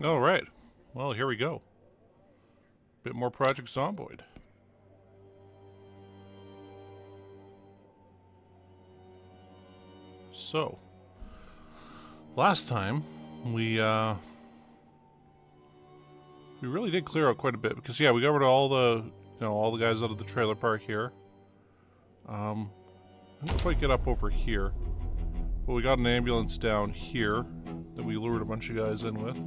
All right. Well, here we go. Bit more Project Zomboid. So, last time we really did clear out quite a bit because yeah, we got rid of all the guys out of the trailer park here. I didn't quite get up over here, but we got an ambulance down here that we lured a bunch of guys in with.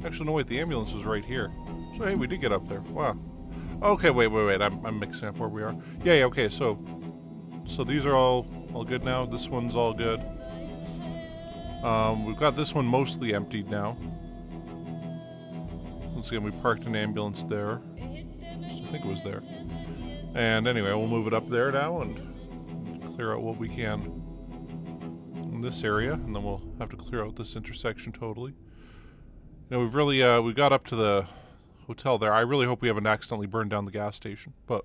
Actually, no, wait, the ambulance was right here. So, hey, we did get up there. Wow. Okay, wait. I'm mixing up where we are. Yeah, okay, so these are all good now. This one's all good. We've got this one mostly emptied now. Once again, we parked an ambulance there. I think it was there. And anyway, we'll move it up there now and clear out what we can in this area, and then we'll have to clear out this intersection totally. You know, we've really, we got up to the hotel there. I really hope we haven't accidentally burned down the gas station, but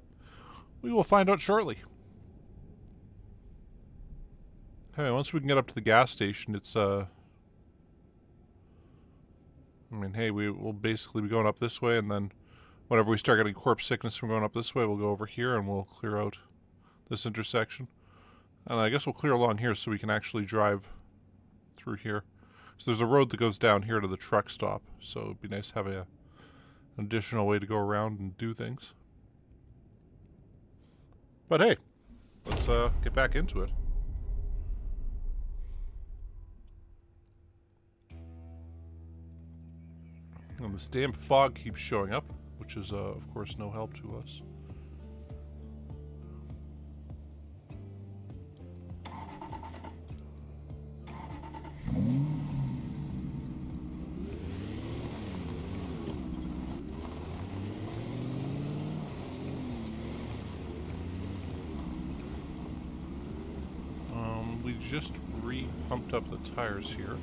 we will find out shortly. Hey, once we can get up to the gas station, it's, I mean, hey, we'll basically be going up this way, and then whenever we start getting corpse sickness from going up this way, we'll go over here and we'll clear out this intersection. And I guess we'll clear along here so we can actually drive through here. So there's a road that goes down here to the truck stop, so it'd be nice to have an additional way to go around and do things. But hey, let's get back into it. And this damn fog keeps showing up, which is, of course, no help to us. We just re-pumped up the tires here.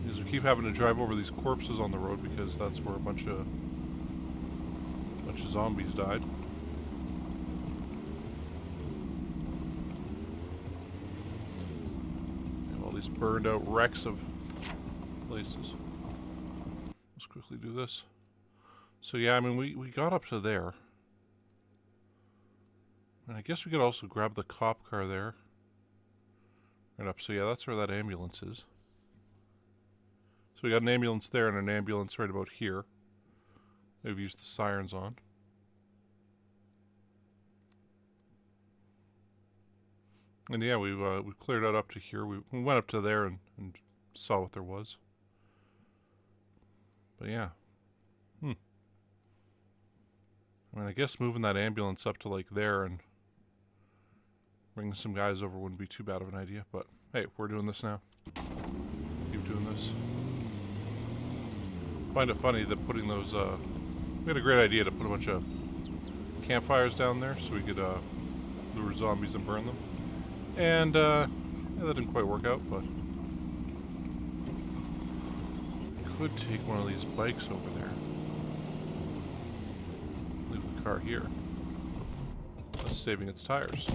Because we keep having to drive over these corpses on the road because that's where a bunch of zombies died. And all these burned out wrecks of places. Let's quickly do this. So yeah, I mean we got up to there. And I guess we could also grab the cop car there. Right up. So yeah, that's where that ambulance is. So we got an ambulance there and an ambulance right about here. They've used the sirens on. And yeah, we've cleared out up to here. We went up to there and saw what there was. But yeah. I mean, I guess moving that ambulance up to like there and bringing some guys over wouldn't be too bad of an idea. But hey, we're doing this now. Keep doing this. Find it funny that putting those, we had a great idea to put a bunch of campfires down there so we could lure zombies and burn them. And yeah, that didn't quite work out, but we could take one of these bikes over there. Leave the car here. That's saving its tires.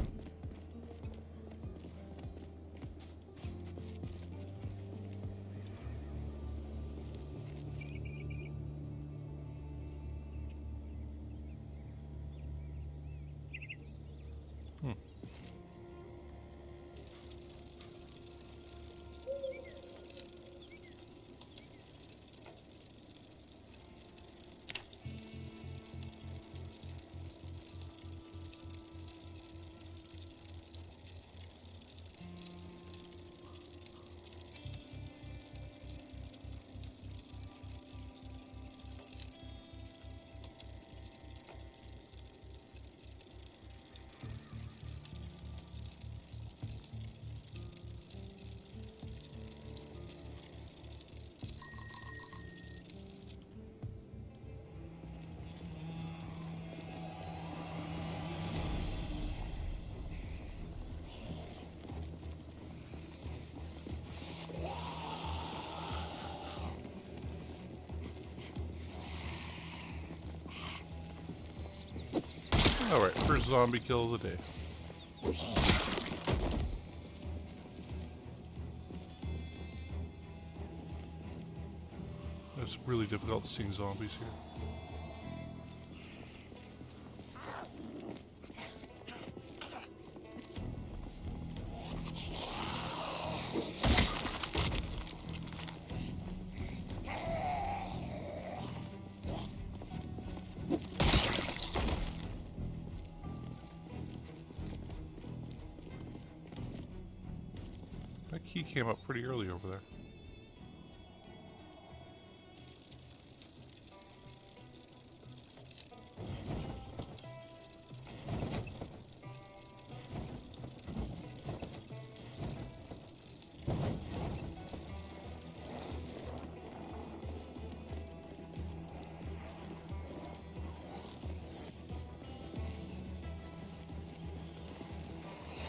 Alright, first zombie kill of the day. It's really difficult seeing zombies here. That key came up pretty early over there.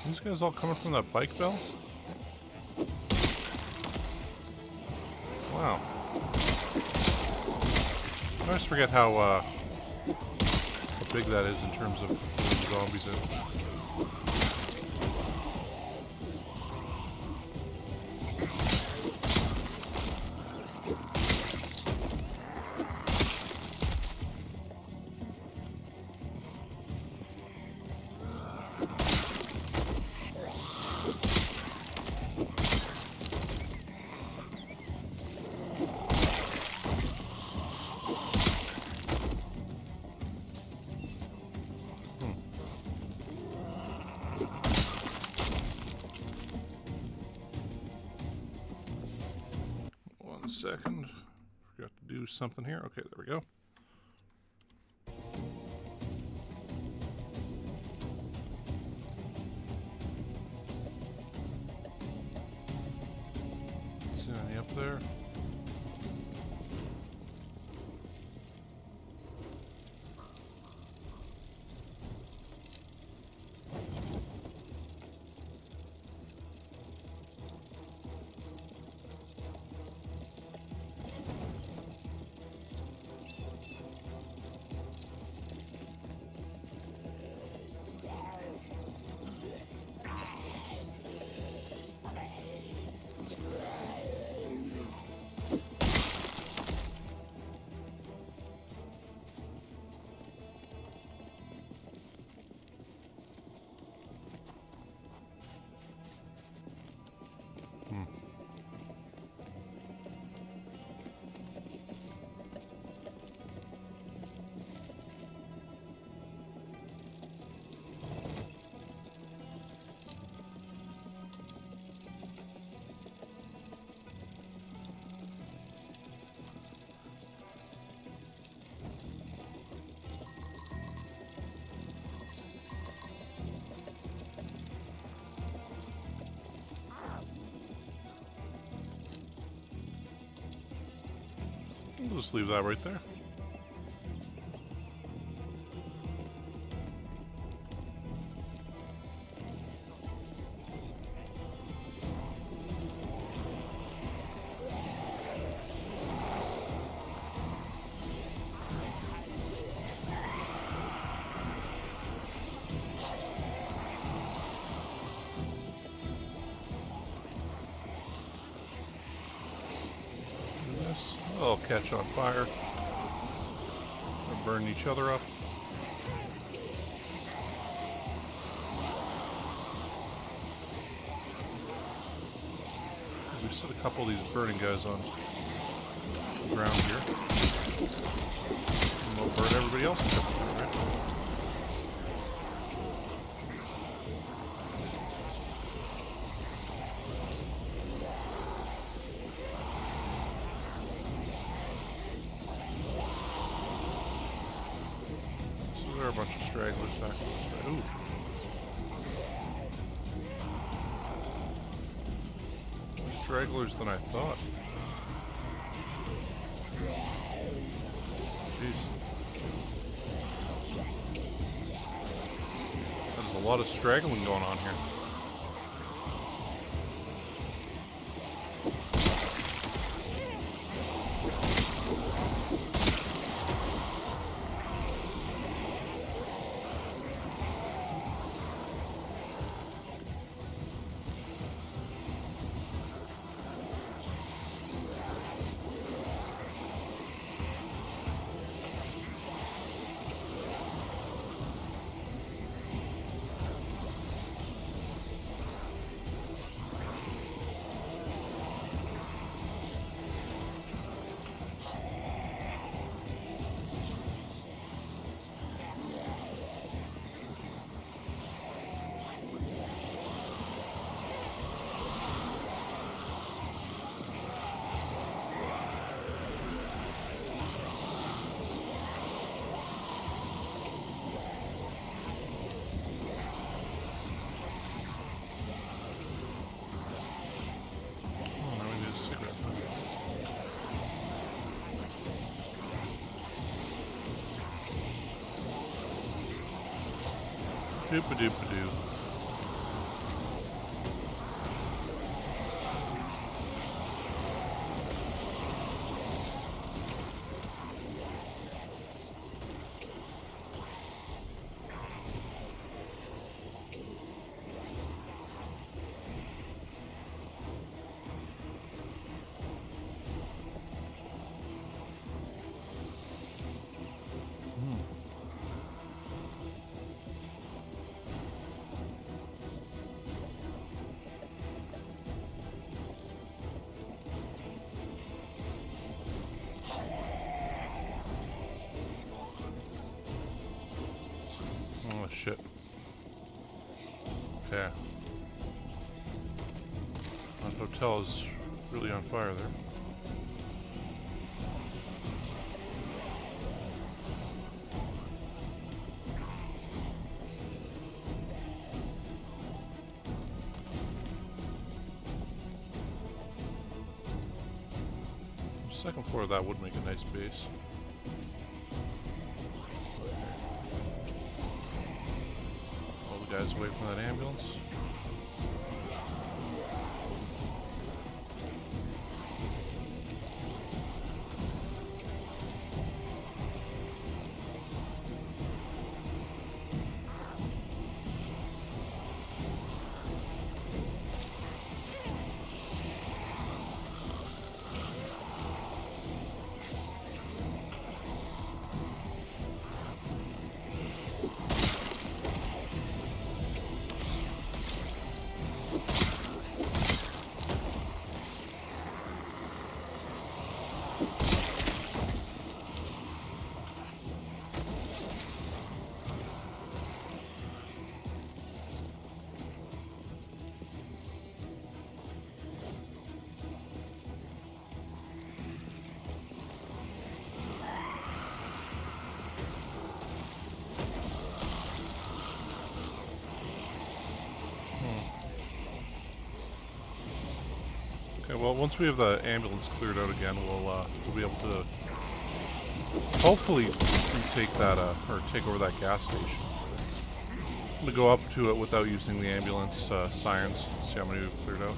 These guys all coming from that bike bell? Wow. I always forget how big that is in terms of zombies in. Second, forgot to do something here. Okay, there we go. See any up there? We'll just leave that right there. They'll catch on fire. They'll burn each other up. We've set a couple of these burning guys on the ground here. And they'll burn everybody else that comes through, right? There are a bunch of stragglers back this way. Ooh. More stragglers than I thought. Jeez. There's a lot of straggling going on here. Doop-a-doop-a-doo. Oh shit. Okay. That hotel is really on fire there. Second floor of that would make a nice base. All the guys away from that ambulance. Okay, well, once we have the ambulance cleared out again, we'll be able to hopefully retake that, or take over that gas station. I'm gonna go up to it without using the ambulance sirens, see how many we've cleared out.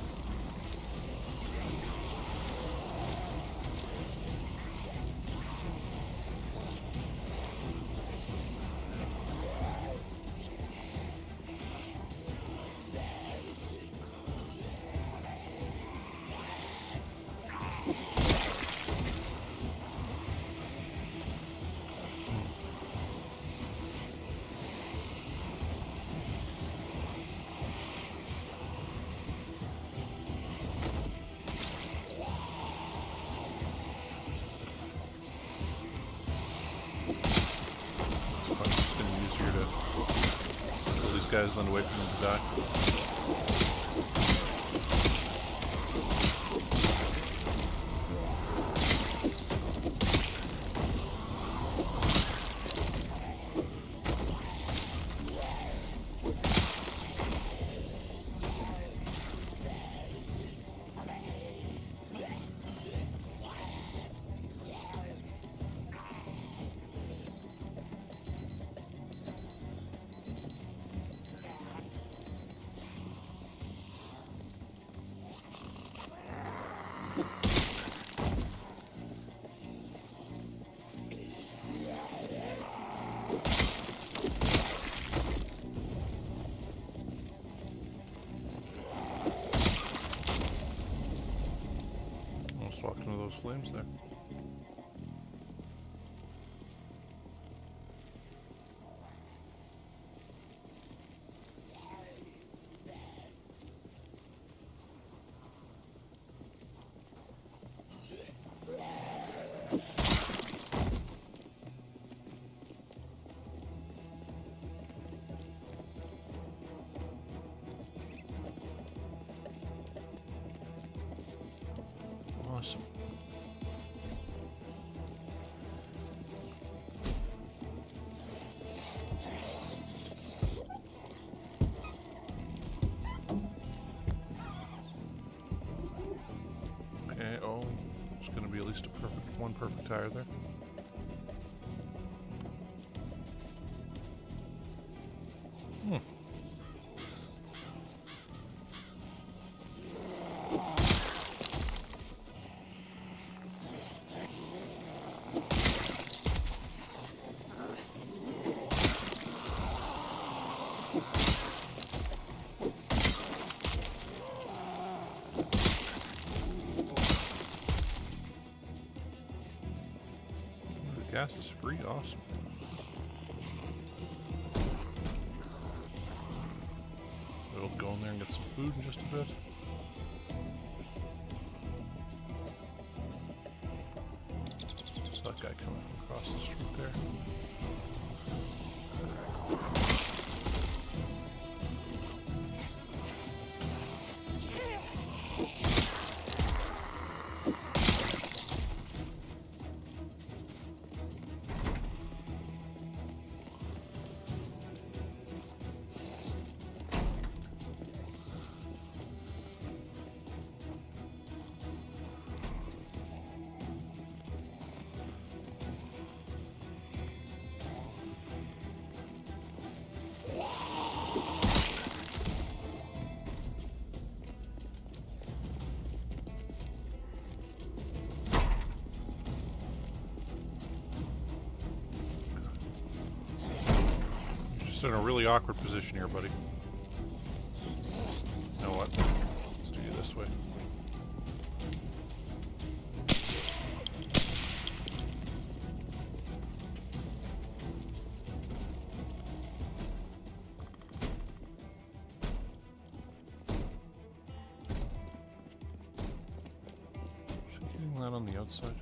Guys then wait for them to die. Walked into those flames there. Awesome. Okay, oh, it's going to be at least one perfect tire there. Gas is free, awesome. We'll go in there and get some food in just a bit. There's that guy coming across the street there. Just in a really awkward position here, buddy. You know what? Let's do you this way. Just getting that on the outside.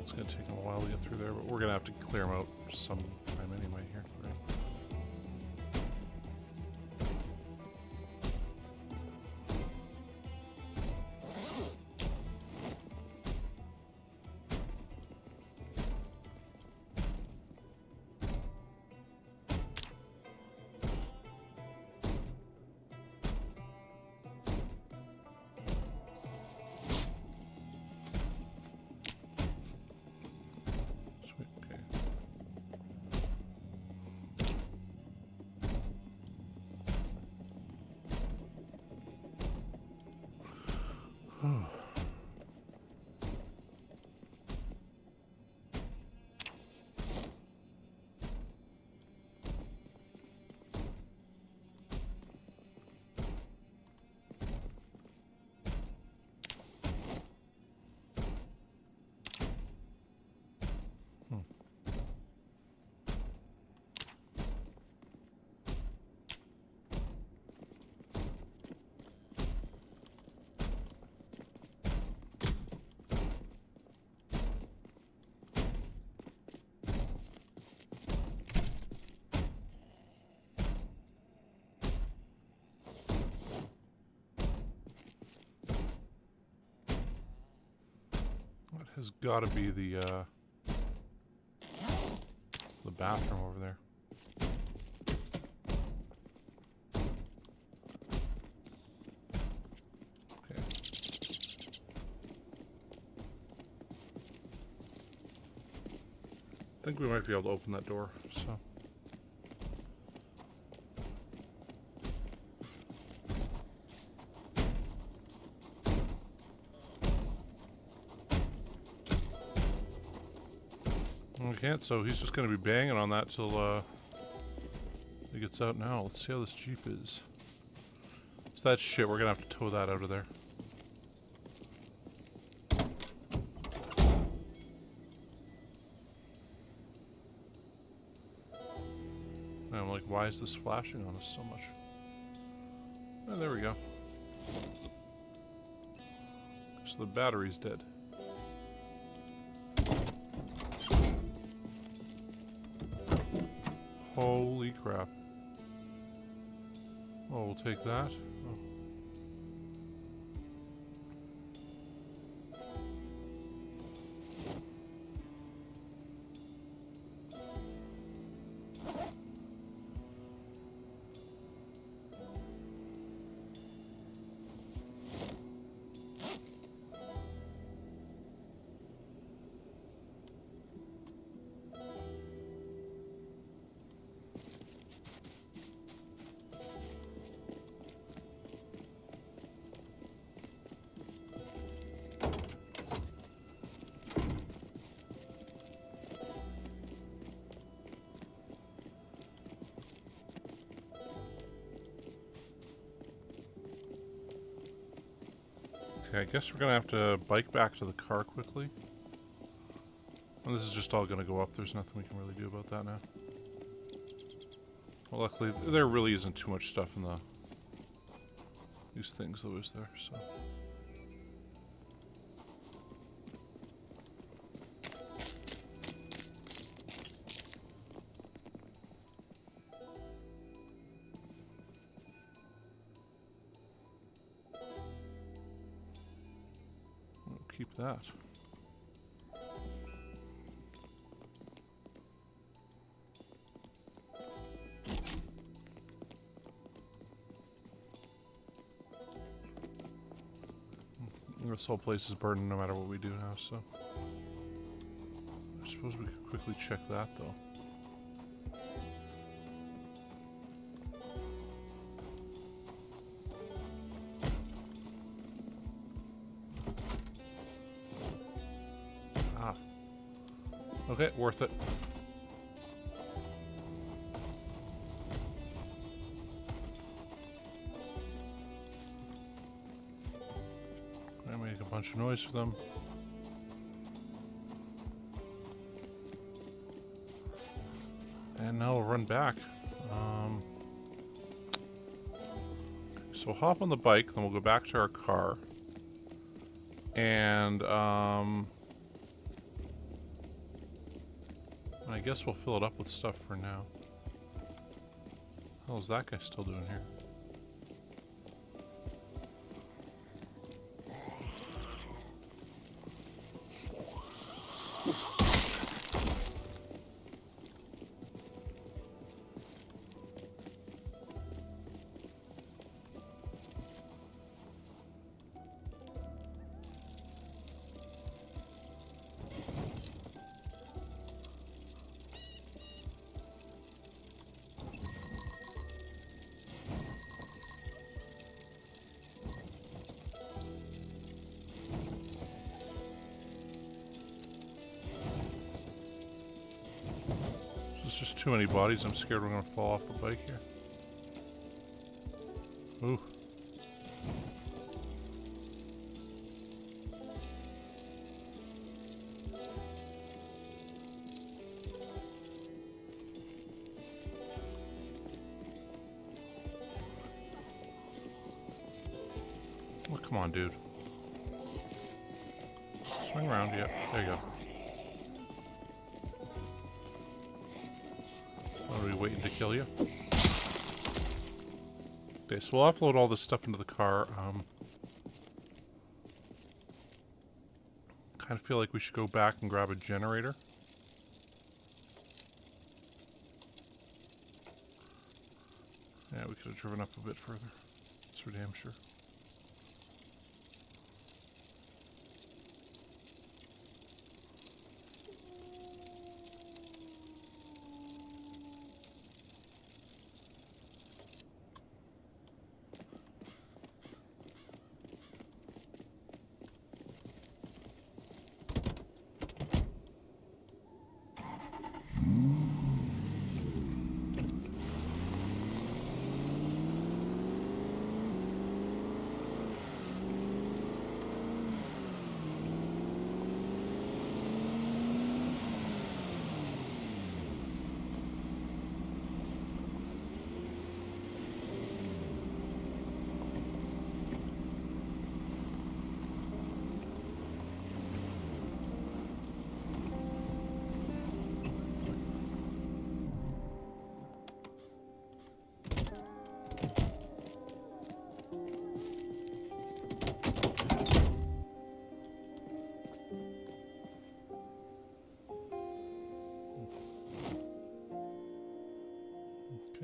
It's going to take them a while to get through there, but we're going to have to clear them out sometime anyway here, right? Has got to be the bathroom over there. Okay. I think we might be able to open that door, so. We can't, so he's just going to be banging on that till he gets out now. Let's see how this Jeep is. So that shit, we're going to have to tow that out of there. And I'm like, why is this flashing on us so much? Oh, there we go. So the battery's dead. Holy crap. Oh, we'll take that. Oh. Okay, I guess we're gonna have to bike back to the car quickly. And this is just all gonna go up. There's nothing we can really do about that now. Well, luckily, there really isn't too much stuff in these things, though, is there? So. We'll keep that. This whole place is burning no matter what we do now, so... I suppose we could quickly check that, though. Ah. Okay, worth it. Make a bunch of noise for them. And now we'll run back. So we'll hop on the bike, then we'll go back to our car. And I guess we'll fill it up with stuff for now. How is that guy still doing here? There's just too many bodies. I'm scared we're gonna fall off the bike here. Ooh. Oh, come on, dude. Swing around, yeah. There you go. Are we waiting to kill you? Okay, so we'll offload all this stuff into the car. Kind of feel like we should go back and grab a generator. Yeah, we could have driven up a bit further. That's for damn sure.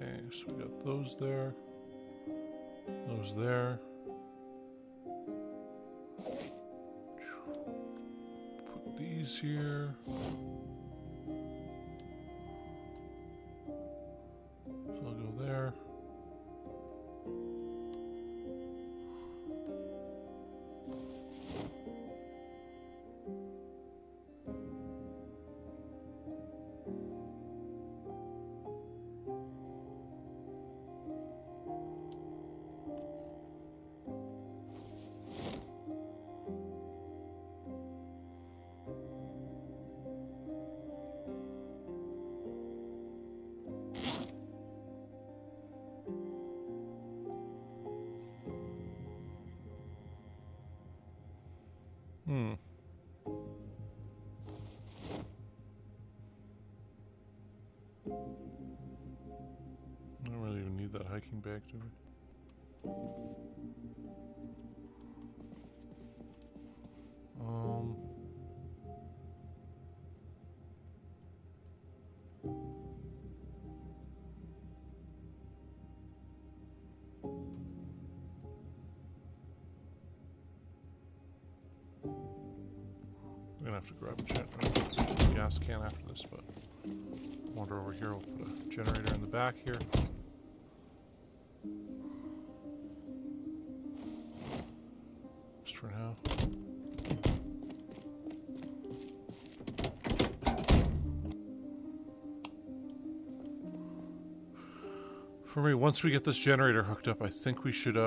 Okay, so we got those there. Those there. Put these here. So I'll go there. Hmm. I don't really even need that hiking bag, do we? I'm gonna have to grab a gas can after this, but wander over here. We'll put a generator in the back here. Just for now. For me, once we get this generator hooked up, I think we should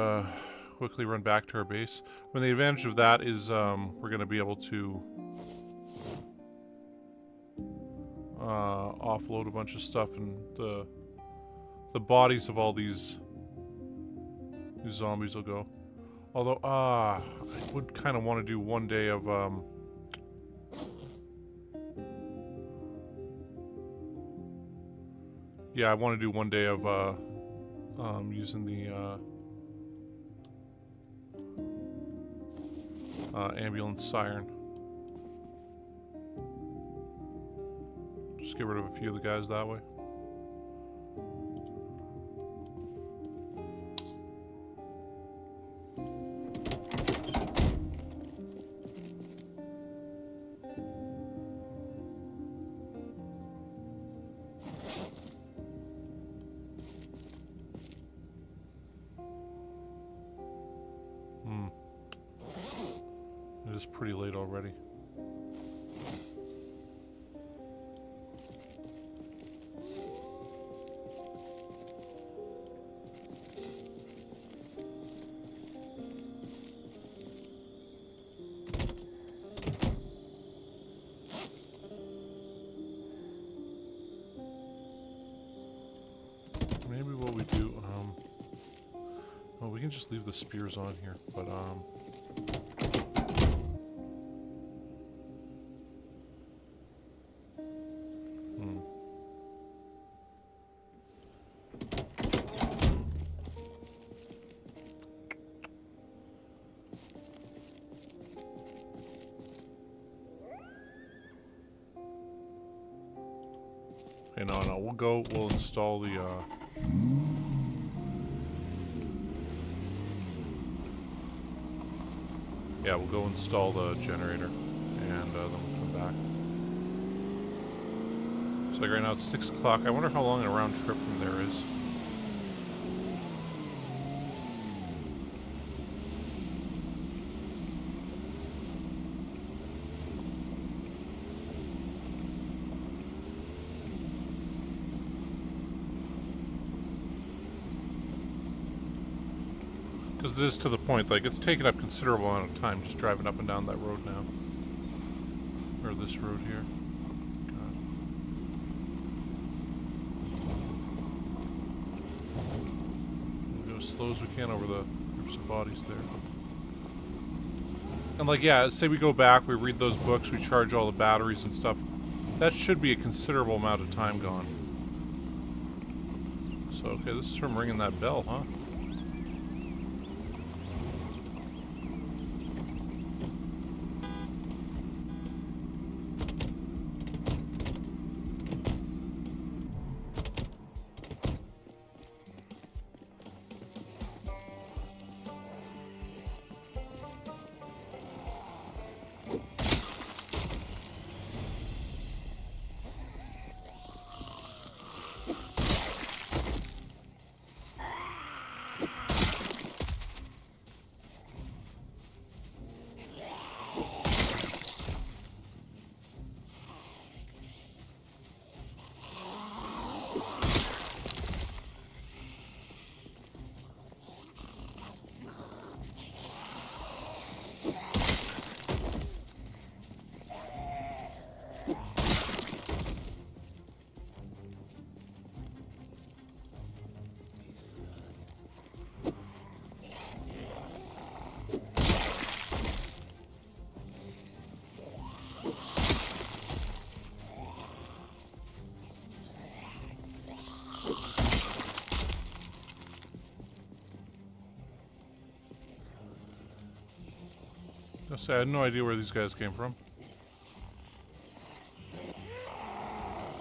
quickly run back to our base. I mean, the advantage of that is we're going to be able to offload a bunch of stuff, and the bodies of all these zombies will go. Although, I would kind of want to do one day of yeah, I want to do one day of using the ambulance siren. Just get rid of a few of the guys that way. It is pretty late already. Maybe what we do, well, we can just leave the spears on here, but okay, no, we'll install the, yeah, we'll go install the generator, and then we'll come back. So like right now it's 6 o'clock. I wonder how long a round trip from there is. Because it is to the point, like, it's taken up considerable amount of time just driving up and down that road now. Or this road here. God. We'll go as slow as we can over the groups of bodies there. And like, yeah, say we go back, we read those books, we charge all the batteries and stuff. That should be a considerable amount of time gone. So, okay, this is from ringing that bell, huh? I'll say I had no idea where these guys came from.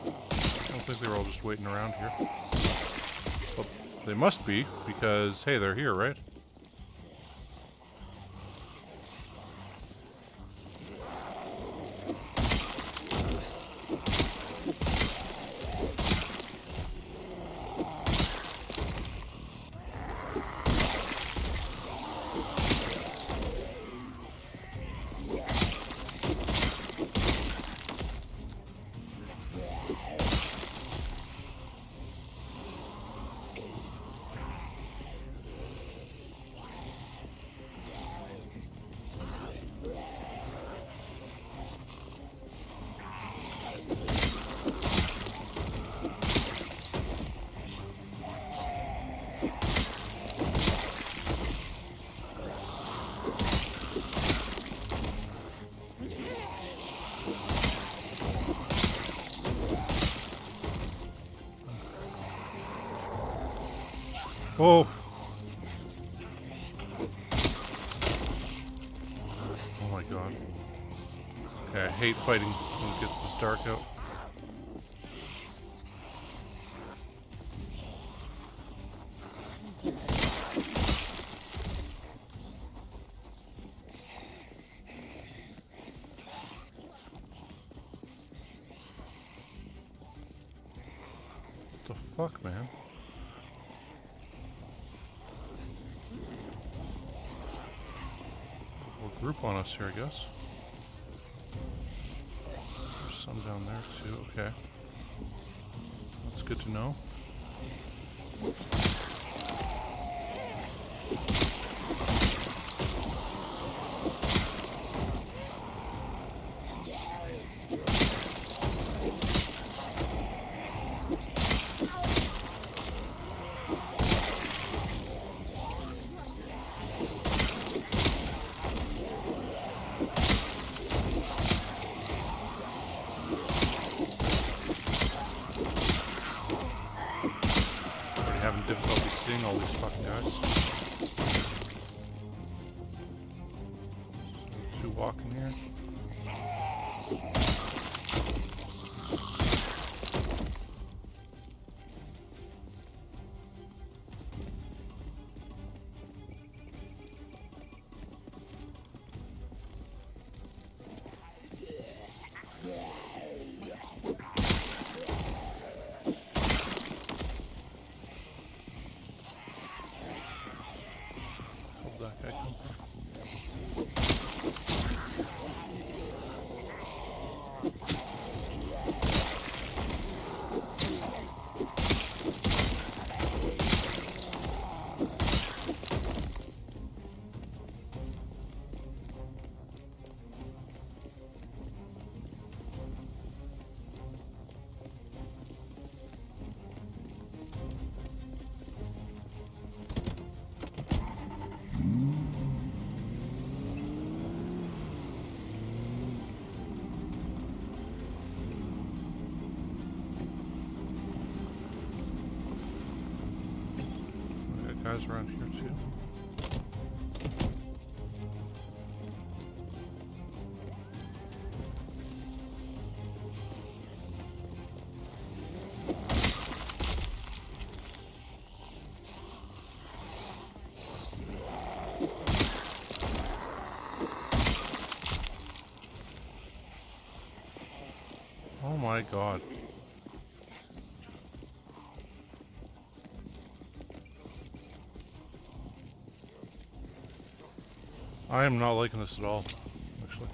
I don't think they were all just waiting around here. But they must be, because, hey, they're here, right? Oh! Oh my god. Okay, I hate fighting when it gets this dark out. What the fuck, man? Group on us here, I guess. There's some down there too. Okay, that's good to know. Having difficulty seeing all these fucking guys. Two walking here. That guy come from? Guys around here too. Oh my god. I am not liking this at all, actually.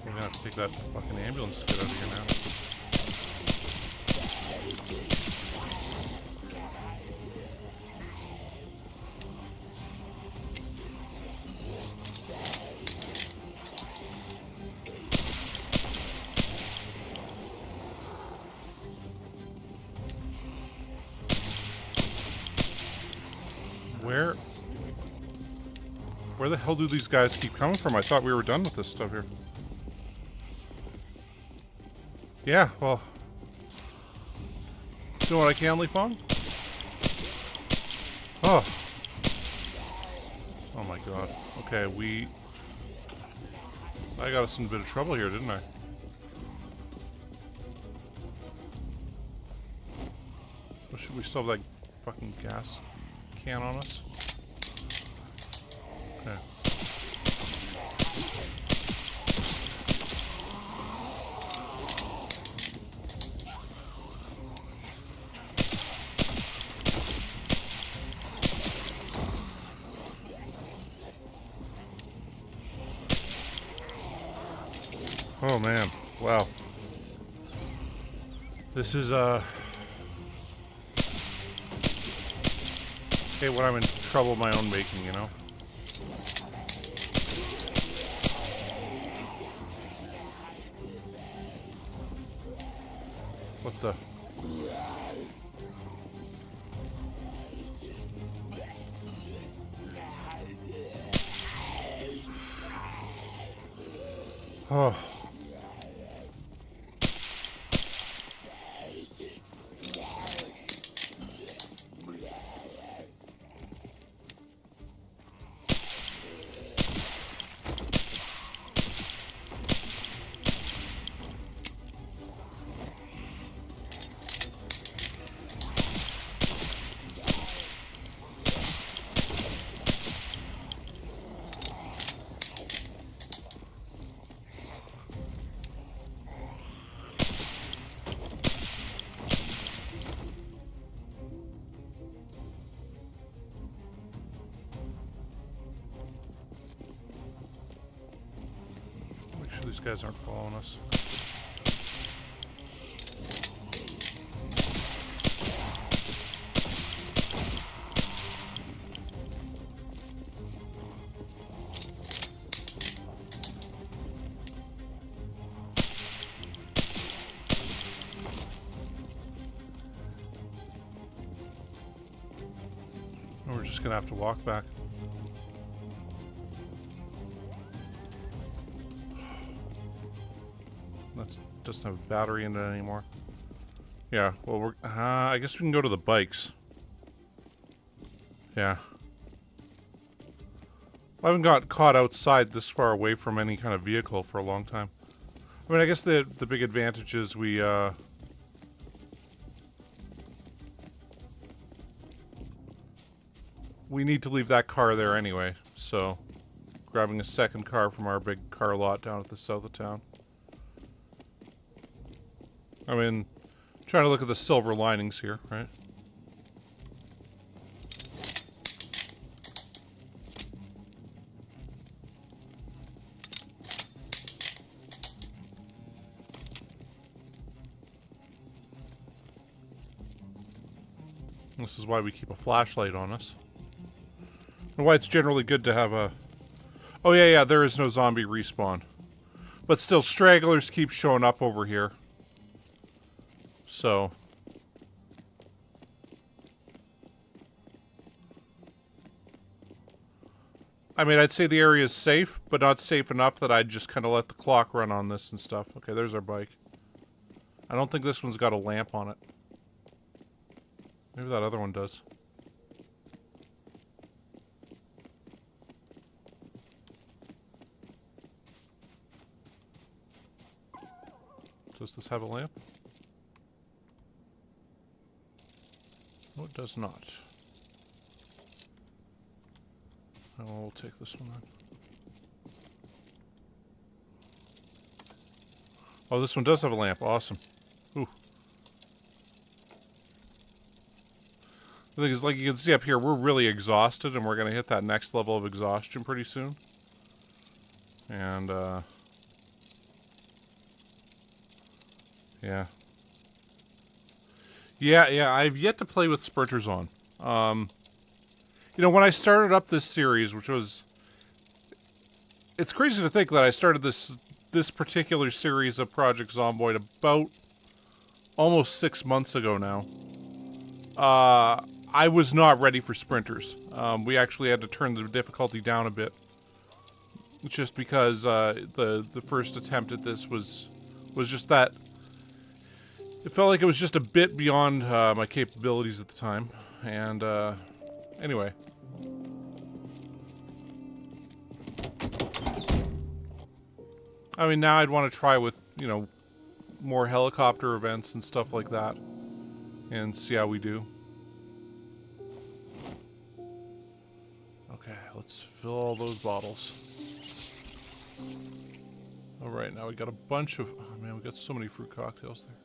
We're gonna have to take that fucking ambulance to get out of here now. Where the hell do these guys keep coming from? I thought we were done with this stuff here. Yeah, well... Doing what I can, Leafong? Oh. Oh my god. Okay, I got us in a bit of trouble here, didn't I? Or should we still have that fucking gas can on us? Okay. Oh man, wow. This is hey, when I'm in trouble of my own making, you know? What the? Oh. These guys aren't following us. We're just gonna have to walk back. That doesn't have a battery in it anymore. Yeah, well, we're... I guess we can go to the bikes. Yeah. I haven't got caught outside this far away from any kind of vehicle for a long time. I mean, I guess the big advantage is we need to leave that car there anyway, so... Grabbing a second car from our big car lot down at the south of town. I mean, trying to look at the silver linings here, right? This is why we keep a flashlight on us. And why it's generally good to have a... Oh yeah, there is no zombie respawn. But still, stragglers keep showing up over here. So... I mean, I'd say the area is safe, but not safe enough that I'd just kind of let the clock run on this and stuff. Okay, there's our bike. I don't think this one's got a lamp on it. Maybe that other one does. Does this have a lamp? No, it does not. Oh, we'll take this one then. Oh, this one does have a lamp. Awesome. Ooh. The thing is, like you can see up here, we're really exhausted, and we're going to hit that next level of exhaustion pretty soon. And, yeah. Yeah, I've yet to play with sprinters on. You know, when I started up this series, which was... It's crazy to think that I started this particular series of Project Zomboid about almost 6 months ago now. I was not ready for sprinters. We actually had to turn the difficulty down a bit. Just because the first attempt at this was just that. It felt like it was just a bit beyond my capabilities at the time. And anyway. I mean, now I'd want to try with, you know, more helicopter events and stuff like that. And see how we do. Okay, let's fill all those bottles. Alright, now we got a bunch of... Oh man, we got so many fruit cocktails there.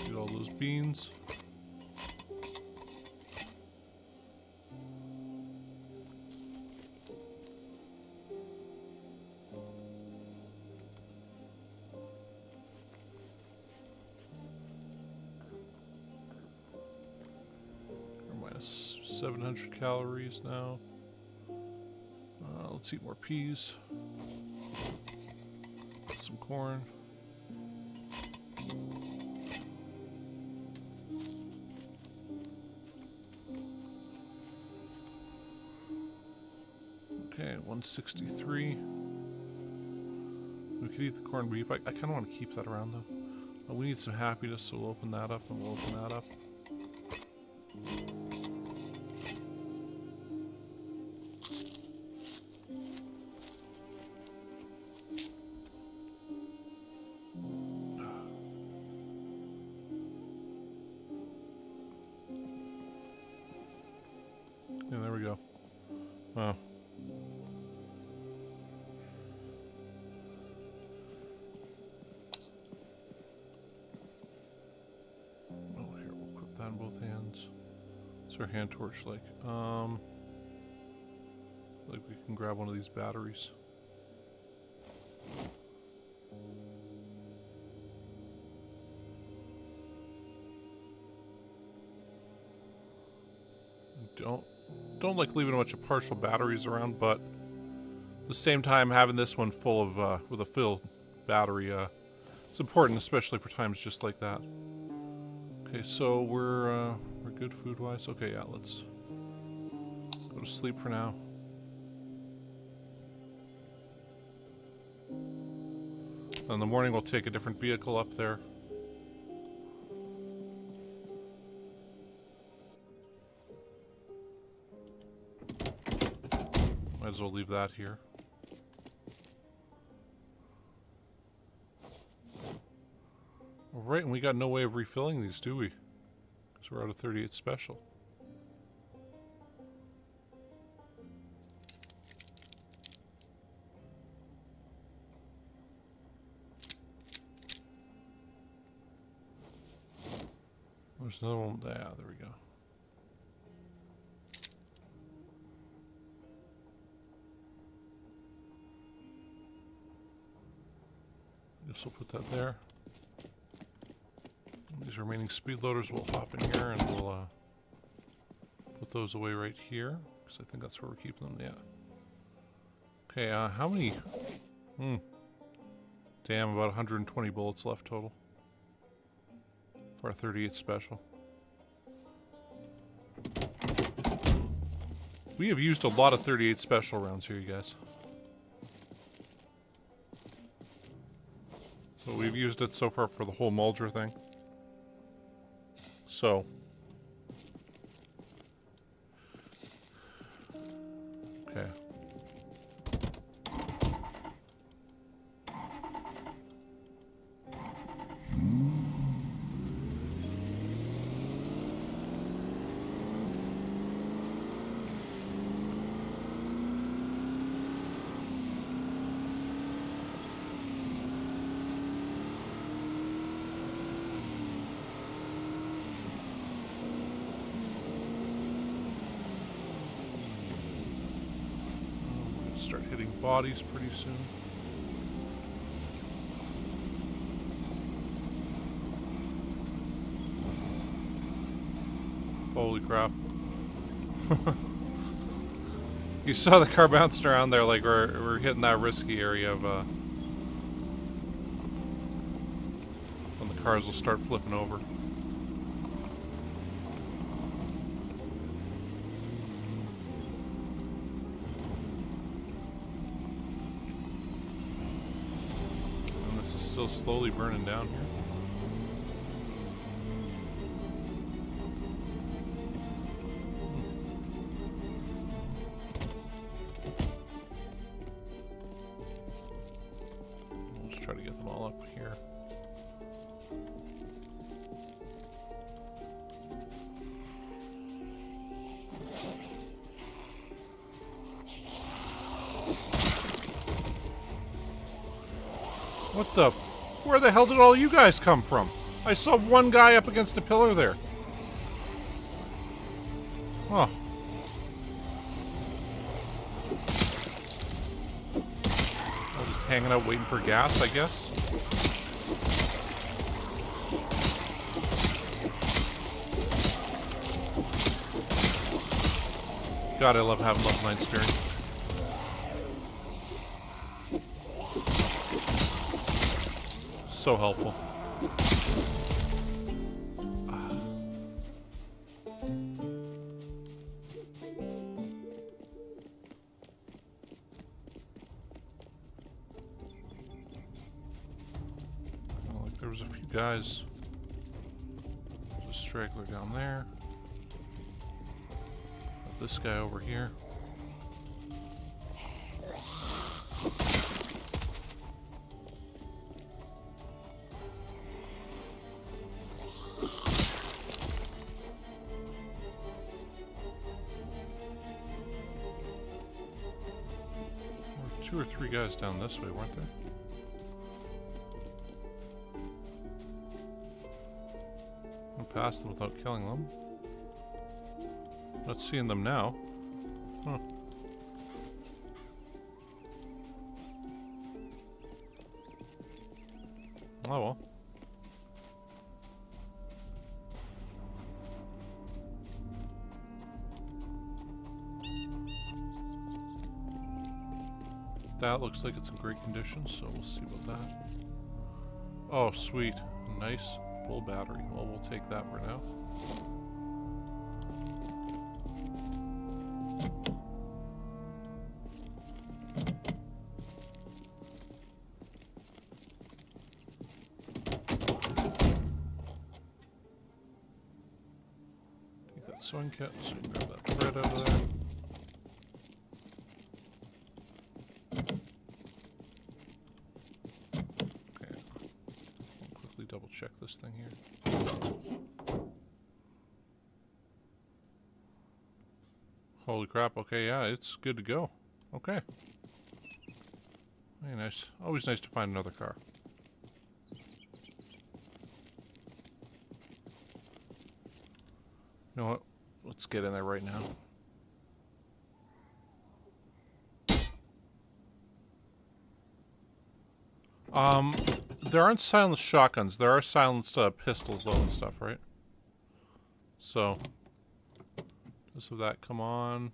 Get all those beans. We're minus 700 calories now. Let's eat more peas. Some corn. Okay, 163. We could eat the corned beef. I kind of want to keep that around though. We need some happiness, so we'll open that up and we'll open that up. Yeah, there we go. Wow. Oh, here, we'll equip that in both hands. What's our hand torch like? Like we can grab one of these batteries. Don't like leaving a bunch of partial batteries around, but at the same time having this one full of with a filled battery, it's important, especially for times just like that. Okay, so we're good food wise. Okay, yeah, let's go to sleep for now. In the morning we'll take a different vehicle up there. Might as well leave that here. Alright, and we got no way of refilling these, do we? Because we're out of 38 special. There's another one. Yeah, there we go. Guess we'll put that there. These remaining speed loaders will hop in here and we'll put those away right here, because I think that's where we're keeping them. Yeah. Okay, how many? Damn, about 120 bullets left total for our 38 special. We have used a lot of 38 special rounds here, you guys. So we've used it so far for the whole Muldraugh thing. So. Okay. Start hitting bodies pretty soon. Holy crap. You saw the car bouncing around there like we're hitting that risky area of when the cars will start flipping over. And this is still slowly burning down here. Try to get them all up here. What the? Where the hell did all you guys come from? I saw one guy up against a pillar there. Huh. Hanging out waiting for gas, I guess. God, I love having level 9 steering. So helpful. There was a few guys. There's a straggler down there. This guy over here. There were 2 or 3 guys down this way, weren't there? Past them without killing them. Not seeing them now. Huh. Oh well. That looks like it's in great condition, so we'll see about that. Oh, sweet. Nice. Full battery. Well, we'll take that for now. Take that sewing kit, so you can grab that thread out of there. Double check this thing here. Holy crap, okay, yeah, it's good to go. Okay. Very nice. Always nice to find another car. You know what? Let's get in there right now. There aren't silenced shotguns. There are silenced pistols, though, and stuff, right? So, does that come on?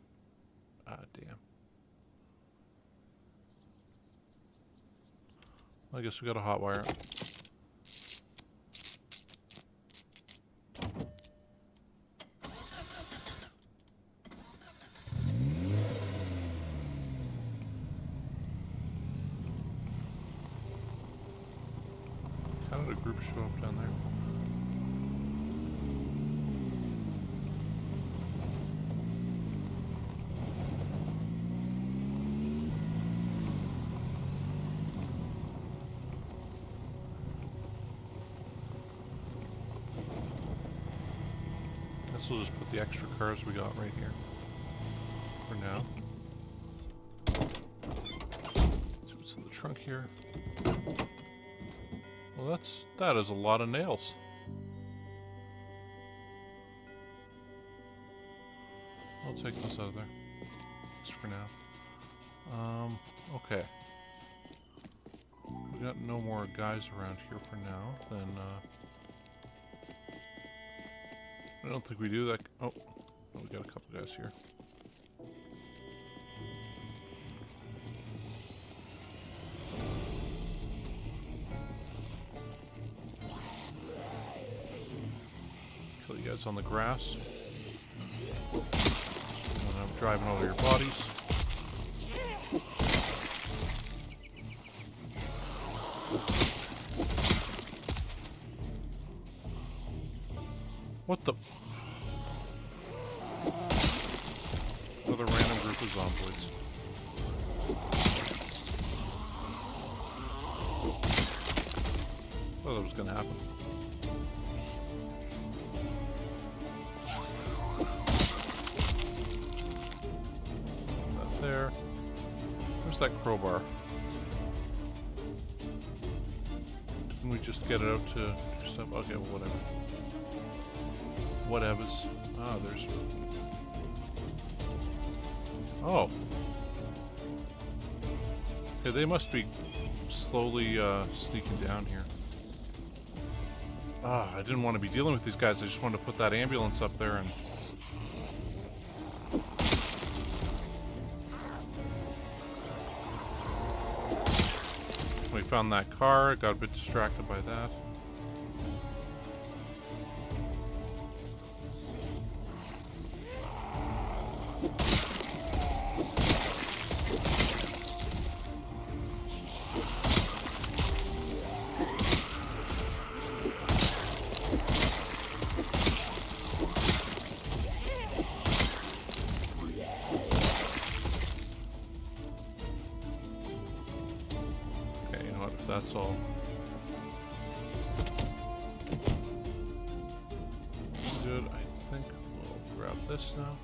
Ah, damn. I guess we got a hot wire. How did a group show up down there? Guess we'll just put the extra cars we got right here for now. See what's in the trunk here. Well, that is a lot of nails. I'll take those out of there, just for now. Okay. We got no more guys around here for now. Then, I don't think we do that. Oh, we got a couple guys here. guys on the grass. And I'm driving over your bodies. What the? Another random group of zomboids. Thought that was gonna happen. That there. Where's that crowbar? Didn't we just get it out to do stuff? Okay, well, whatever. Whatevers. Ah, there's... Oh. Okay, they must be slowly sneaking down here. Ah, I didn't want to be dealing with these guys. I just wanted to put that ambulance up there and... We found that car. Got a bit distracted by that. That's all. Good, I think we'll grab this now.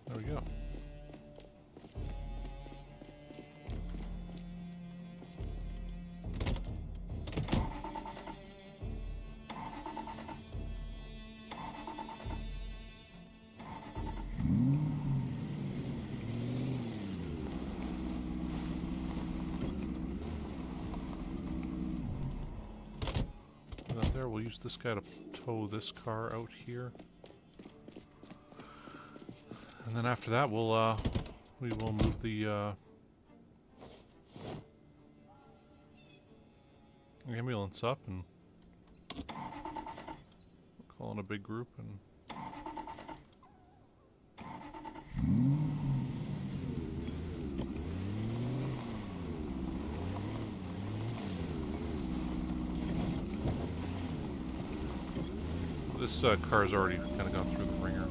There we go. And up there, we'll use this guy to tow this car out here. And then after that, we will move the ambulance up and call in a big group and this car's already kind of gone through the ringer.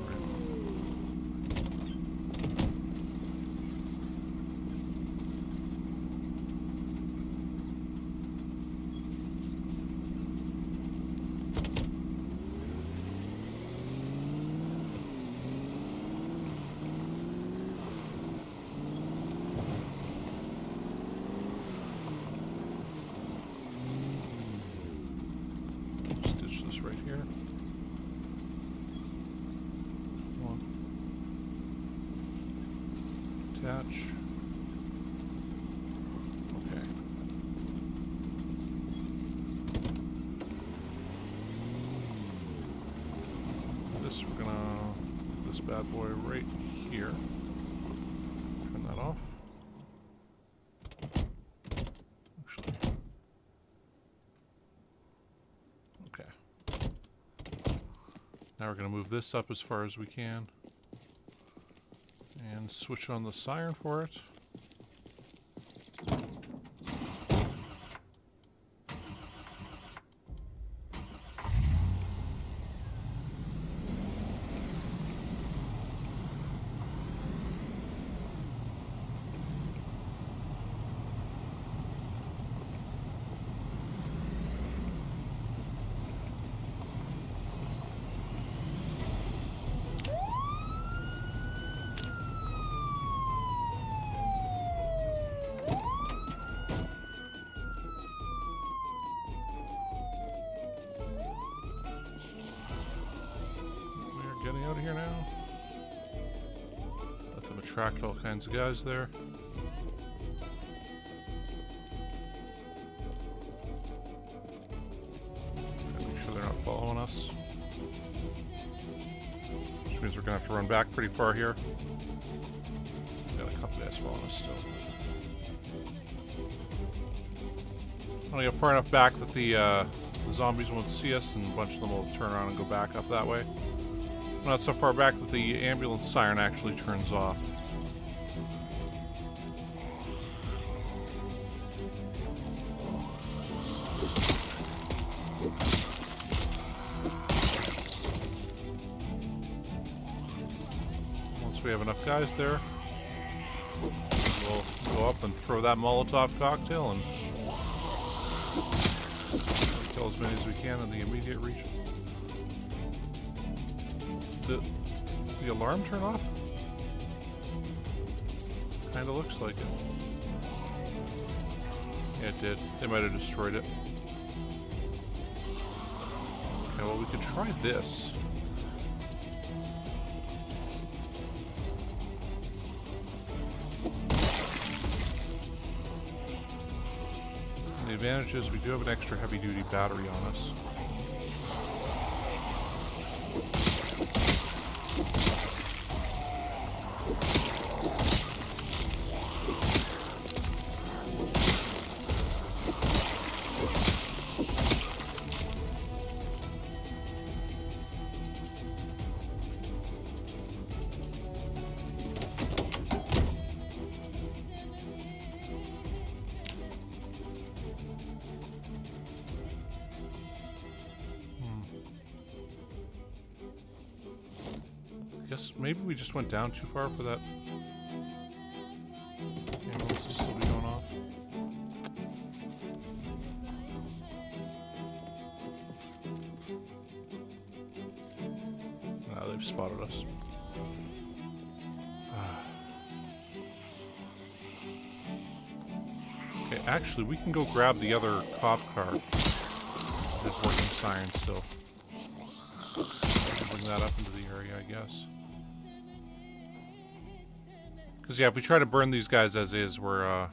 Stitch this right here. One. Attach. Okay. This we're gonna put this bad boy right here. Turn that off. Actually. Okay. Now we're going to move this up as far as we can. And switch on the siren for it. getting out of here now. Let them attract all kinds of guys there. Try to make sure they're not following us. Which means we're gonna have to run back pretty far here. Got a couple guys following us still. I want to get far enough back that the zombies won't see us, and a bunch of them will turn around and go back up that way. Not so far back that the ambulance siren actually turns off. Once we have enough guys there, we'll go up and throw that Molotov cocktail and kill as many as we can in the immediate region. Did the alarm turn off? Kinda looks like it. Yeah, it did. They might have destroyed it. Okay, well, we could try this. The advantage is we do have an extra heavy-duty battery on us. Guess maybe we just went down too far for that. Ambulance will still be going off. Ah, they've spotted us. Okay, actually, we can go grab the other cop car. There's working siren still. Bring that up into the area, I guess. Because, yeah, if we try to burn these guys as is, we're, I'll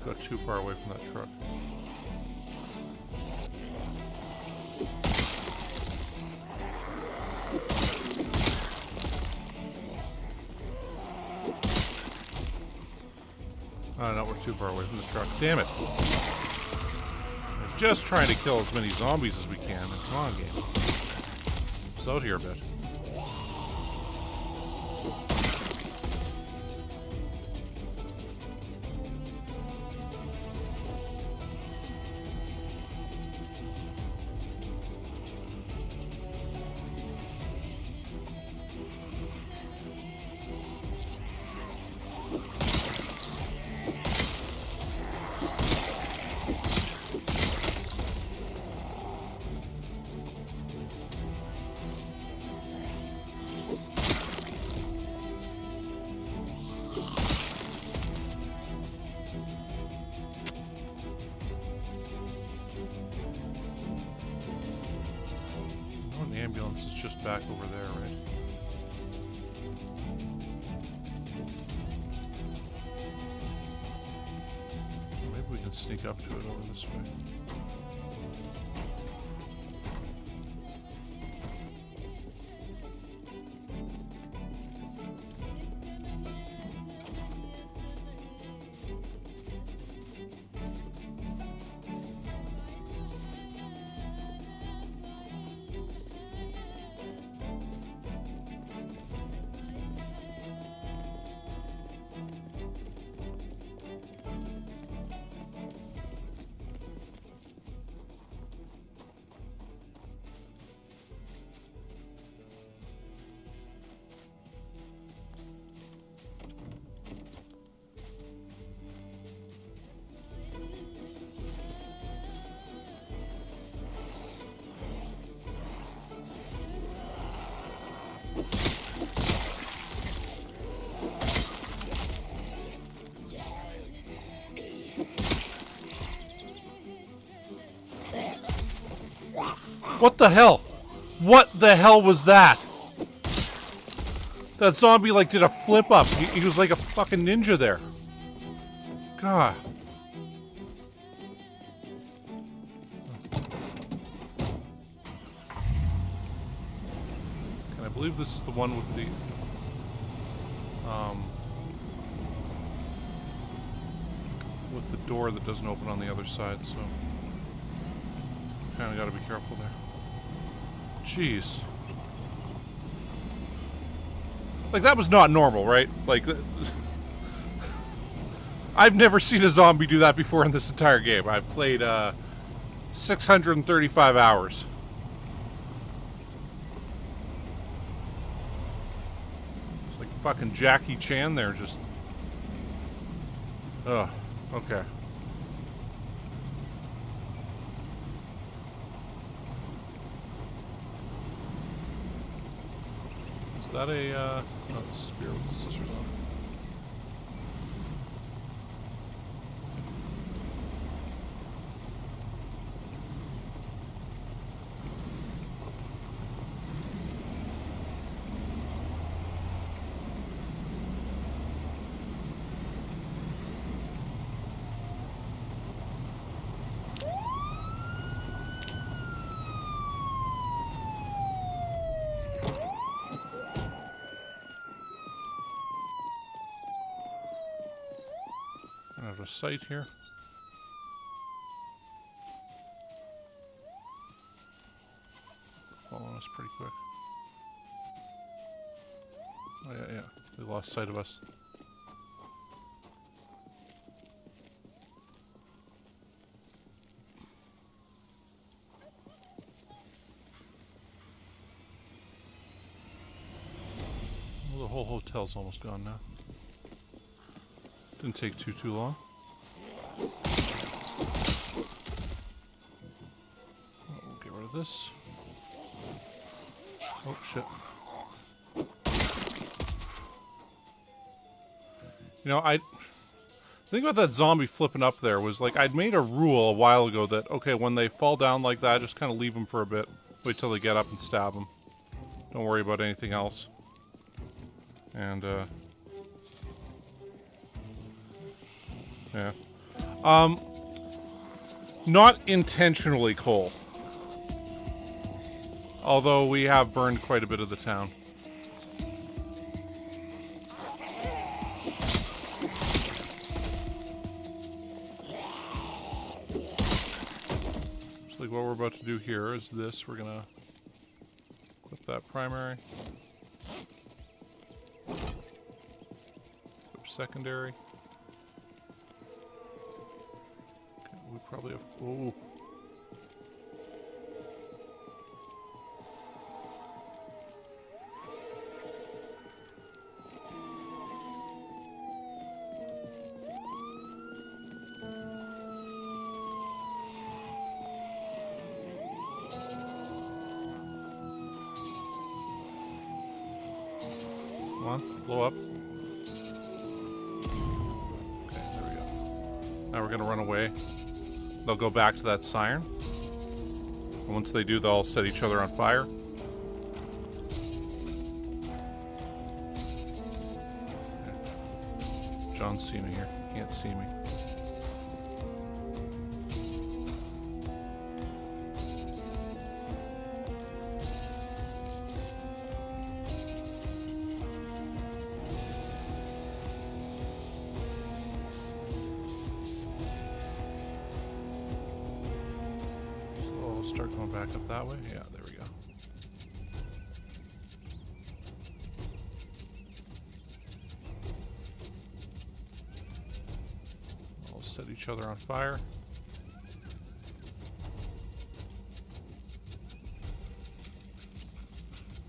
go too far away from that truck. Oh, no, we're too far away from the truck. Damn it. We're just trying to kill as many zombies as we can. Come on, game. It's out here a bit. The ambulance is just back over there, right? Maybe we can sneak up to it over this way. What the hell? What the hell was that? That zombie, like, did a flip up. He was like a fucking ninja there. God. And I believe this is the one with the... with the door that doesn't open on the other side, so... Kinda gotta be careful there. Jeez. Like, that was not normal, right? Like, I've never seen a zombie do that before in this entire game. I've played, 635 hours. It's like fucking Jackie Chan there, just... Ugh, okay. Is that a, oh, it's a spear with the scissors on it. Out of sight here. Following us pretty quick. Oh yeah, yeah. They lost sight of us. Well, the whole hotel's almost gone now. Didn't take too long. Oh, we'll get rid of this. Oh shit. You know, the thing about that zombie flipping up there was, like, I'd made a rule a while ago that, okay, when they fall down like that, just kind of leave them for a bit. Wait till they get up and stab them. Don't worry about anything else. And, yeah. Not intentionally, Cole. Although we have burned quite a bit of the town. So, like, what we're about to do here is this. We're gonna equip that primary. Equip secondary. We probably have... Oh. Come on, blow up. Okay, there we go. Now we're gonna run away. They'll go back to that siren. And once they do, they'll all set each other on fire. John's Cena here. Can't see me. Start going back up that way. Yeah, there we go. We'll set each other on fire.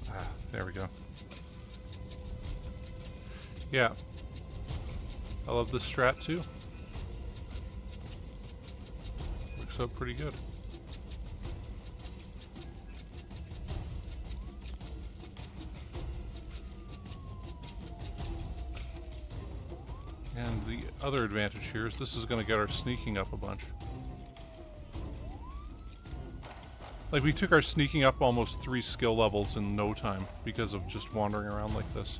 Ah, there we go. Yeah. I love this strat too. Works out pretty good. And the other advantage here is this is going to get our sneaking up a bunch. Like, we took our sneaking up almost 3 skill levels in no time because of just wandering around like this.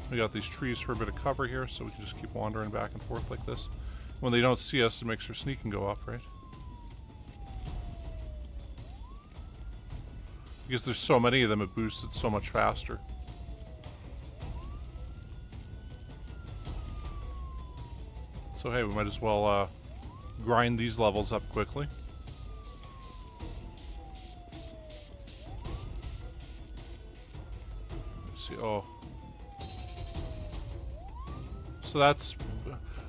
We got these trees for a bit of cover here, so we can just keep wandering back and forth like this. When they don't see us, it makes our sneaking go up, right? Because there's so many of them, it boosts it so much faster. So hey, we might as well grind these levels up quickly. Let's see, oh. So that's,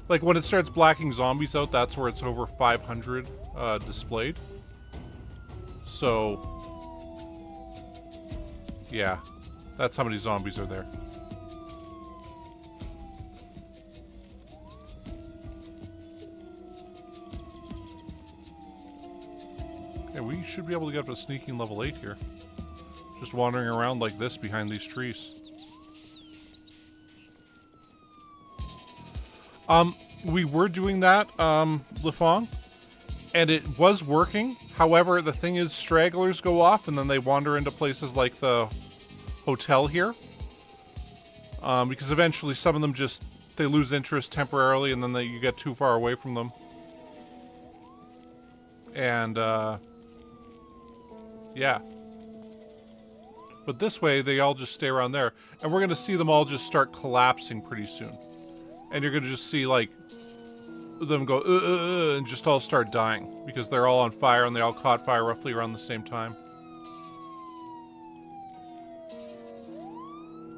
like when it starts blacking zombies out, that's where it's over 500 displayed. So, yeah, that's how many zombies are there. Okay, we should be able to get up to sneaking level 8 here. Just wandering around like this behind these trees. We were doing that, Lefong, and it was working. However, the thing is, stragglers go off, and then they wander into places like the hotel here. Because eventually some of them just, they lose interest temporarily, and then you get too far away from them. And, yeah. But this way, they all just stay around there. And we're going to see them all just start collapsing pretty soon. And you're going to just see, like, them go, and just all start dying. Because they're all on fire, and they all caught fire roughly around the same time.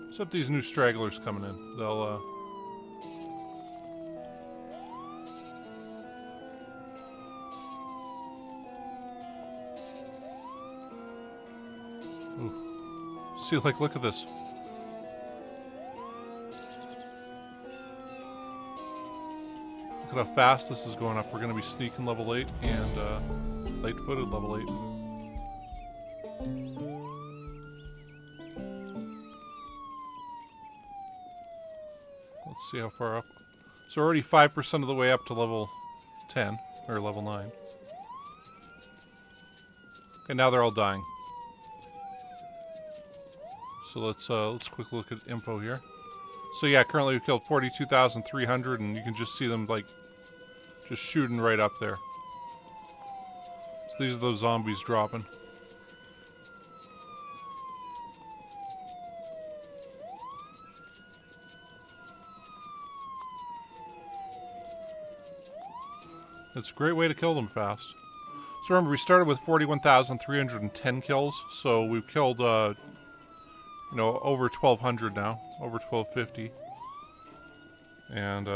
Except these new stragglers coming in. They'll, Ooh. See, like, look at this. Look how fast this is going up. We're going to be sneaking level 8 and light-footed level 8. Let's see how far up. So already 5% of the way up to level 10, or level 9. Okay, now they're all dying. So let's quickly look at info here. So yeah, currently we killed 42,300, and you can just see them, like, just shooting right up there. So these are those zombies dropping. It's a great way to kill them fast. So remember, we started with 41,310 kills, so we've killed, you know, over 1,200 now, over 1,250. And,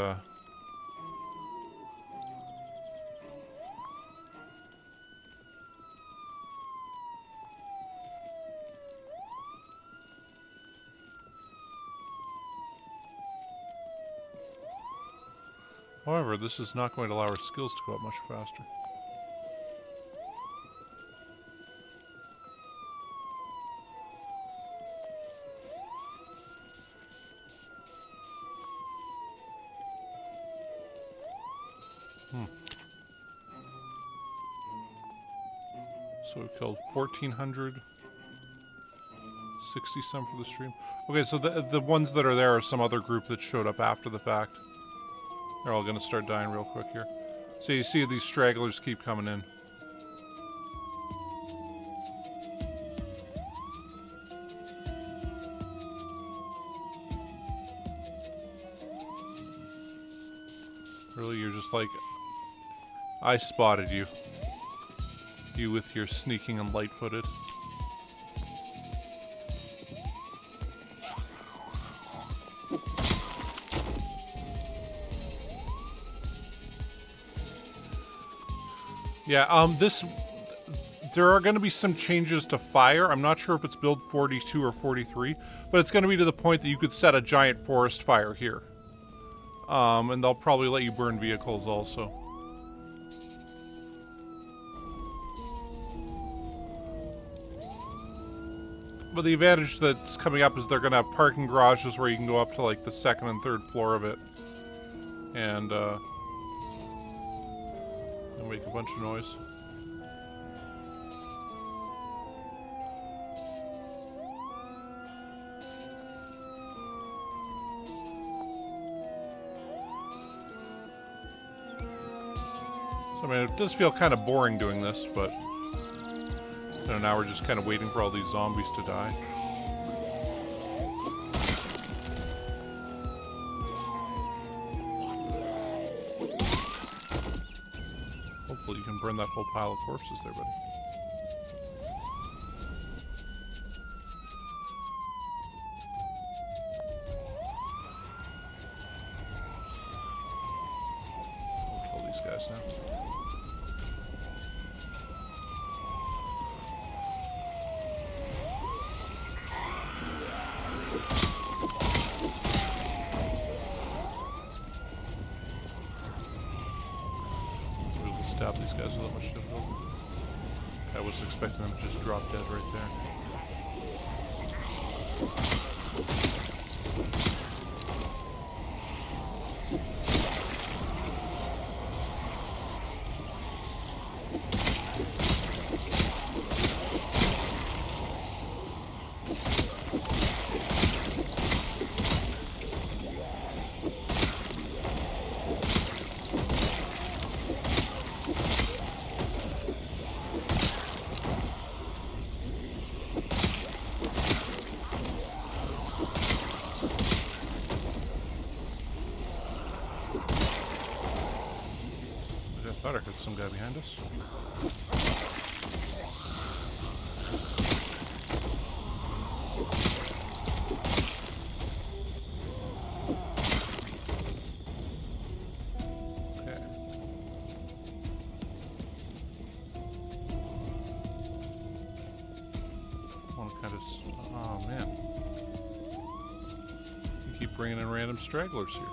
however, this is not going to allow our skills to go up much faster. So we killed 1,460 some for the stream. Okay, so the ones that are there are some other group that showed up after the fact. They're all going to start dying real quick here. So you see these stragglers keep coming in. Really, you're just like, I spotted you. You with your sneaking and light-footed. Yeah, there are going to be some changes to fire. I'm not sure if it's build 42 or 43, but it's going to be to the point that you could set a giant forest fire here. And they'll probably let you burn vehicles also. But the advantage that's coming up is they're going to have parking garages where you can go up to like the second and third floor of it. And make a bunch of noise. So, I mean, it does feel kind of boring doing this, but... You know, now we're just kind of waiting for all these zombies to die. Hopefully you can burn that whole pile of corpses there, buddy. We'll kill these guys now. Stab these guys without much difficulty. I was expecting them to just drop dead right there. I thought I heard some guy behind us. Okay. Want to kind of... Oh, man. You keep bringing in random stragglers here.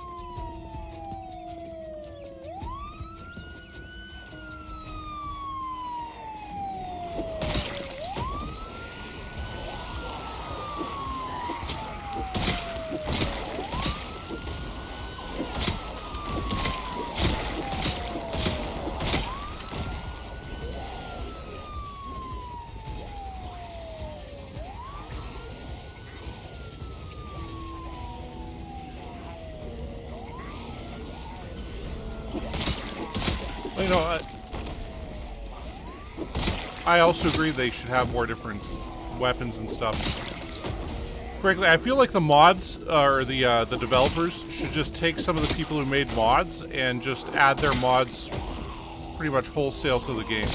You know, I also agree they should have more different weapons and stuff. Frankly, I feel like the mods, or the developers, should just take some of the people who made mods and just add their mods pretty much wholesale to the game.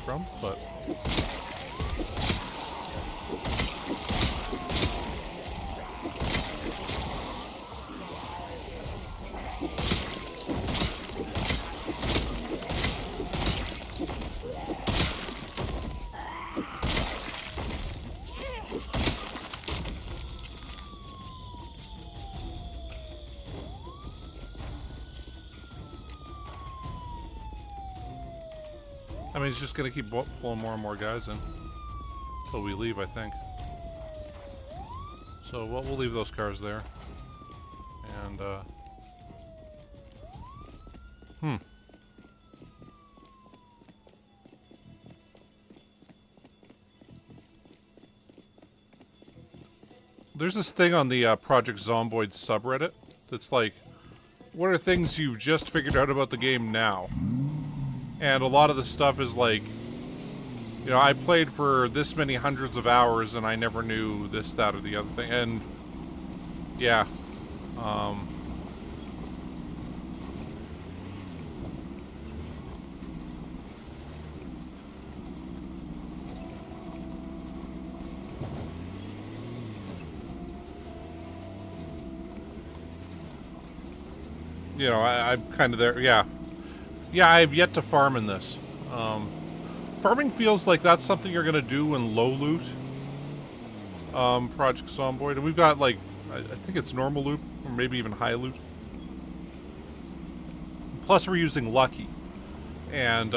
From, but I mean, it's just gonna keep pulling more and more guys in until we leave, I think. So, well, we'll leave those cars there. And, There's this thing on the Project Zomboids subreddit that's like, what are things you've just figured out about the game now? And a lot of the stuff is like, you know, I played for this many hundreds of hours and I never knew this, that, or the other thing. And, yeah. You know, I'm kind of there, yeah. Yeah, I've yet to farm in this. Farming feels like that's something you're gonna do in low loot. Project Zomboid, and we've got like, I think it's normal loot, or maybe even high loot. Plus we're using Lucky. And,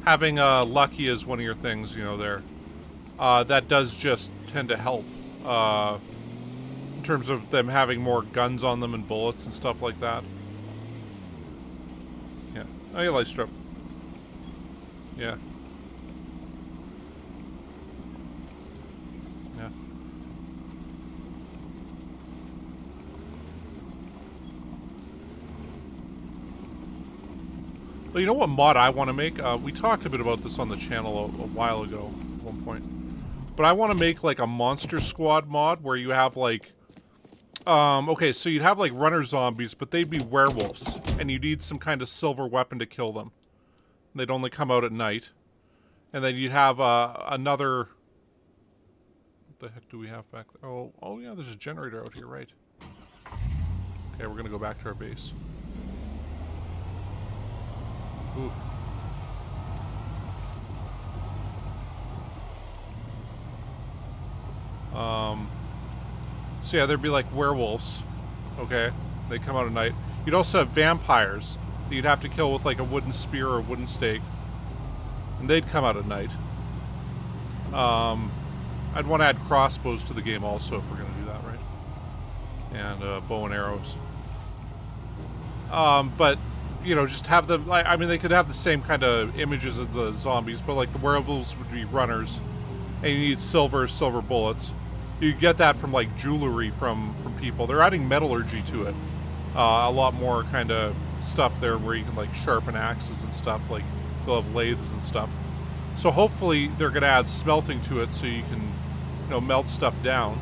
having, Lucky as one of your things, you know, there, that does just tend to help, in terms of them having more guns on them and bullets and stuff like that. Yeah. Oh, yeah, light strip. Yeah. Yeah. Well, you know what mod I want to make? We talked a bit about this on the channel a while ago, at one point. But I want to make, like, a Monster Squad mod where you have, like... okay, so you'd have, like, runner zombies, but they'd be werewolves. And you need some kind of silver weapon to kill them. They'd only come out at night. And then you'd have, another... What the heck do we have back there? Oh yeah, there's a generator out here, right. Okay, we're gonna go back to our base. Ooh. So yeah, there'd be like werewolves. Okay, they come out at night. You'd also have vampires that you'd have to kill with like a wooden spear or a wooden stake. And they'd come out at night. I'd want to add crossbows to the game also if we're going to do that, right? And bow and arrows. But, you know, just have them... I mean, they could have the same kind of images as the zombies, but like the werewolves would be runners. And you need silver bullets. You get that from like jewelry from people. They're adding metallurgy to it. A lot more kind of stuff there where you can like sharpen axes and stuff. Like they'll have lathes and stuff. So hopefully they're going to add smelting to it so you can, you know, melt stuff down.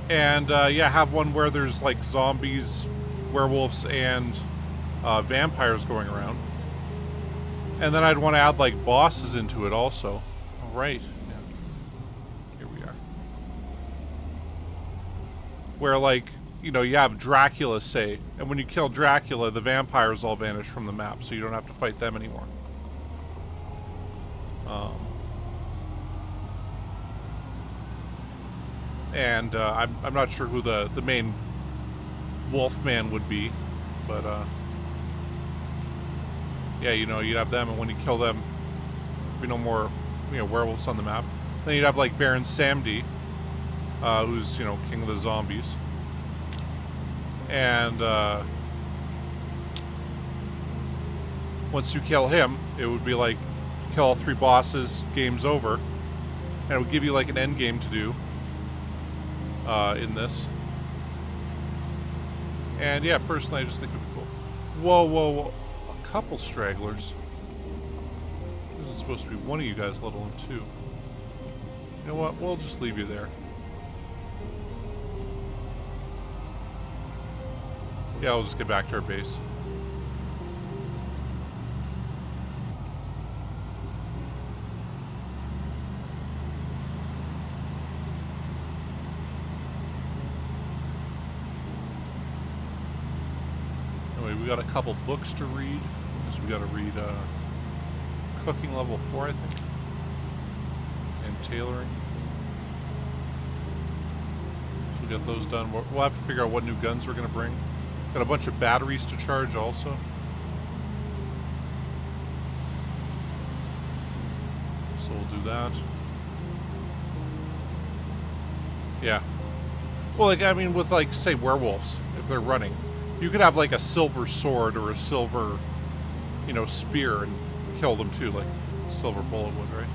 And yeah, have one where there's like zombies, werewolves, and vampires going around. And then I'd want to add like bosses into it also. All right. Yeah. Here we are. Where like, you know, you have Dracula, say, and when you kill Dracula, the vampires all vanish from the map, so you don't have to fight them anymore. And I'm not sure who the main Wolfman would be, but yeah, you know, you'd have them, and when you kill them, there'd be no more, you know, werewolves on the map. Then you'd have like Baron Samedi, who's, you know, king of the zombies. And once you kill him, it would be like kill all 3 bosses, game's over, and it would give you like an end game to do in this. And yeah, personally, I just think it'd be cool. Whoa! A couple stragglers. This is supposed to be one of you guys, let alone 2. You know what? We'll just leave you there. Yeah, we'll just get back to our base. Anyway, we got a couple books to read. I guess we got to read Cooking Level 4, I think. And Tailoring. So we got those done. We'll have to figure out what new guns we're going to bring. Got a bunch of batteries to charge also. So we'll do that. Yeah. Well, like, I mean, with, like, say, werewolves, if they're running, you could have, like, a silver sword or a silver, you know, spear and kill them, too, like a silver bullet would, right?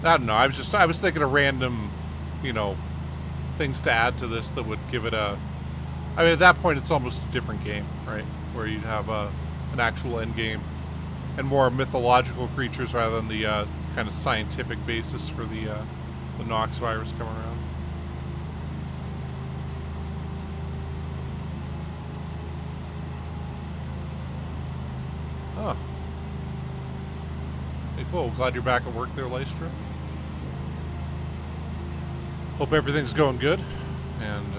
I don't know, I was thinking of random, you know, things to add to this that would give it a... I mean, at that point, it's almost a different game, right? Where you'd have an actual end game and more mythological creatures rather than the kind of scientific basis for the Nox virus coming around. Oh. Hey, cool. Glad you're back at work there, Lystra. Hope everything's going good, and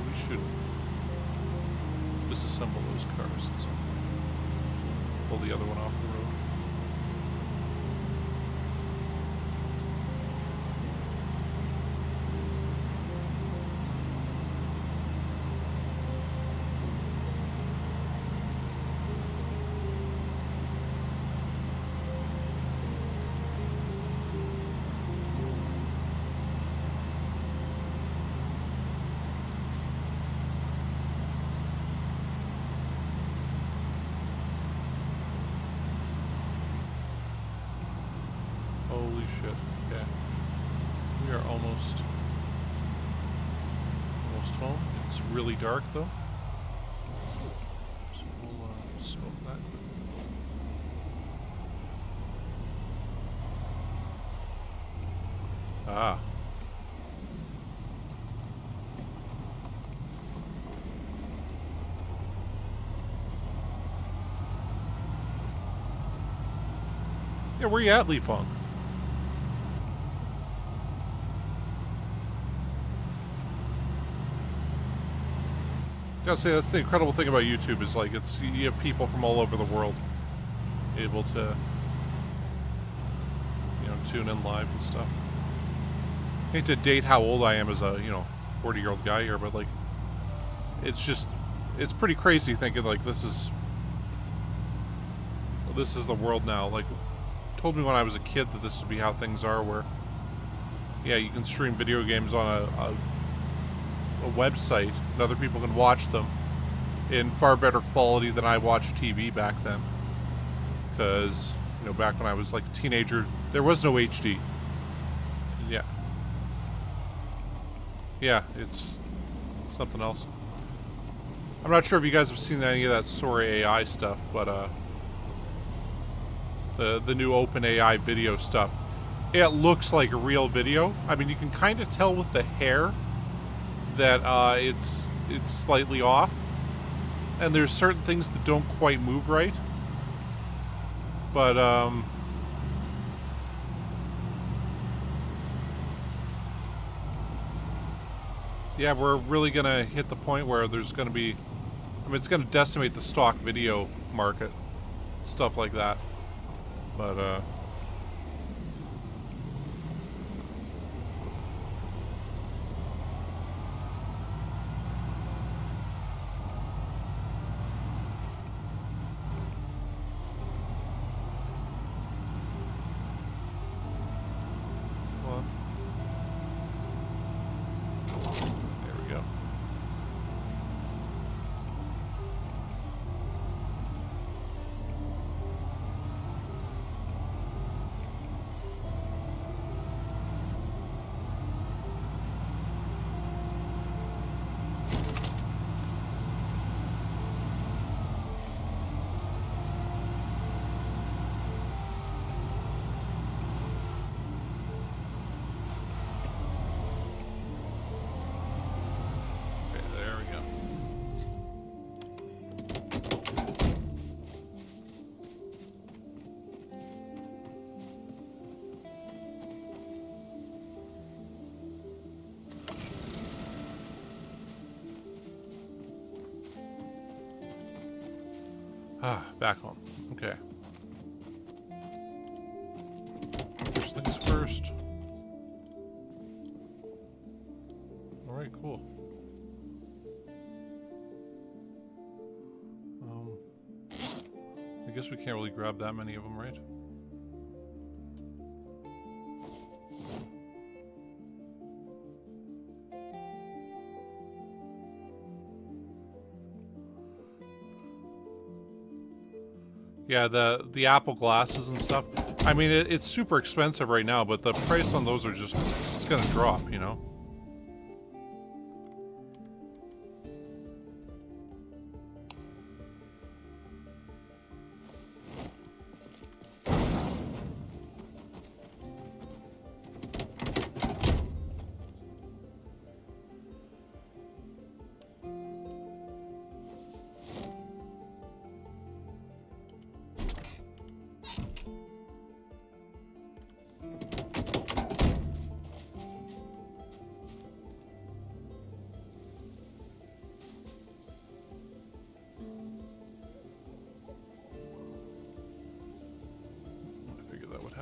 we should disassemble those cars at some point. Pull the other one off the road. Holy shit, okay. We are almost home. It's really dark though. So we'll smoke that. Ah. Yeah, where you at, Lee Fong? Gotta say, that's the incredible thing about YouTube is like you have people from all over the world able to, you know, tune in live and stuff. I hate to date how old I am as a, you know, 40-year-old guy here, but like, it's pretty crazy thinking like this is the world now. Like, told me when I was a kid that this would be how things are, where, yeah, you can stream video games on a website and other people can watch them in far better quality than I watched TV back then, because, you know, back when I was like a teenager there was no HD. Yeah, it's something else. I'm not sure if you guys have seen any of that Sora AI stuff, but the new OpenAI video stuff, it looks like a real video. I mean, you can kind of tell with the hair that it's slightly off, and there's certain things that don't quite move right, but yeah, we're really gonna hit the point where there's gonna be, I mean, it's gonna decimate the stock video market, stuff like that, but back home. Okay. First things first. Alright, cool. I guess we can't really grab that many of them, right? Yeah, the Apple glasses and stuff. I mean, it's super expensive right now, but the price on those are just, it's gonna drop, you know?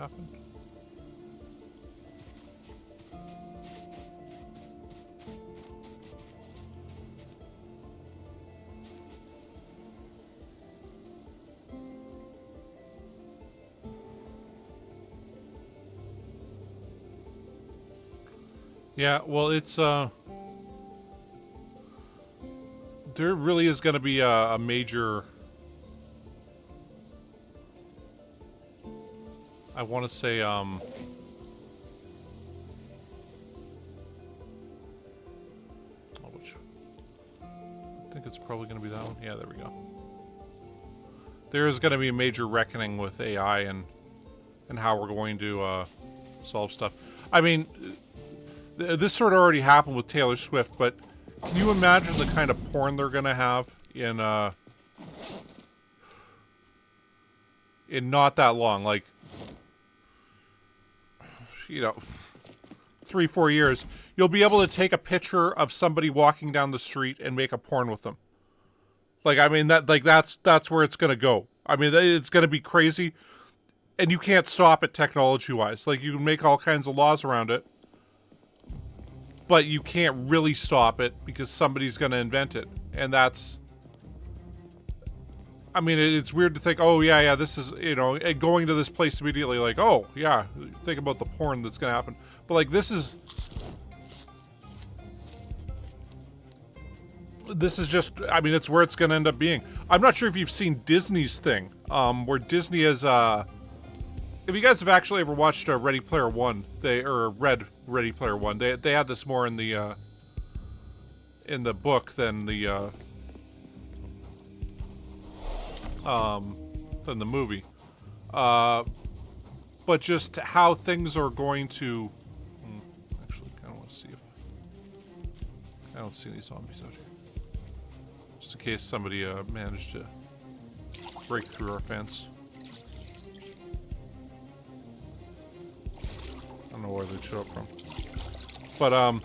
happened. Yeah, well, it's, there really is going to be a major, I want to say, which, I think it's probably going to be that one. Yeah, there we go. There is going to be a major reckoning with AI and how we're going to, solve stuff. I mean, this sort of already happened with Taylor Swift, but can you imagine the kind of porn they're gonna have in not that long, like, you know, 3-4 years, you'll be able to take a picture of somebody walking down the street and make a porn with them. Like, I mean, that's where it's gonna go. I mean, it's gonna be crazy, and you can't stop it technology-wise. Like, you can make all kinds of laws around it, but you can't really stop it because somebody's going to invent it. And that's... I mean, it's weird to think, oh, yeah, this is, you know, going to this place immediately, like, oh, yeah, think about the porn that's going to happen. But, like, this is just, I mean, it's where it's going to end up being. I'm not sure if you've seen Disney's thing, where Disney has, if you guys have actually ever watched Ready Player One, read Ready Player One, they had this more in the book than the movie. But just how things are going to. Actually, I kind of want to see if I don't see any zombies out here. Just in case somebody managed to break through our fence. I don't know where they'd show up from. But,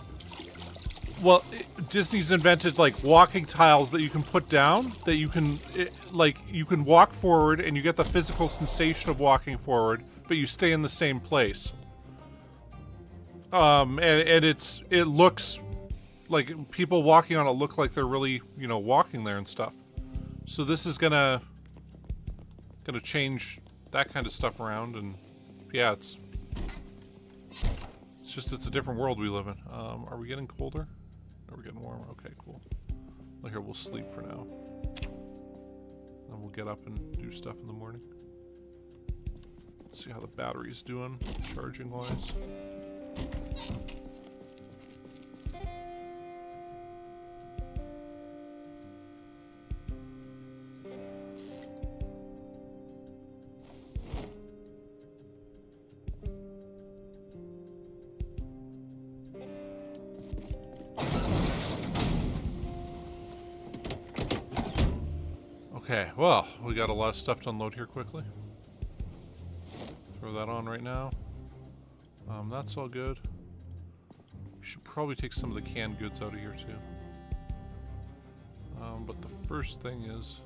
well, Disney's invented, like, walking tiles that you can put down, that you can, you can walk forward and you get the physical sensation of walking forward, but you stay in the same place. And it looks, like, people walking on it look like they're really, you know, walking there and stuff. So this is gonna change that kind of stuff around, and, yeah, it's a different world we live in. Are we getting colder? Or are we getting warmer? Okay, cool. Well, here, we'll sleep for now. Then we'll get up and do stuff in the morning. Let's see how the battery's doing, charging-wise. Okay, well, we got a lot of stuff to unload here quickly. Throw that on right now. That's all good. We should probably take some of the canned goods out of here too. But the first thing is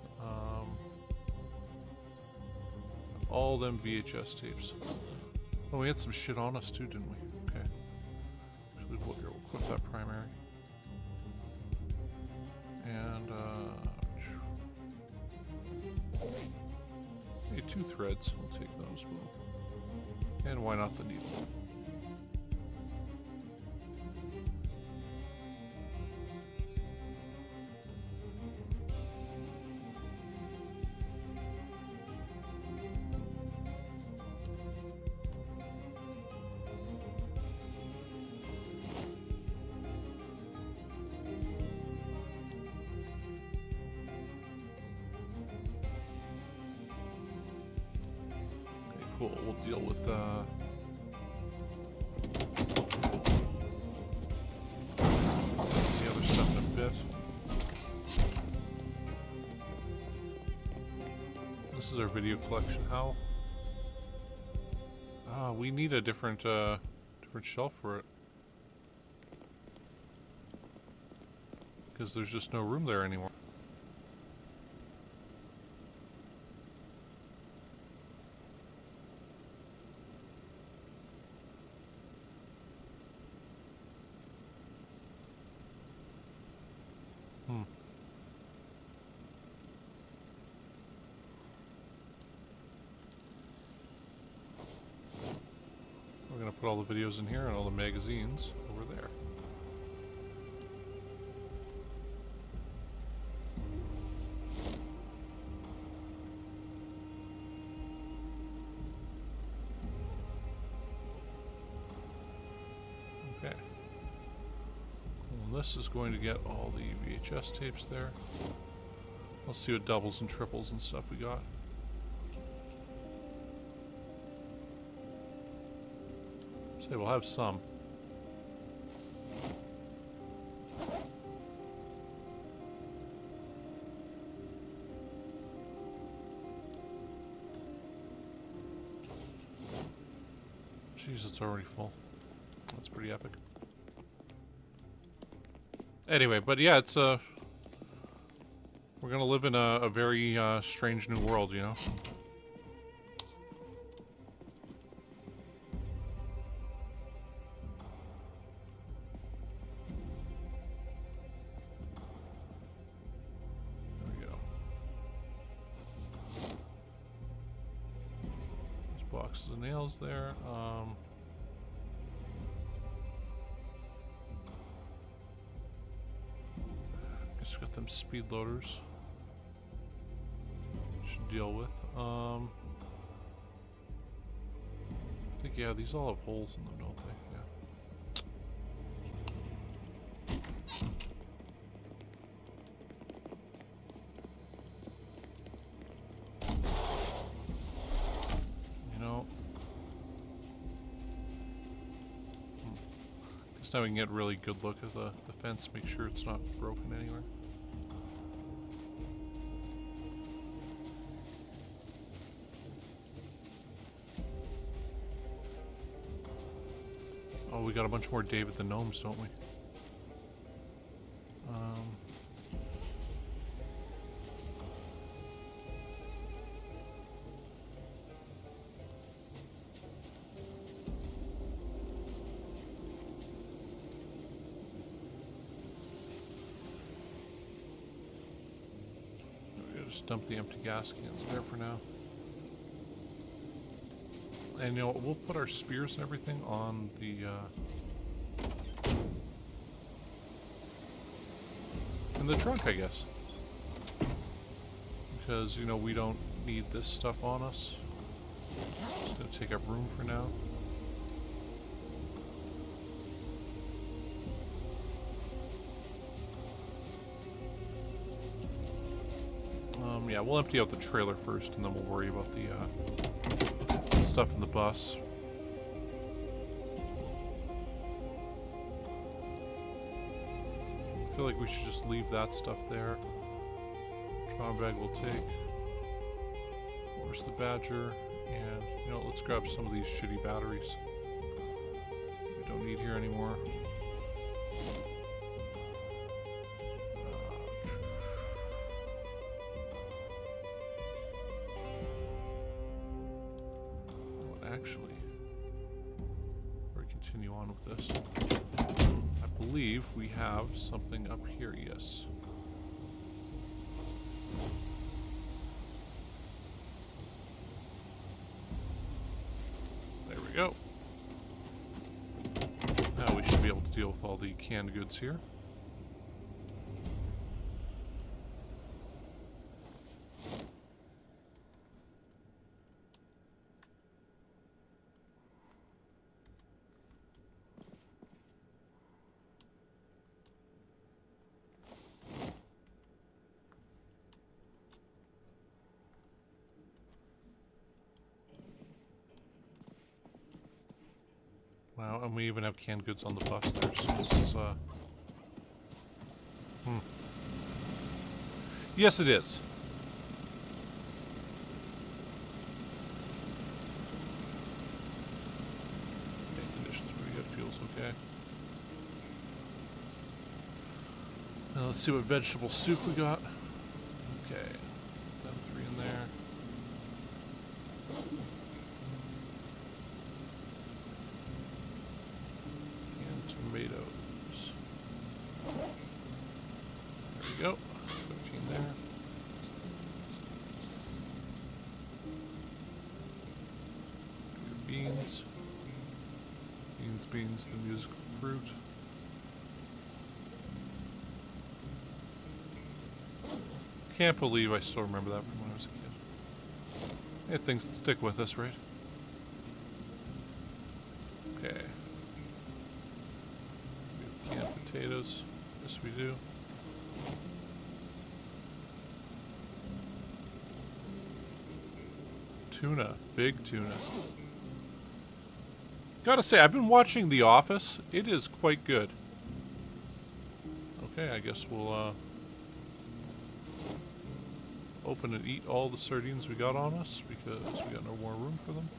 all them VHS tapes. Oh, we had some shit on us too, didn't we? Okay. Actually, we'll equip that primary. And hey, 2 threads. We'll take those both. And why not the needle? We'll deal with the other stuff in a bit. This is our video collection. How? We need a different shelf for it. Because there's just no room there anymore. gonna put all the videos in here and all the magazines over there. Okay. Well, this is going to get all the VHS tapes there. Let's see what doubles and triples and stuff we got. Say we'll have some. Jeez, it's already full. That's pretty epic. Anyway, but yeah, it's we're gonna live in a very strange new world, you know? There we go. There's boxes of nails there. Guess we got them speed loaders. Should deal with. I think, yeah, these all have holes in them, don't they? Yeah. You know. Guess now we can get a really good look at the fence, make sure it's not broken anywhere. Oh, we got a bunch more David the Gnomes, don't we? We'll just dump the empty gas cans there for now. And, you know, we'll put our spears and everything on the, in the trunk, I guess. Because, you know, we don't need this stuff on us. It's gonna take up room for now. Yeah, we'll empty out the trailer first, and then we'll worry about the, stuff in the bus. I feel like we should just leave that stuff there. Trauma bag we'll take. Where's the Badger? And, you know, let's grab some of these shitty batteries we don't need here anymore. Actually, before we continue on with this, I believe we have something up here, yes. There we go. Now we should be able to deal with all the canned goods here. Wow, and we even have canned goods on the bus there, so this is, Yes, it is. Okay, condition's pretty good, fuel's okay. Now let's see what vegetable soup we got. Okay, them 3 in there. Tomatoes. There we go. 13 there. Your beans. Beans, the musical fruit. Can't believe I still remember that from when I was a kid. Hey, things that stick with us, right? Okay. We have canned potatoes. Yes, we do. Tuna. Big tuna. Gotta say, I've been watching The Office. It is quite good. Okay, I guess we'll, open and eat all the sardines we got on us, because we got no more room for them.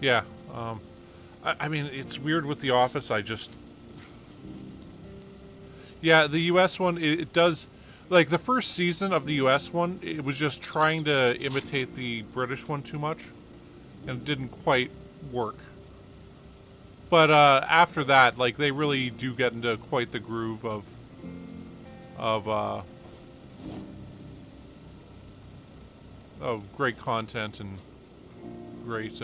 Yeah, I mean, it's weird with The Office. Yeah, the US one, it does, like the first season of the US one, it was just trying to imitate the British one too much, and it didn't quite work. But after that, like, they really do get into quite the groove of great content and great,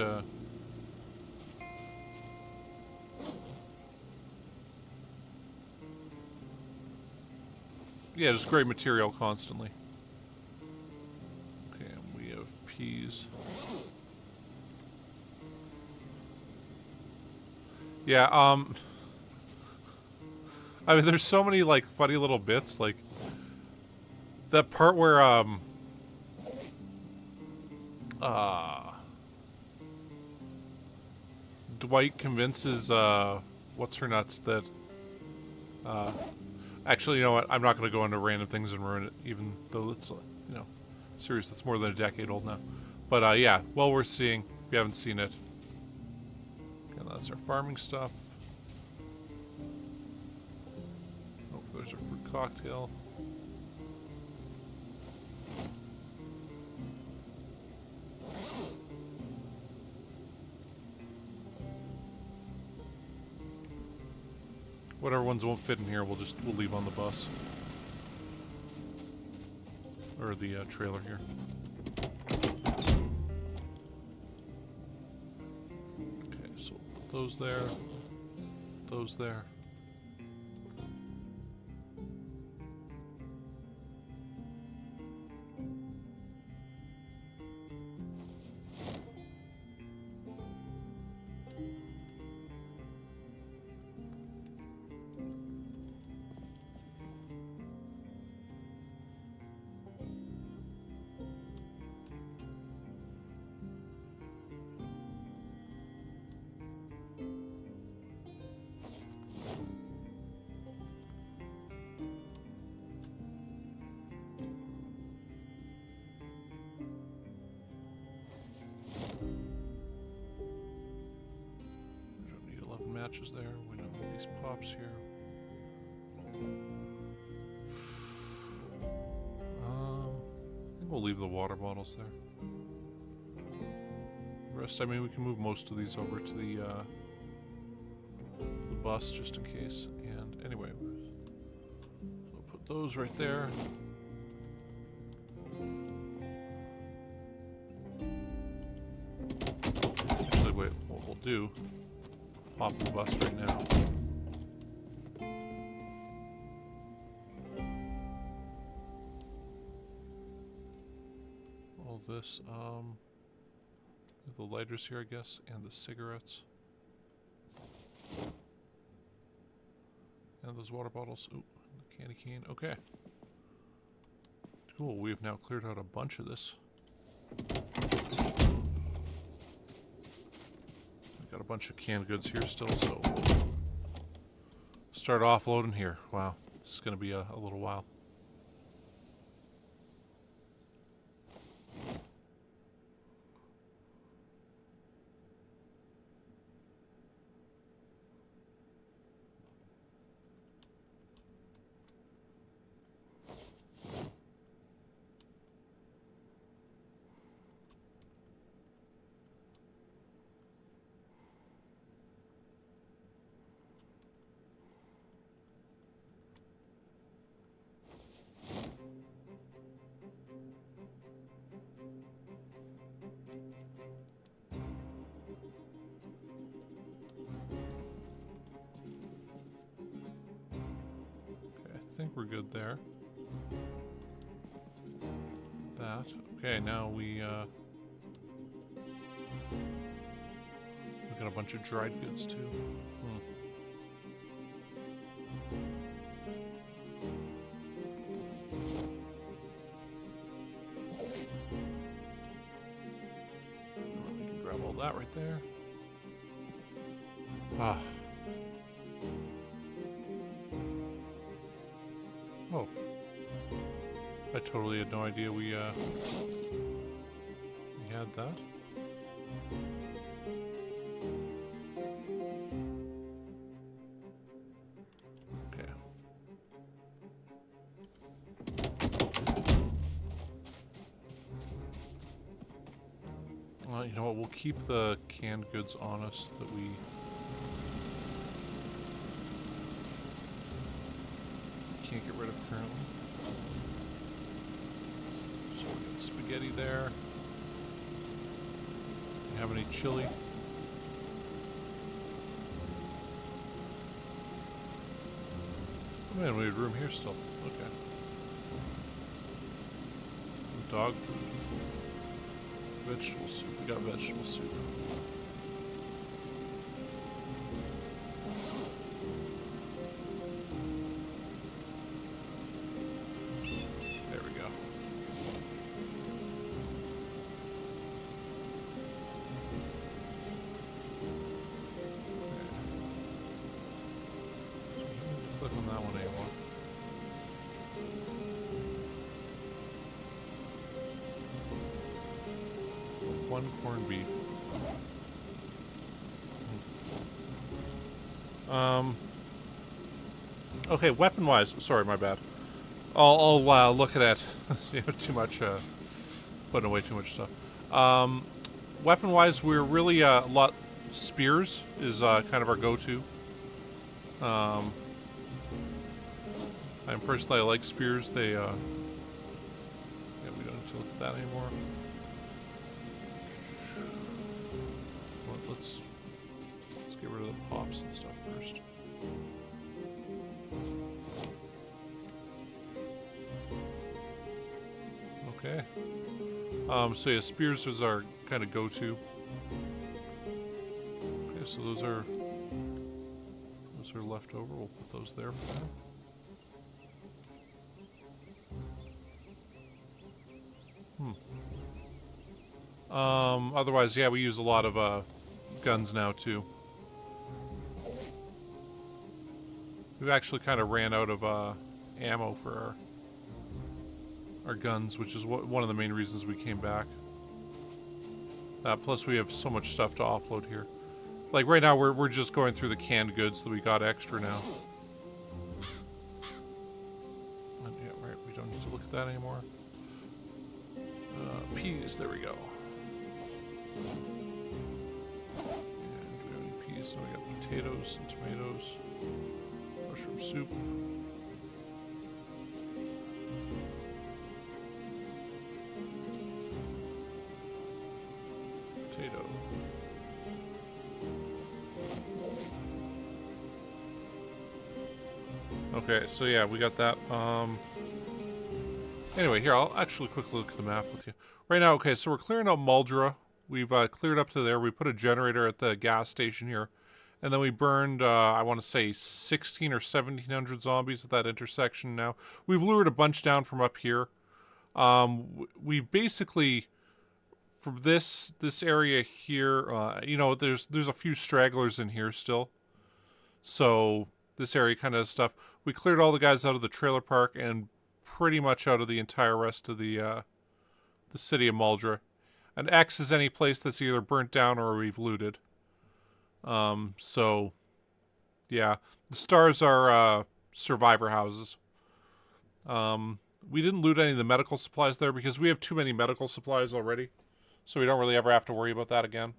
yeah, just great material constantly. Okay, and we have peas. Yeah, I mean, there's so many, like, funny little bits, like, that part where, Dwight convinces, what's her nuts that, actually, you know what, I'm not going to go into random things and ruin it, even though it's, you know, series that's more than a decade old now. But, yeah, well worth seeing if you haven't seen it. And that's our farming stuff. Oh, there's our fruit cocktail. Whatever ones won't fit in here, we'll leave on the bus. Or the trailer here. Okay, so we'll put those there. Those there. Matches there. We don't need these pops here. I think we'll leave the water bottles there. The rest, I mean, we can move most of these over to the bus just in case. And anyway, so we'll put those right there. Actually, wait, what we'll do. Hop the bus right now. All this, the lighters here, I guess, and the cigarettes. And those water bottles. Ooh, the candy cane. Okay. Cool, we've now cleared out a bunch of this. Got a bunch of canned goods here still, so we'll start offloading here. Wow, this is going to be a little while. think we're good there. That. Okay, now we got a bunch of dried goods too. We can grab all that right there. Ah. Oh. I totally had no idea we had that. Okay. Well, you know what? We'll keep the canned goods on us that we can't get rid of currently. So we got spaghetti there. You have any chili? Oh man, we have room here still. Okay. Dog food. Vegetable soup. We got vegetable soup. There we go. Click on that one anymore. One corned beef. Okay, weapon-wise, sorry, my bad. I'll look at it. See, too much, putting away too much stuff. Weapon-wise, we're really a lot. Spears is kind of our go-to. I'm personally, I like spears. They, yeah, we don't need to look at that anymore. Well, let's get rid of the pops and stuff first. Okay. So yeah, spears is our kind of go-to. Okay, so those are left over. We'll put those there for now. Otherwise, yeah, we use a lot of guns now too. We've actually kind of ran out of ammo for our guns, which is one of the main reasons we came back. Plus, we have so much stuff to offload here. Like right now, we're just going through the canned goods that we got extra now. And yeah, right. We don't need to look at that anymore. Peas. There we go. And do we have any peas? So we got potatoes and tomatoes. Mushroom soup. Potato. Okay, so yeah, we got that. Anyway, here, I'll actually quickly look at the map with you. Right now, okay, so we're clearing out Muldraugh. We've cleared up to there. We put a generator at the gas station here. And then we burned, I want to say, 16 or 1,700 zombies at that intersection now. We've lured a bunch down from up here. We've basically, from this area here, you know, there's a few stragglers in here still. So this area kind of stuff. We cleared all the guys out of the trailer park and pretty much out of the entire rest of the city of Muldraugh. And X is any place that's either burnt down or we've looted. So, yeah. The stars are survivor houses. We didn't loot any of the medical supplies there because we have too many medical supplies already. So we don't really ever have to worry about that again.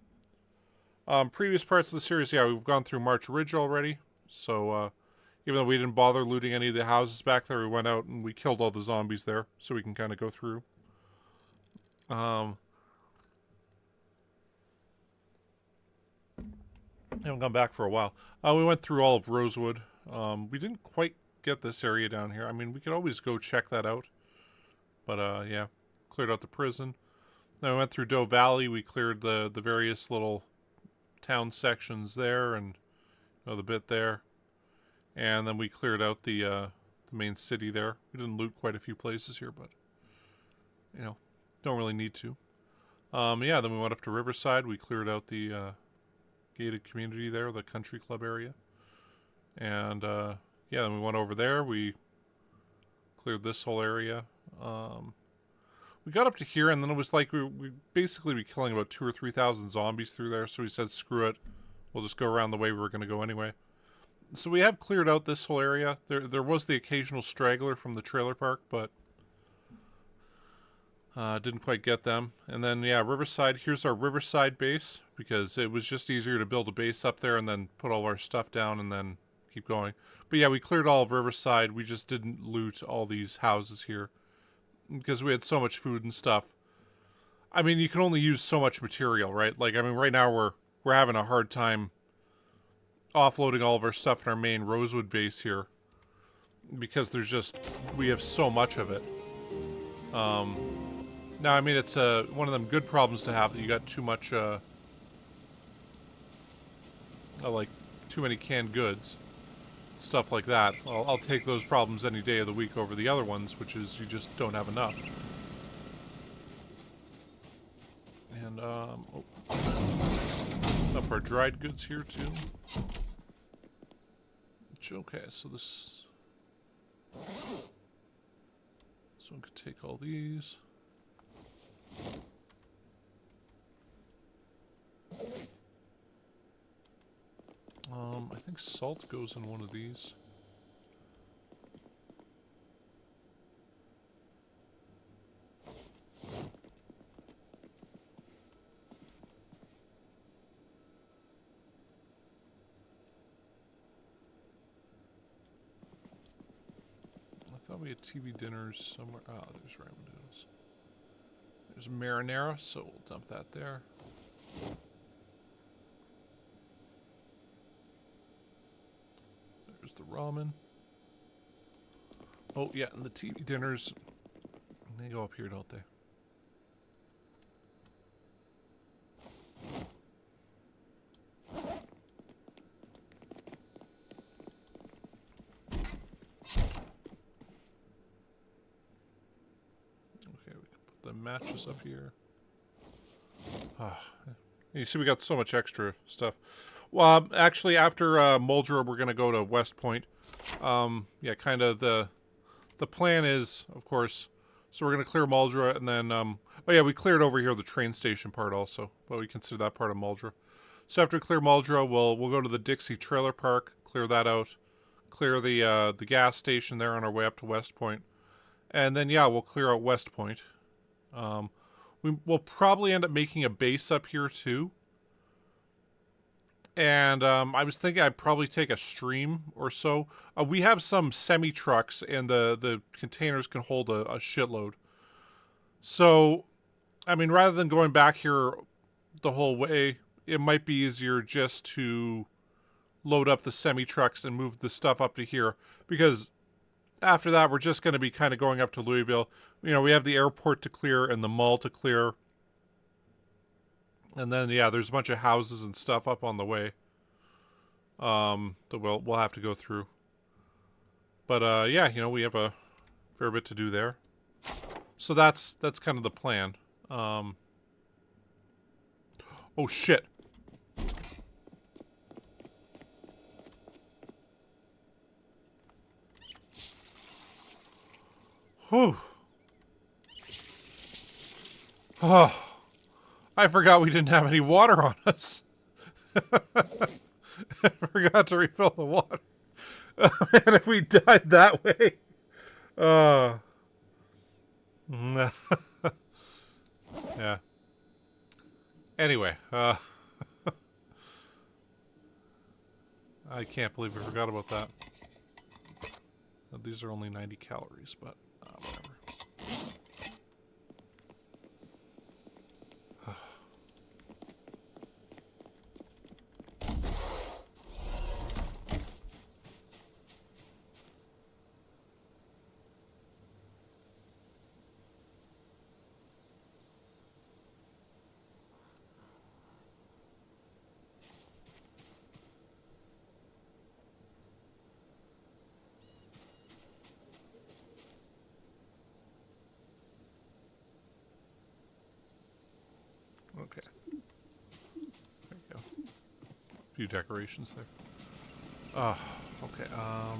Previous parts of the series, yeah, we've gone through March Ridge already. So, even though we didn't bother looting any of the houses back there, we went out and we killed all the zombies there. So we can kind of go through. Haven't gone back for a while. We went through all of Rosewood. We didn't quite get this area down here. I mean, we could always go check that out. But, yeah, cleared out the prison. Then we went through Doe Valley. We cleared the various little town sections there and, you know, the bit there. And then we cleared out the main city there. We didn't loot quite a few places here, but, you know, don't really need to. Yeah, then we went up to Riverside. We cleared out the gated community there, the country club area. And, yeah, then we went over there. We cleared this whole area. We got up to here, and then it was like we basically be killing about 2,000 or 3,000 zombies through there, so we said, screw it. We'll just go around the way we were going to go anyway. So we have cleared out this whole area. There was the occasional straggler from the trailer park, but didn't quite get them. And then, yeah, Riverside. Here's our Riverside base, because it was just easier to build a base up there and then put all our stuff down and then keep going. But yeah, we cleared all of Riverside. We just didn't loot all these houses here because we had so much food and stuff. I mean, you can only use so much material, right? Like, I mean, right now we're having a hard time offloading all of our stuff in our main Rosewood base here because we have so much of it. Now, I mean, it's one of them good problems to have that you got too much, like, too many canned goods. Stuff like that. I'll take those problems any day of the week over the other ones, which is you just don't have enough. And, up our dried goods here, too. Okay, so this one could take all these. I think salt goes in one of these. I thought we had TV dinners somewhere. Oh, there's ramen noodles. There's marinara, so we'll dump that there. There's the ramen. Oh, yeah, and the TV dinners, they go up here, don't they? The matches up here. You see we got so much extra stuff. Well, actually, after Muldraugh, we're going to go to West Point. Yeah, kind of the plan is, of course, so we're going to clear Muldraugh, and then, oh yeah, we cleared over here the train station part also, but we consider that part of Muldraugh. So after we clear Muldraugh, we'll go to the Dixie Trailer Park, clear that out, clear the gas station there on our way up to West Point, and then, yeah, we'll clear out West Point. We'll probably end up making a base up here too. And I was thinking I'd probably take a stream or so. We have some semi-trucks, and the containers can hold a shitload. So, I mean, rather than going back here the whole way, it might be easier just to load up the semi-trucks and move the stuff up to here. Because after that, we're just going to be kind of going up to Louisville. You know, we have the airport to clear and the mall to clear. And then, yeah, there's a bunch of houses and stuff up on the way that we'll have to go through. But, yeah, you know, we have a fair bit to do there. So that's kind of the plan. Oh, shit. Whew. Oh. I forgot we didn't have any water on us. I forgot to refill the water. Man, if we died that way. Yeah. Anyway, I can't believe I forgot about that. These are only 90 calories, but whatever. few decorations there. Okay. Oh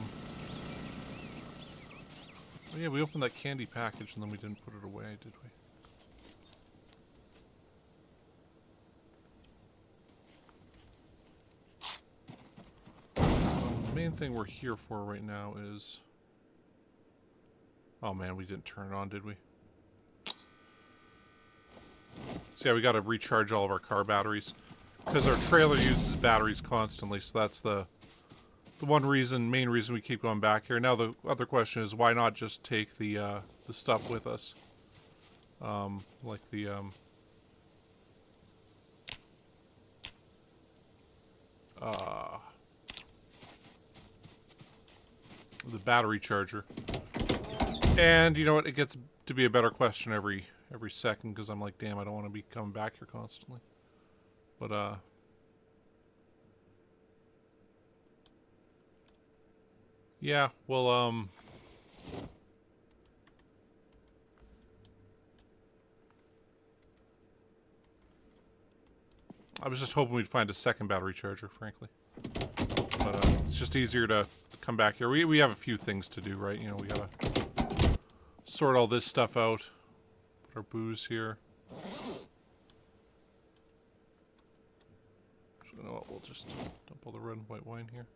yeah, we opened that candy package and then we didn't put it away, did we? The main thing we're here for right now is... Oh man, we didn't turn it on, did we? So yeah, we gotta recharge all of our car batteries. Because our trailer uses batteries constantly, so that's the main reason we keep going back here. Now the other question is, why not just take the stuff with us? Like the battery charger. And you know what? It gets to be a better question every second, because I'm like, damn, I don't want to be coming back here constantly. But yeah, well, I was just hoping we'd find a second battery charger, frankly. But it's just easier to come back here. We have a few things to do, right? You know, we gotta sort all this stuff out. Put our booze here. So, you know what, we'll just dump all the red and white wine here.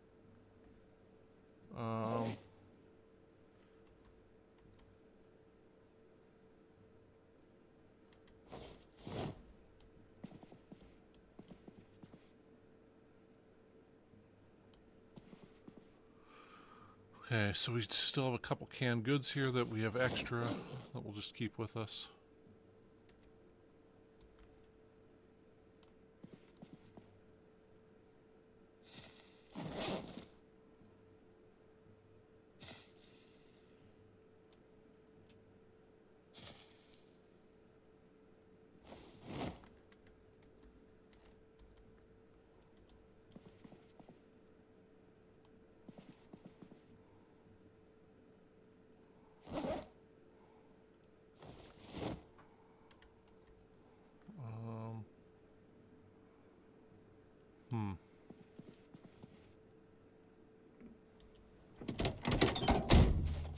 Okay, so we still have a couple canned goods here that we have extra that we'll just keep with us.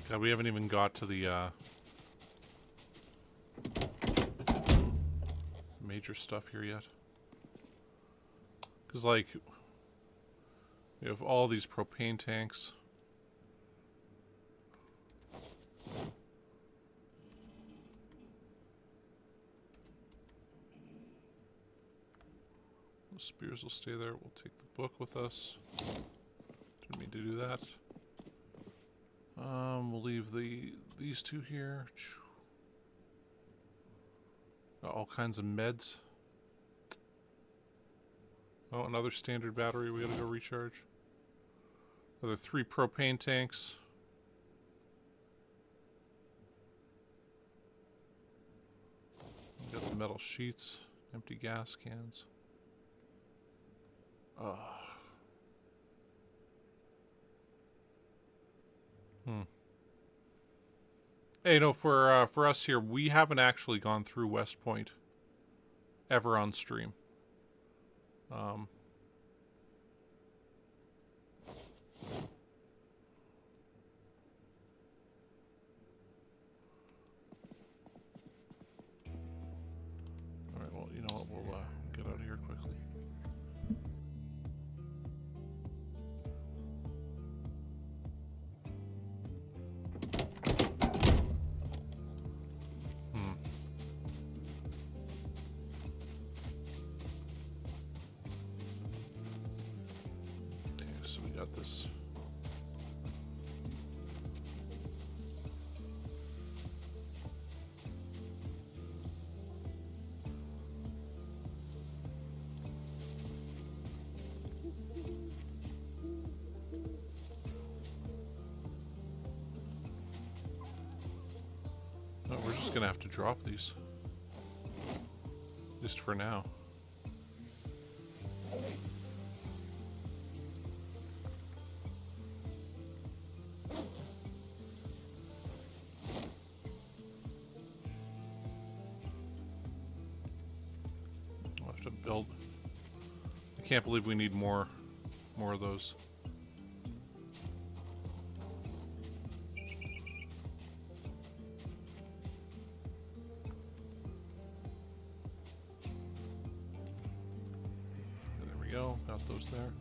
God, we haven't even got to the major stuff here yet. Because, like, we have all these propane tanks. The spears will stay there. We'll take the book with us. Didn't mean to do that. We'll leave these two here. Got all kinds of meds. Oh, another standard battery we gotta go recharge. Another 3 propane tanks. We got the metal sheets, empty gas cans. Hey, no, for us here, we haven't actually gone through West Point ever on stream. Alright, well, you know what, we'll get out of here quickly. So we got this. No, we're just gonna have to drop these. Just for now. Can't believe we need more of those. There we go. Got those there.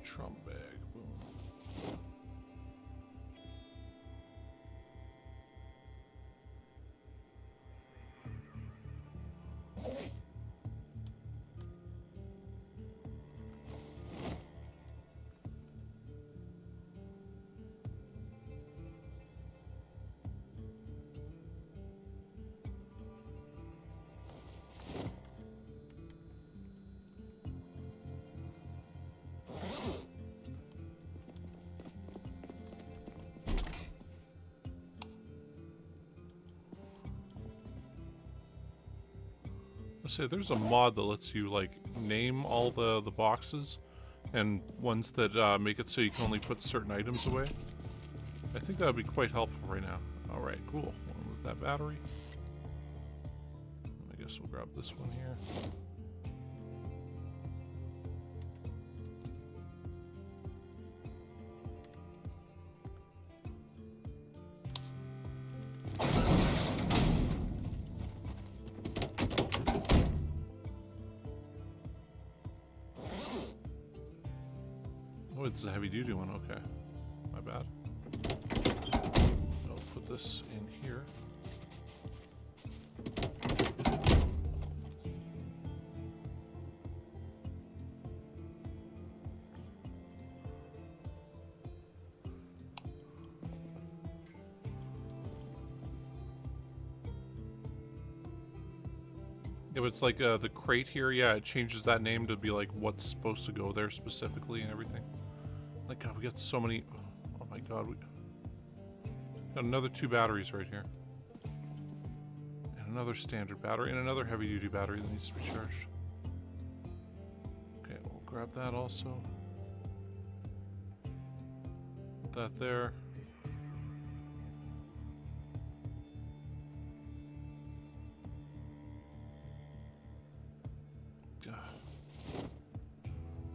Trump bag, boom. I say there's a mod that lets you like name all the boxes and ones that make it so you can only put certain items away. I think that would be quite helpful right now. All right, cool. We'll remove that battery. I guess we'll grab this one here. Oh, it's a heavy-duty one. Okay, my bad. I'll put this in here. Yeah, but it's like the crate here. Yeah, it changes that name to be like what's supposed to go there specifically and everything. Like, God, we got so many. Oh my God, we got another 2 batteries right here, and another standard battery, and another heavy-duty battery that needs to be charged. Okay, we'll grab that also. Put that there.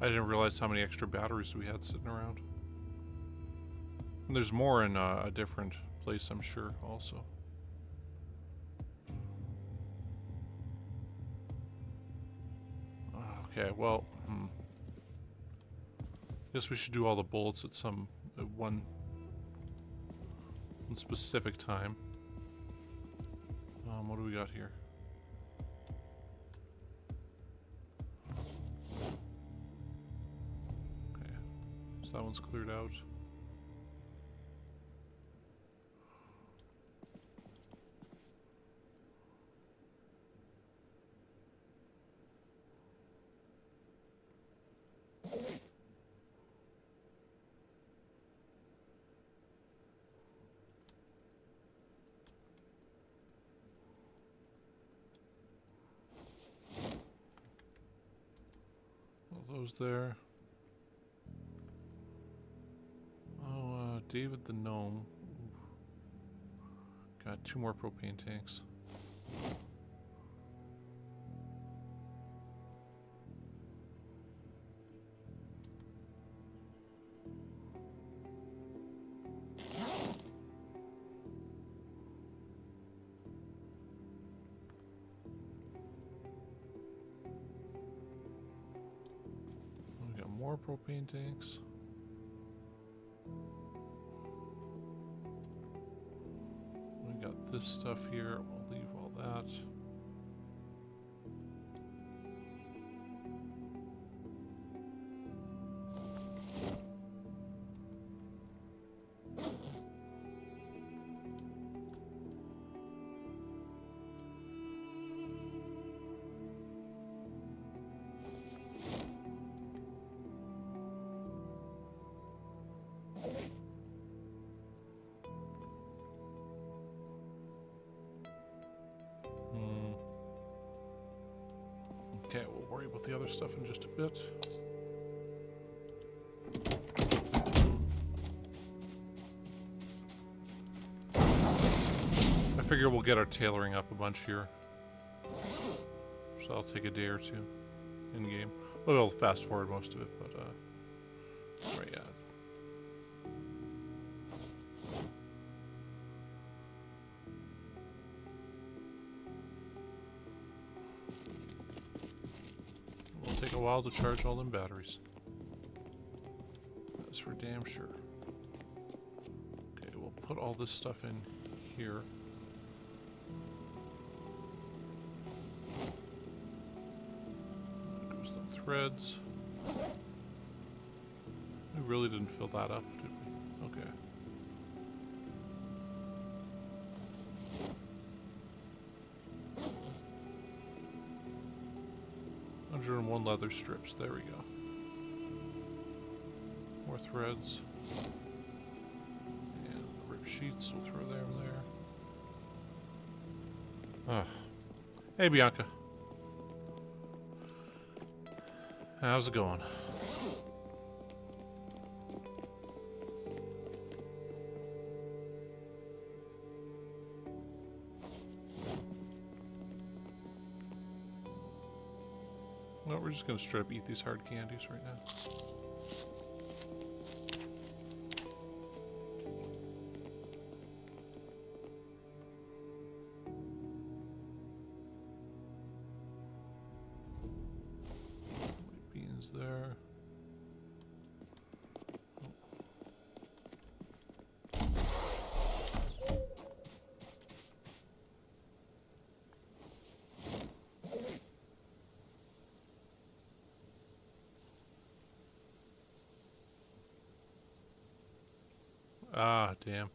I didn't realize how many extra batteries we had sitting around. And there's more in a different place, I'm sure, also. Okay, well, guess we should do all the bullets at one specific time. What do we got here? That one's cleared out. All those there. David the Gnome. Got 2 more propane tanks. We got more propane tanks. This stuff here, we'll leave all that. Okay, we'll worry about the other stuff in just a bit. I figure we'll get our tailoring up a bunch here. So that'll take a day or two in game. We'll fast forward most of it, but right, yeah. It'll take a while to charge all them batteries. That's for damn sure. Okay, we'll put all this stuff in here. There goes the threads. We really didn't fill that up, did we? Okay. $101 leather strips. There we go. More threads. And the rip sheets, we'll throw them there. Ugh. Hey, Bianca. How's it going? No, we're just gonna straight up eat these hard candies right now. White beans there. Ah, damn.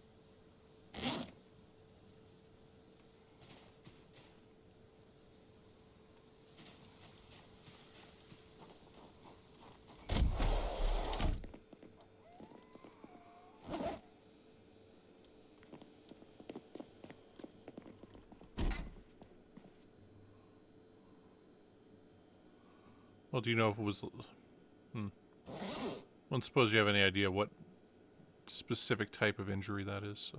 Well, do you know if it was... I don't suppose you have any idea what specific type of injury that is, so...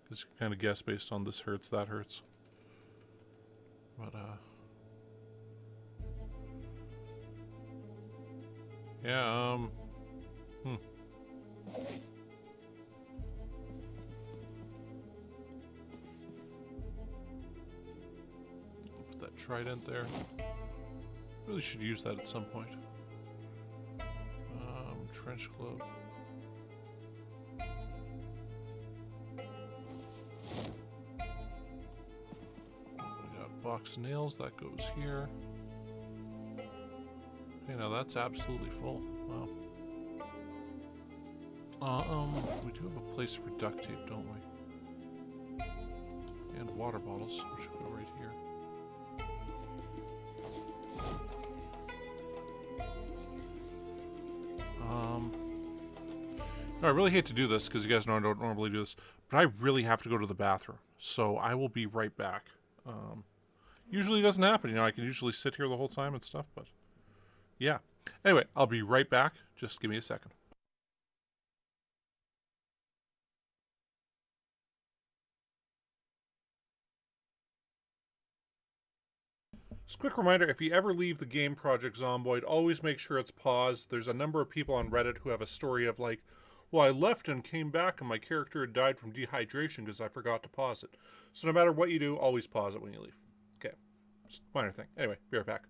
Because you can kind of guess based on this hurts, that hurts. But, yeah, Put that trident there. Really should use that at some point. Trench glove. We got box nails, that goes here. Okay, now that's absolutely full. Wow. We do have a place for duct tape, don't we? And water bottles, which should go right here. No, I really hate to do this because you guys know I don't normally do this, but I really have to go to the bathroom, so I will be right back. Usually it doesn't happen, you know, I can usually sit here the whole time and stuff, but yeah. Anyway, I'll be right back. Just give me a second. Just a quick reminder, if you ever leave the game Project Zomboid, always make sure it's paused. There's a number of people on Reddit who have a story of like, well, I left and came back and my character had died from dehydration because I forgot to pause it. So no matter what you do, always pause it when you leave. Okay, just minor thing. Anyway, be right back.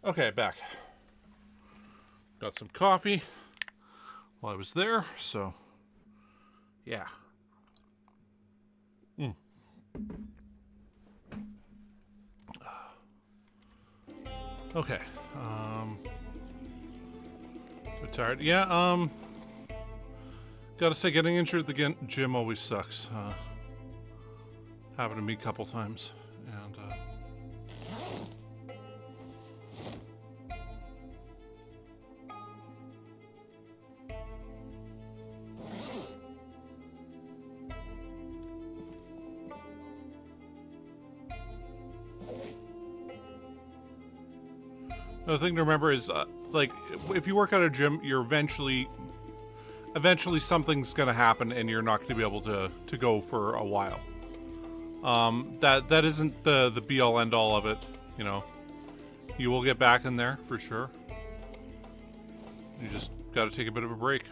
Okay, back. Got some coffee while I was there, so yeah. Okay. I'm tired. Yeah, gotta say, getting injured at the gym always sucks. Happened to me a couple times, and the thing to remember is, like, if you work at a gym, you're eventually something's gonna happen, and you're not gonna be able to go for a while. That isn't the be all end all of it, you know. You will get back in there for sure. You just got to take a bit of a break.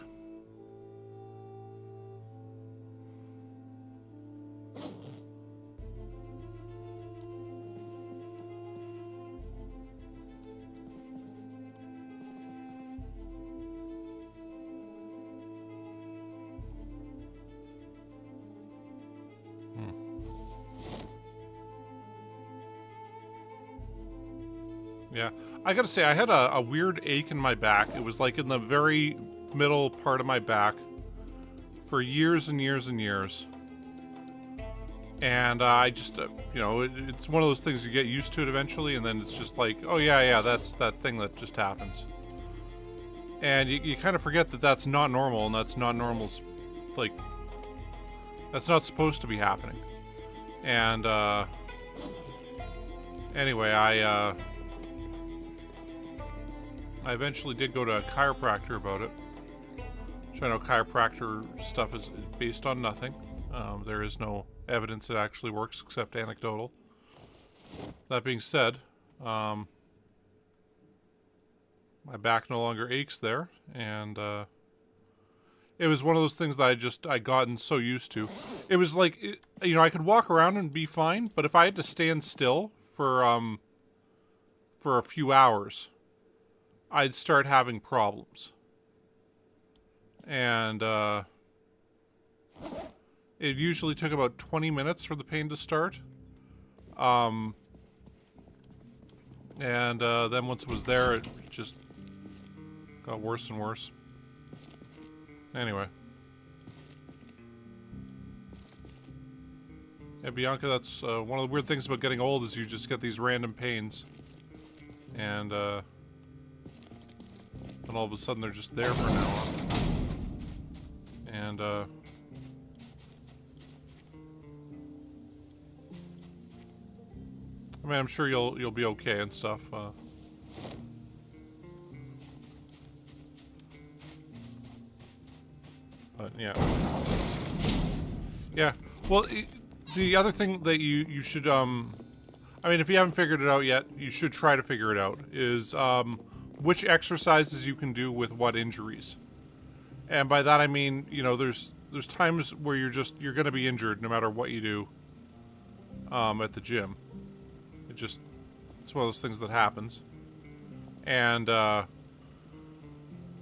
Yeah, I gotta say, I had a weird ache in my back. It was like in the very middle part of my back for years and years and years. And I just, you know, it's one of those things you get used to it eventually, and then it's just like, oh yeah, that's that thing that just happens. And you kind of forget that that's not normal, and that's not normal, like, that's not supposed to be happening. And, anyway, I eventually did go to a chiropractor about it. Which I know chiropractor stuff is based on nothing. There is no evidence it actually works except anecdotal. That being said, my back no longer aches there, and it was one of those things that I gotten so used to. It was like, you know, I could walk around and be fine, but if I had to stand still for a few hours, I'd start having problems. And it usually took about 20 minutes for the pain to start. And then once it was there, it just got worse and worse. Anyway. Yeah, Bianca, that's one of the weird things about getting old is you just get these random pains. And then all of a sudden they're just there for now on. And I mean, I'm sure you'll be okay and stuff. But yeah, yeah. Well, the other thing that you should I mean, if you haven't figured it out yet, you should try to figure it out. Is which exercises you can do with what injuries. And by that I mean, you know, there's times where you're going to be injured no matter what you do at the gym. It's one of those things that happens. And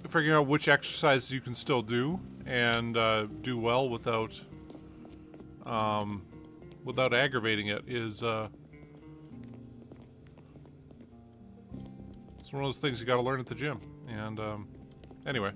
figuring out which exercises you can still do and do well without aggravating it is it's one of those things you got to learn at the gym. And anyway.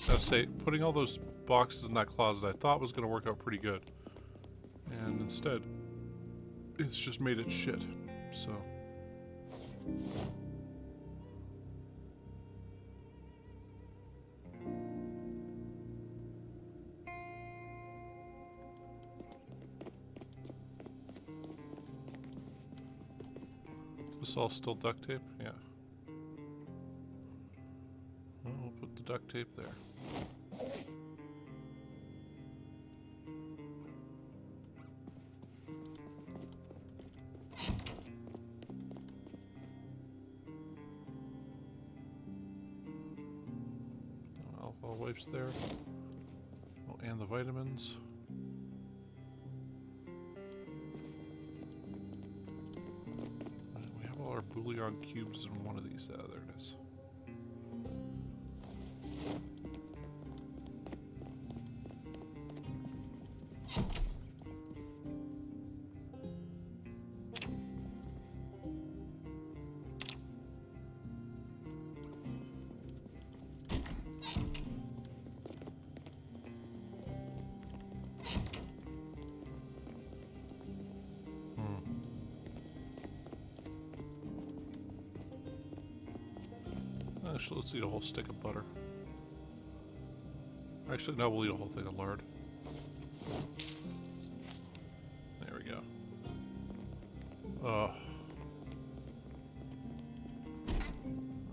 I say, putting all those boxes in that closet I thought was going to work out pretty good. And instead, it's just made it shit. So. This all still duct tape? Yeah. Well, we'll put the duct tape there. wipes there. Oh, and the vitamins. We have all our bouillon cubes in one of these. There it is. Actually, let's eat a whole stick of butter. Actually, no, we'll eat a whole thing of lard. There we go.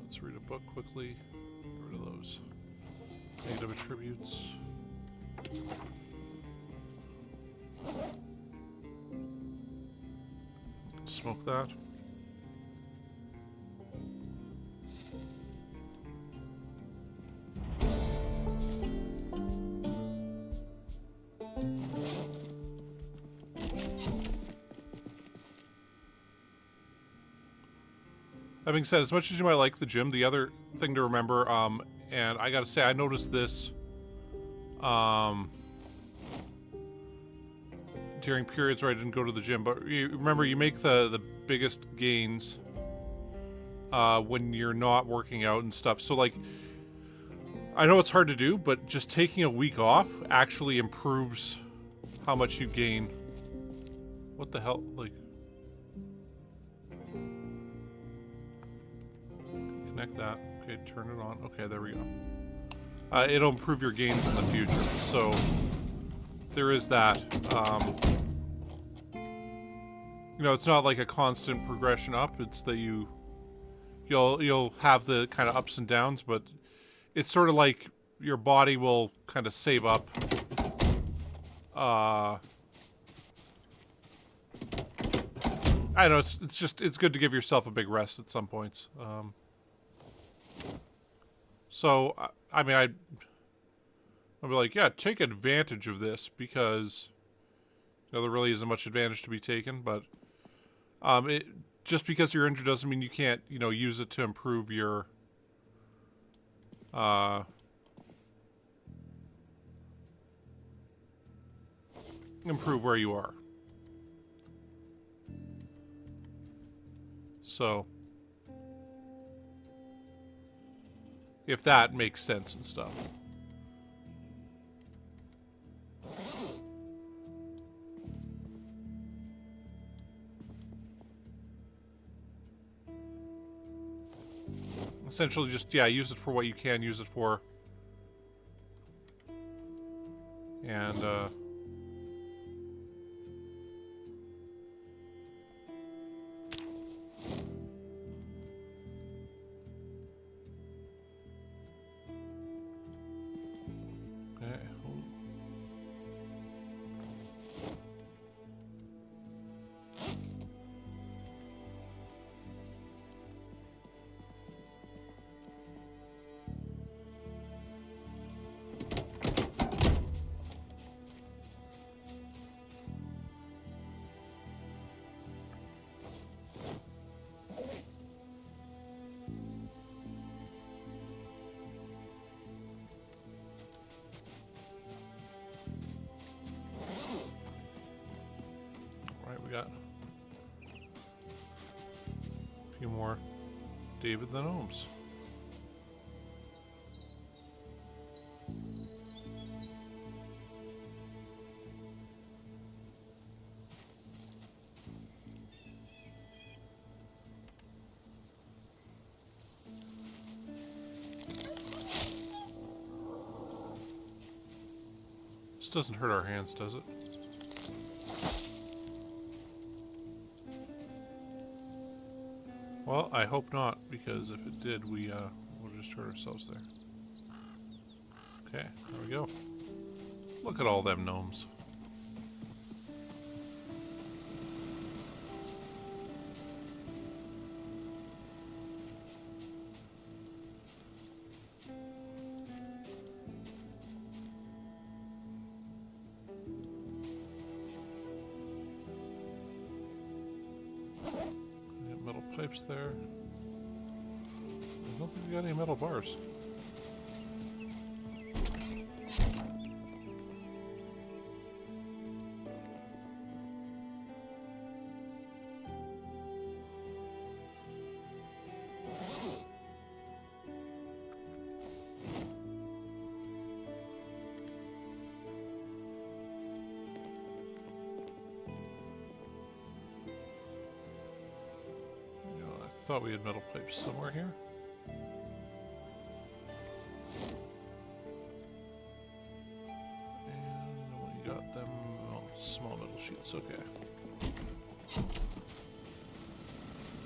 Let's read a book quickly. Get rid of those negative attributes. Smoke that. That being said, as much as you might like the gym, the other thing to remember, and I gotta say, I noticed this during periods where I didn't go to the gym, but remember, you make the biggest gains when you're not working out and stuff. So, like, I know it's hard to do, but just taking a week off actually improves how much you gain. What the hell? Like, connect that. Okay, turn it on. Okay, there we go. It'll improve your gains in the future. So there is that. You know, it's not like a constant progression up. It's that you'll have the kind of ups and downs, but it's sort of like your body will kind of save up. I don't know. It's good to give yourself a big rest at some points. So I mean, I'll be like, yeah, take advantage of this, because you know there really isn't much advantage to be taken. But just because you're injured doesn't mean you can't, you know, use it to improve your improve where you are. So if that makes sense and stuff. Essentially just, yeah, use it for what you can use it for. And, we got a few more David the Gnomes. This doesn't hurt our hands, does it? Well, I hope not, because if it did, we'll just hurt ourselves there. Okay, there we go. Look at all them gnomes. pipes there. I don't think we got any metal bars. I thought we had metal pipes somewhere here. And we got them, oh, small metal sheets, okay.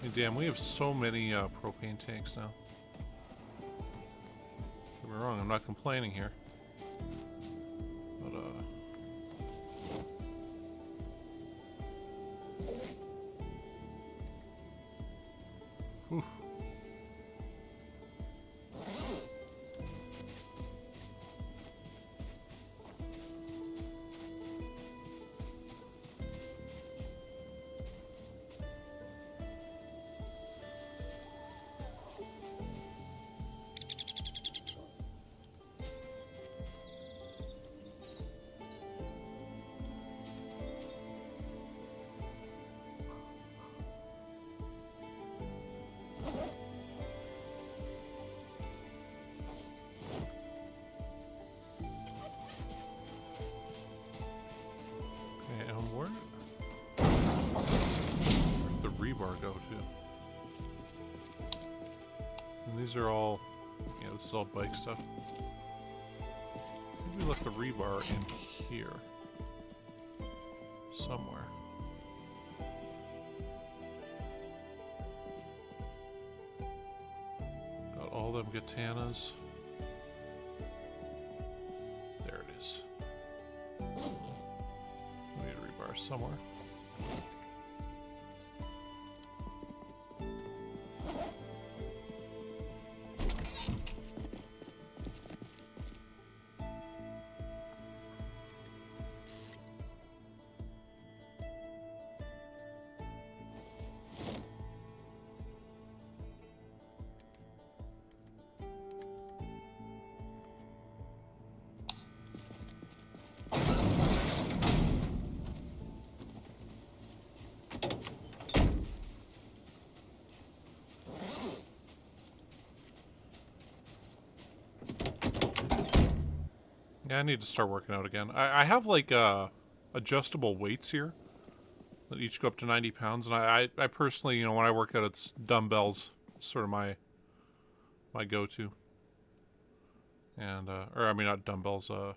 Hey, damn, we have so many propane tanks now. Don't get me wrong, I'm not complaining here. But, whew. Rebar go to? And these are all, yeah, this is all bike stuff. I think we left the rebar in here somewhere. Got all them katanas. There it is. We need a rebar somewhere. Yeah, I need to start working out again. I have like adjustable weights here that each go up to 90 pounds, and I personally, you know, when I work out, it's dumbbells, sort of my go-to. And or I mean, not dumbbells. God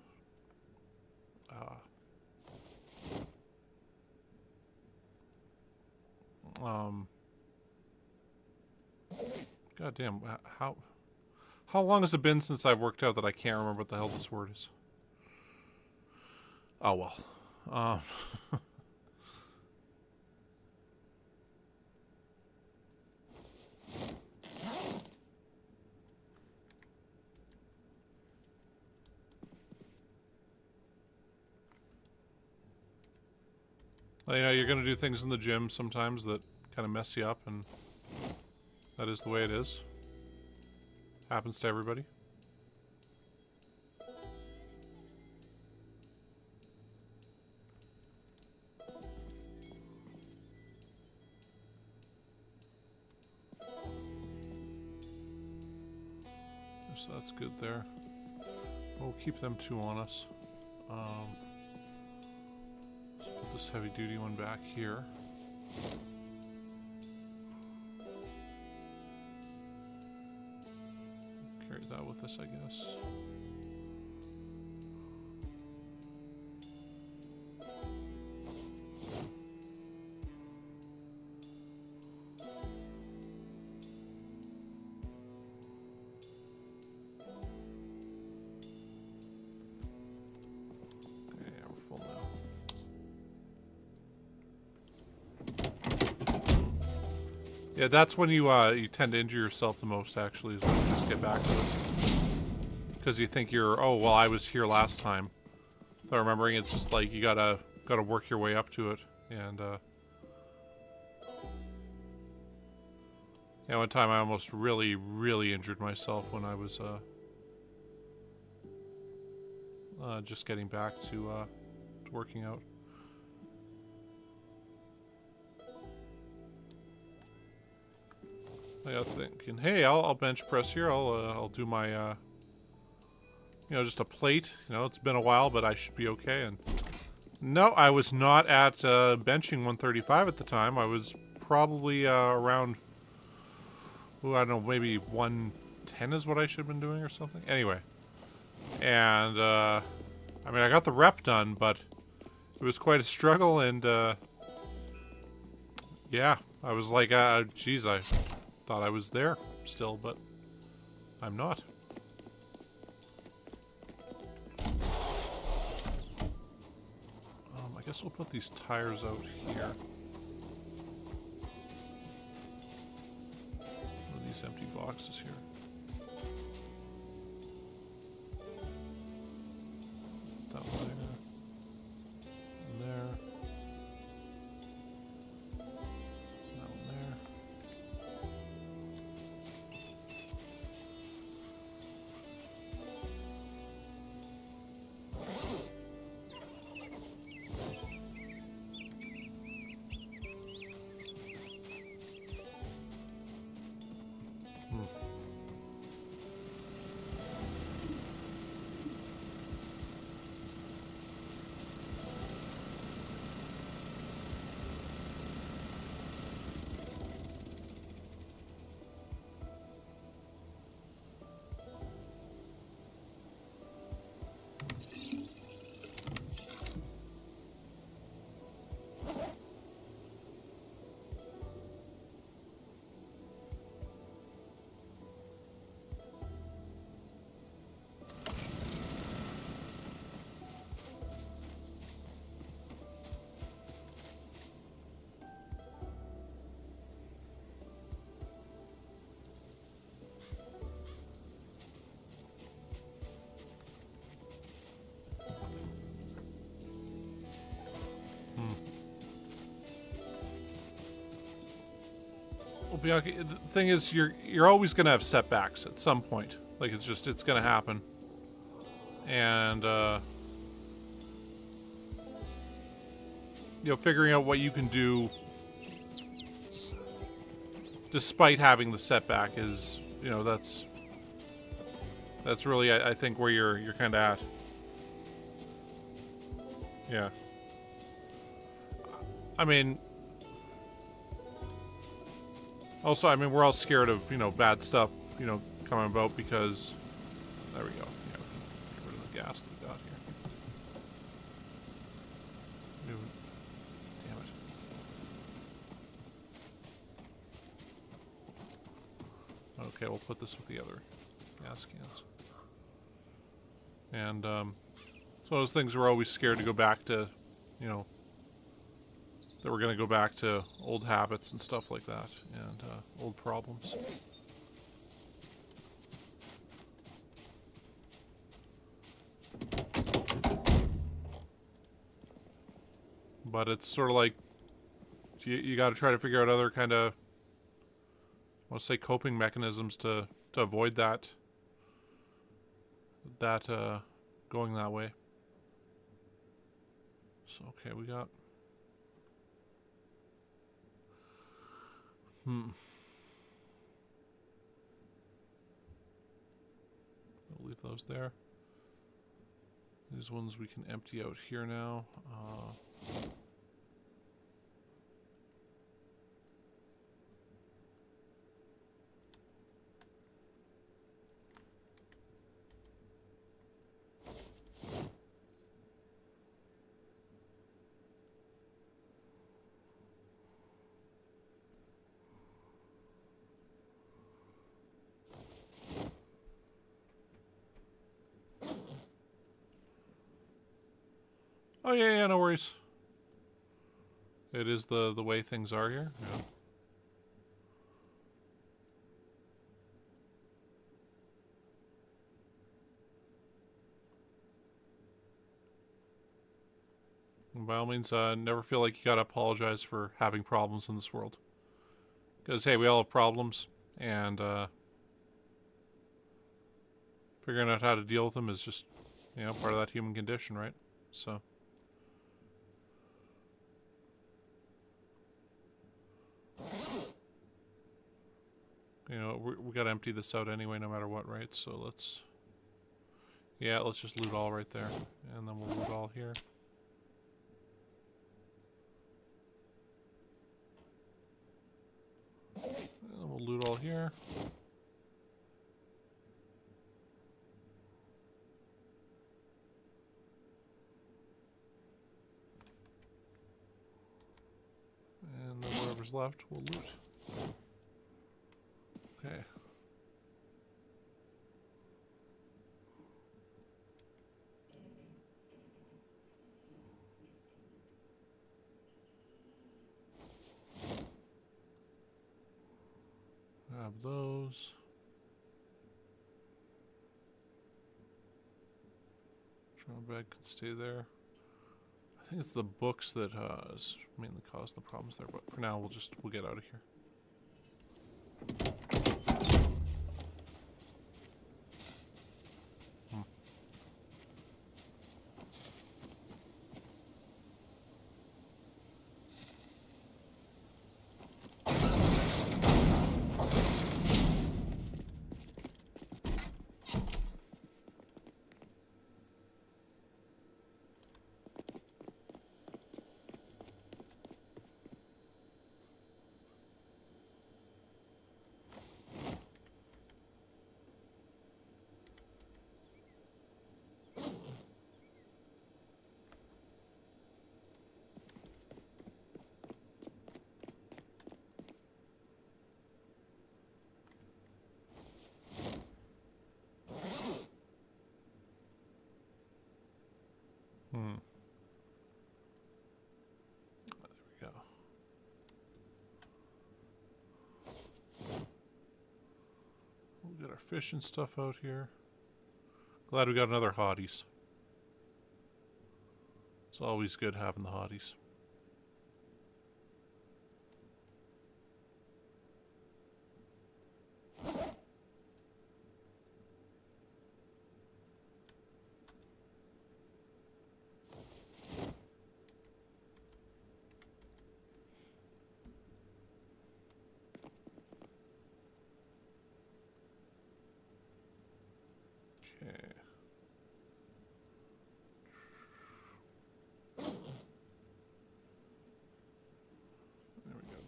damn, how long has it been since I've worked out that I can't remember what the hell this word is? Oh well. You know, you're gonna do things in the gym sometimes that kind of mess you up, and that is the way it is. Happens to everybody. So that's good there. We'll keep them two on us. Let's put this heavy duty one back here. Carry that with us, I guess. Yeah, that's when you tend to injure yourself the most, actually, is when you just get back to it. Because you think you're, oh, well, I was here last time. So remembering it's like you gotta work your way up to it. And, Yeah, one time I almost really, really injured myself when I was just getting back to working out. I got thinking, hey, I'll bench press here. I'll do my you know, just a plate. You know, it's been a while, but I should be okay. And no, I was not at benching 135 at the time. I was probably around, ooh, I don't know, maybe 110 is what I should have been doing or something. Anyway, and I mean, I got the rep done, but it was quite a struggle. And yeah, I was like, geez, I thought I was there still, but I'm not. I guess we'll put these tires out here. These empty boxes here. That one there. And there. That one there. Well, Bianca, the thing is, you're always gonna have setbacks at some point. Like, it's gonna happen. And you know, figuring out what you can do despite having the setback is, you know, that's really, I think, where you're kind of at. Yeah. I mean, also, I mean, we're all scared of, you know, bad stuff, you know, coming about because, there we go. Yeah, we can get rid of the gas that we got here. Damn it. Okay, we'll put this with the other gas cans. And, it's one of those things we're always scared to go back to, you know, that we're going to go back to old habits and stuff like that, and old problems. But it's sort of like, you got to try to figure out other kind of, I want to say, coping mechanisms to avoid that going that way. So, okay, we got... We'll leave those there. These ones we can empty out here now. Oh yeah, no worries. It is the way things are here. Yeah. And by all means, never feel like you gotta apologize for having problems in this world. Because hey, we all have problems. And figuring out how to deal with them is just, you know, part of that human condition, right? So. You know, we gotta empty this out anyway, no matter what, right? So let's... Yeah, let's just loot all right there. And then we'll loot all here. And then we'll loot all here. And then whatever's left, we'll loot. Okay. Grab those. Trail bag can stay there. I think it's the books that has mainly caused the problems there, but for now we'll get out of here. There we go. We'll get our fish and stuff out here. Glad we got another hotties. It's always good having the hotties.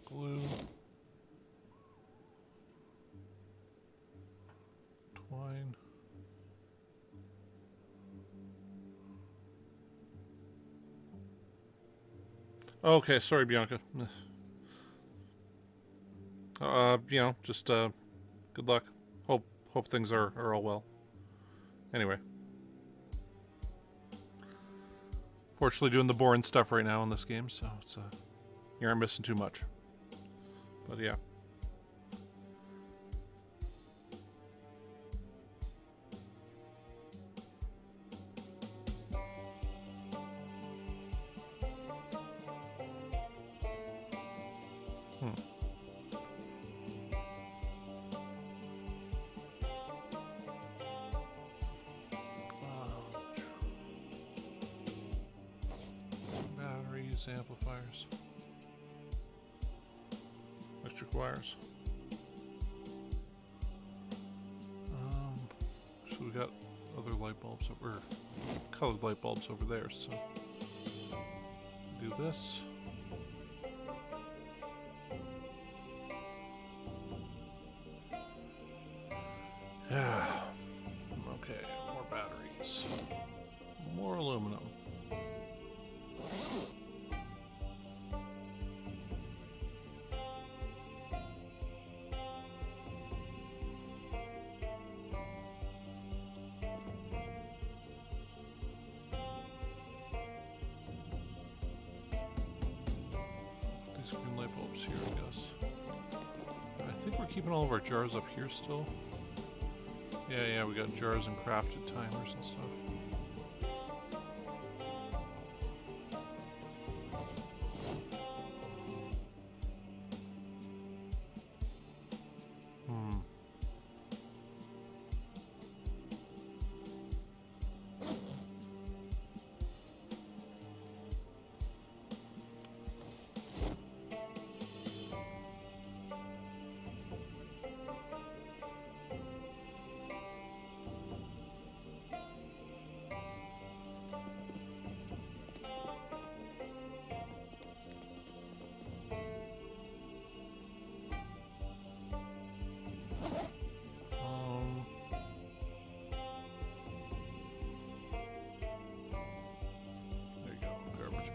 Glue. Twine. Okay, sorry, Bianca. You know, just good luck. Hope things are all well. Anyway. Fortunately doing the boring stuff right now in this game, so it's you aren't missing too much. But yeah. Batteries, amplifiers. Electric wires. So we got other light bulbs that were colored light bulbs over there, so do this. Yeah. Okay, more batteries. More aluminum. These green light bulbs here, I guess. I think we're keeping all of our jars up here still. Yeah, we got jars and crafted timers and stuff.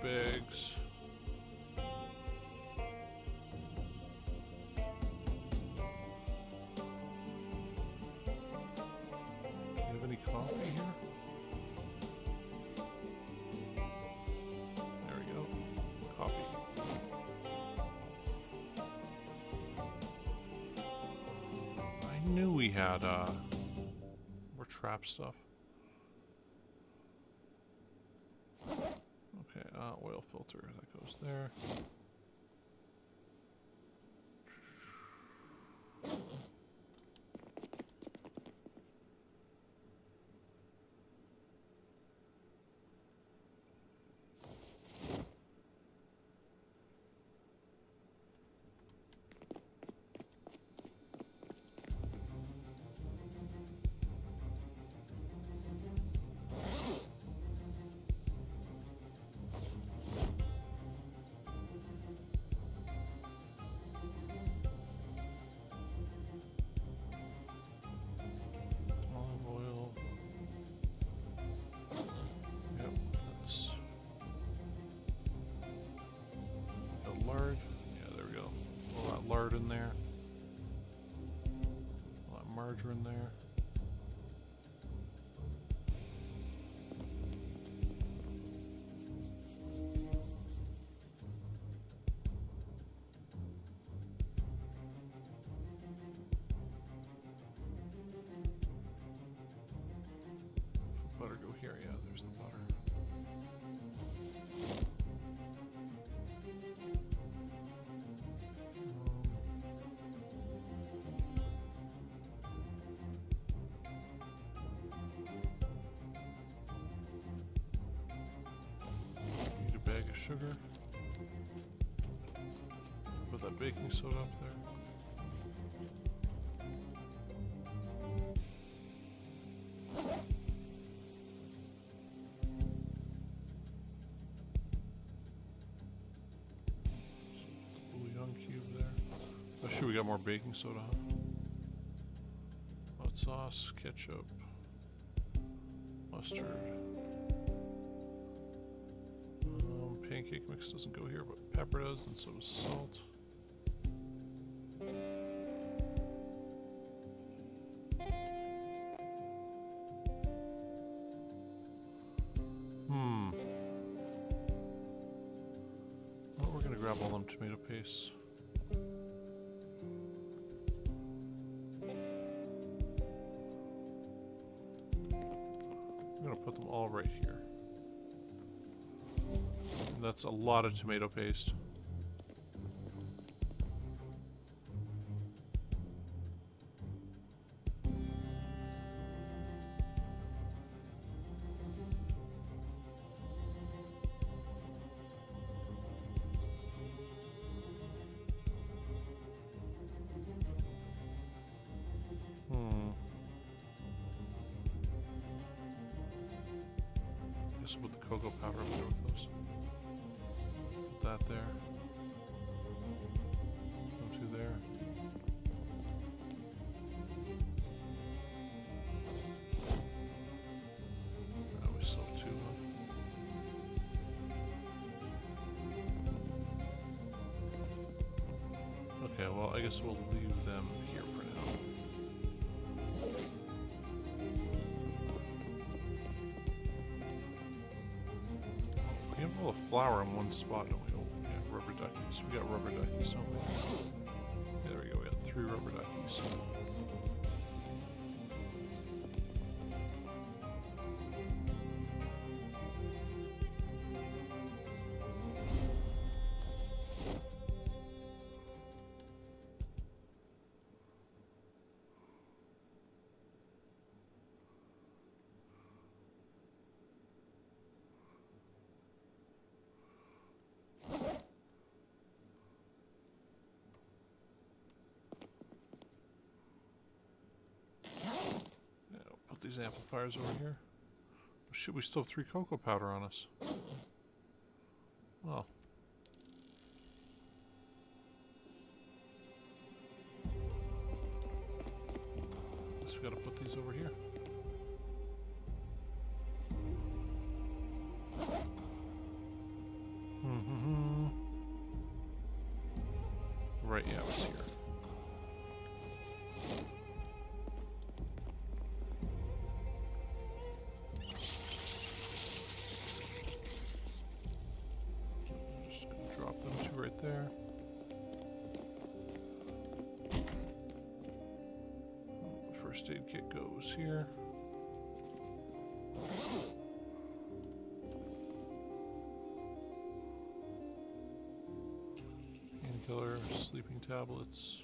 Garbage bags. Do you have any coffee here? There we go. Coffee. I knew we had more trap stuff. Okay, oil filter, that goes there. Lard in there. A lot of margarine there. Butter go here, yeah, there's the butter. Sugar. Put that baking soda up there. Bouillon cube there. Oh shoot, we got more baking soda, huh? Hot sauce, ketchup, mustard. Pancake mix doesn't go here, but pepper does, and so does salt. Well, we're gonna grab all them tomato pastes. I'm gonna put them all right here. That's a lot of tomato paste. I guess I'll put the cocoa powder up there with those. That there. Go to there. Oh, we still have two, huh? Okay, well, I guess we'll leave them here for now. We have all the flour in one spot, don't we? Rubber duckies. We got rubber duckies somewhere. Yeah, there we go. We got 3 rubber duckies. These amplifiers over here. Oh, shit, we still have 3 cocoa powder on us. Well. Guess we gotta put these over here. right? Yeah, it was here. Just gonna drop them two right there. First aid kit goes here. Painkiller, sleeping tablets.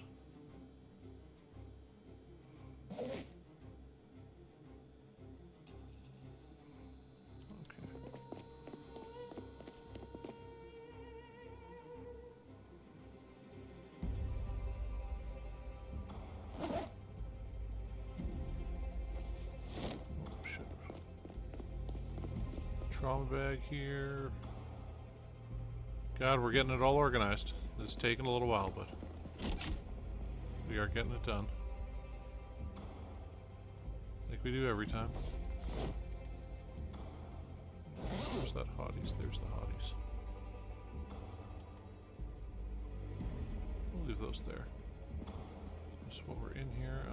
Trauma bag here. God, we're getting it all organized. It's taken a little while, but we are getting it done. Like we do every time. Where's that hotties? There's the hotties. We'll leave those there. Just while we're in here,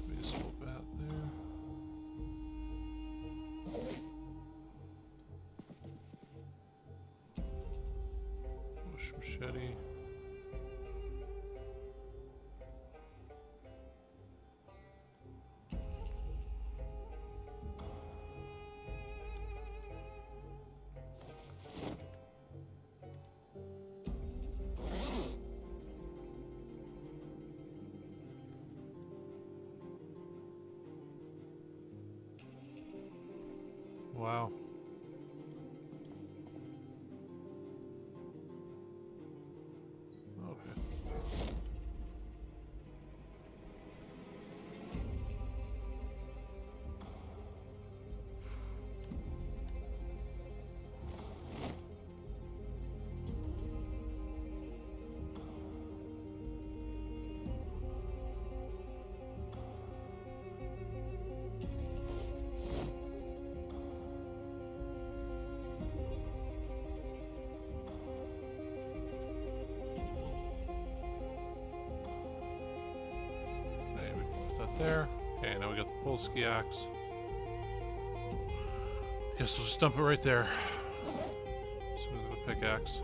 baseball bat there. Bush machete. Wow. Okay. There. Okay, now we got the Polsky axe. Guess we'll just dump it right there. Smooth the pickaxe.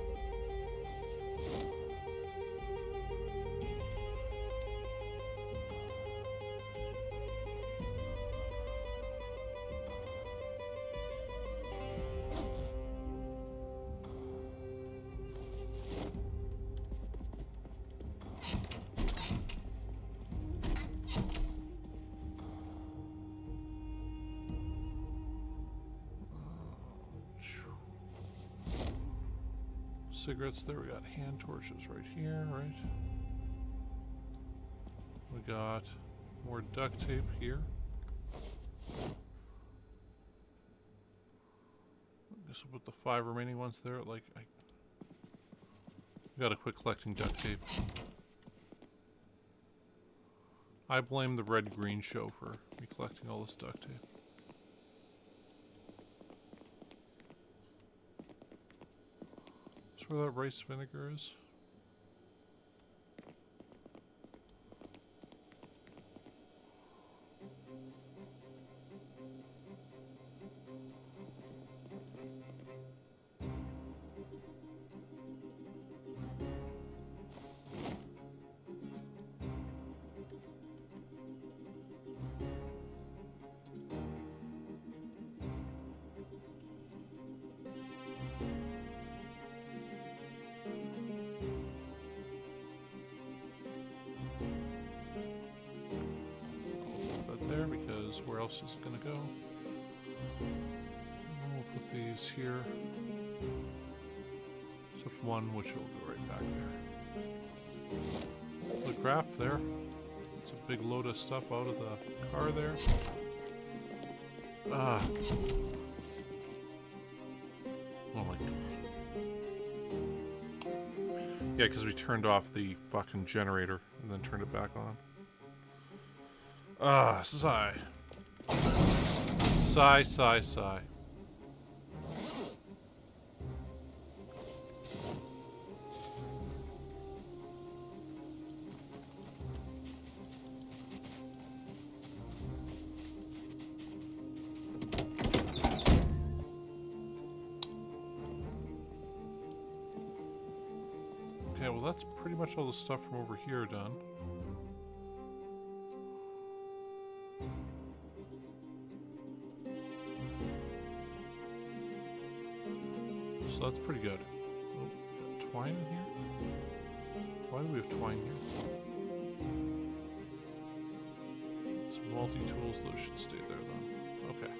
Cigarettes there. We got hand torches right here, right? We got more duct tape here. I guess we'll put the 5 remaining ones there. Like, I gotta quit collecting duct tape. I blame the red-green show for me collecting all this duct tape. Where that rice vinegar is. Because where else is it going to go? And we'll put these here. Except one, which will go right back there. Holy crap, there. It's a big load of stuff out of the car there. Ah. Oh my god. Yeah, because we turned off the fucking generator and then turned it back on. Ah, sigh. Sigh, sigh, sigh. Okay, well that's pretty much all the stuff from over here done. So that's pretty good. Oh, we got twine in here? Why do we have twine here? It's multi-tools, those should stay there though. Okay.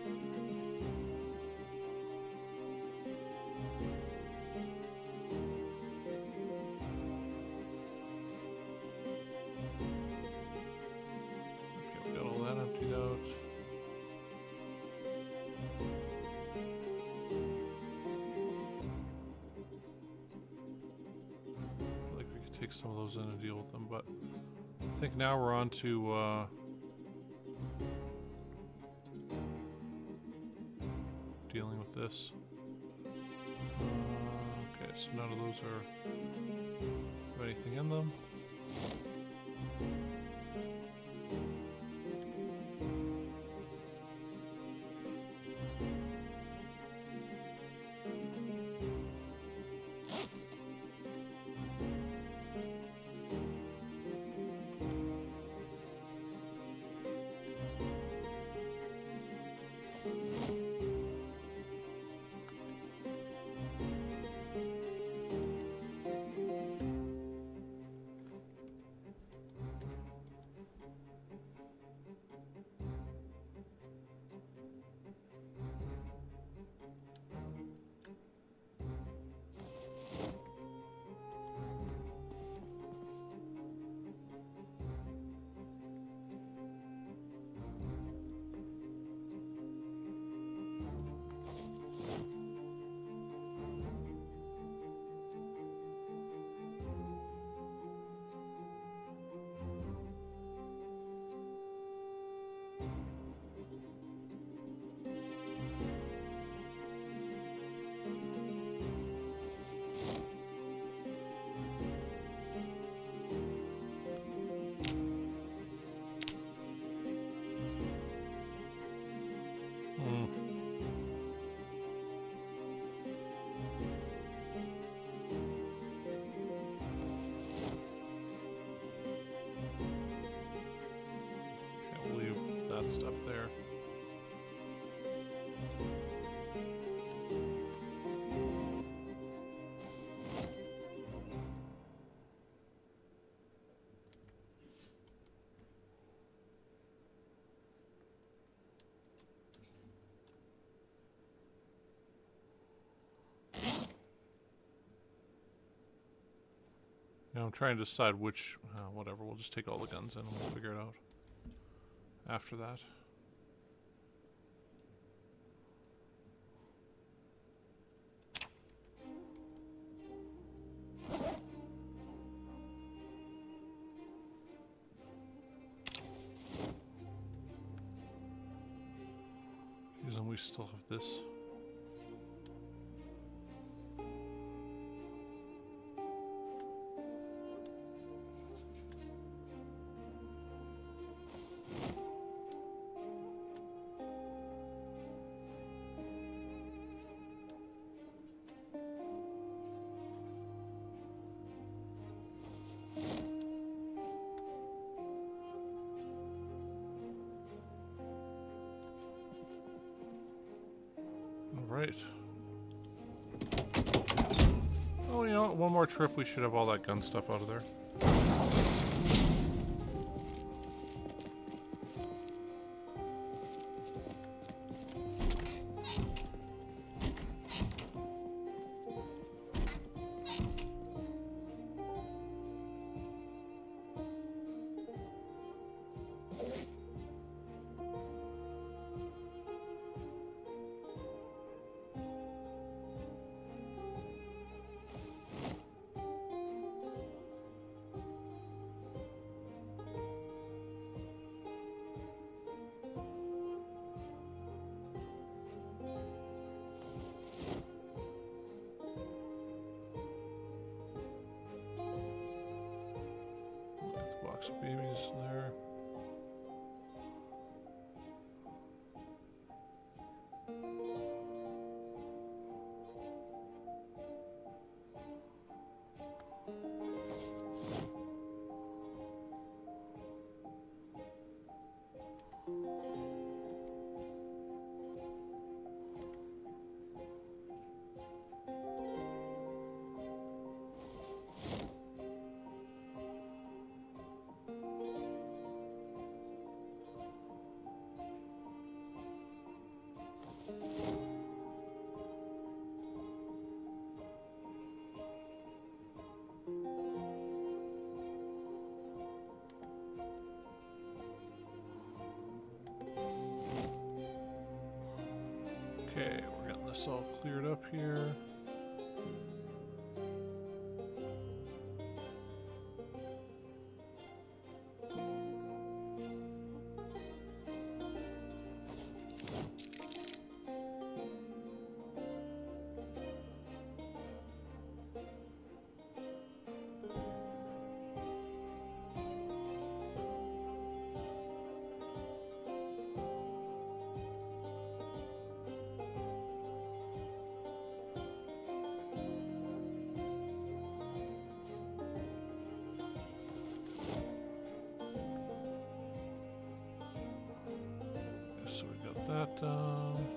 Okay, we got all that emptied out. Take some of those in and deal with them, but I think now we're on to dealing with this. Okay, so none of those have anything in them. Stuff there. You know, I'm trying to decide which, whatever, we'll just take all the guns in and we'll figure it out after that. Jeez, and we still have this. Right. Oh, you know what? One more trip, we should have all that gun stuff out of there. box of babies there. Okay, we're getting this all cleared up here. So we got that done.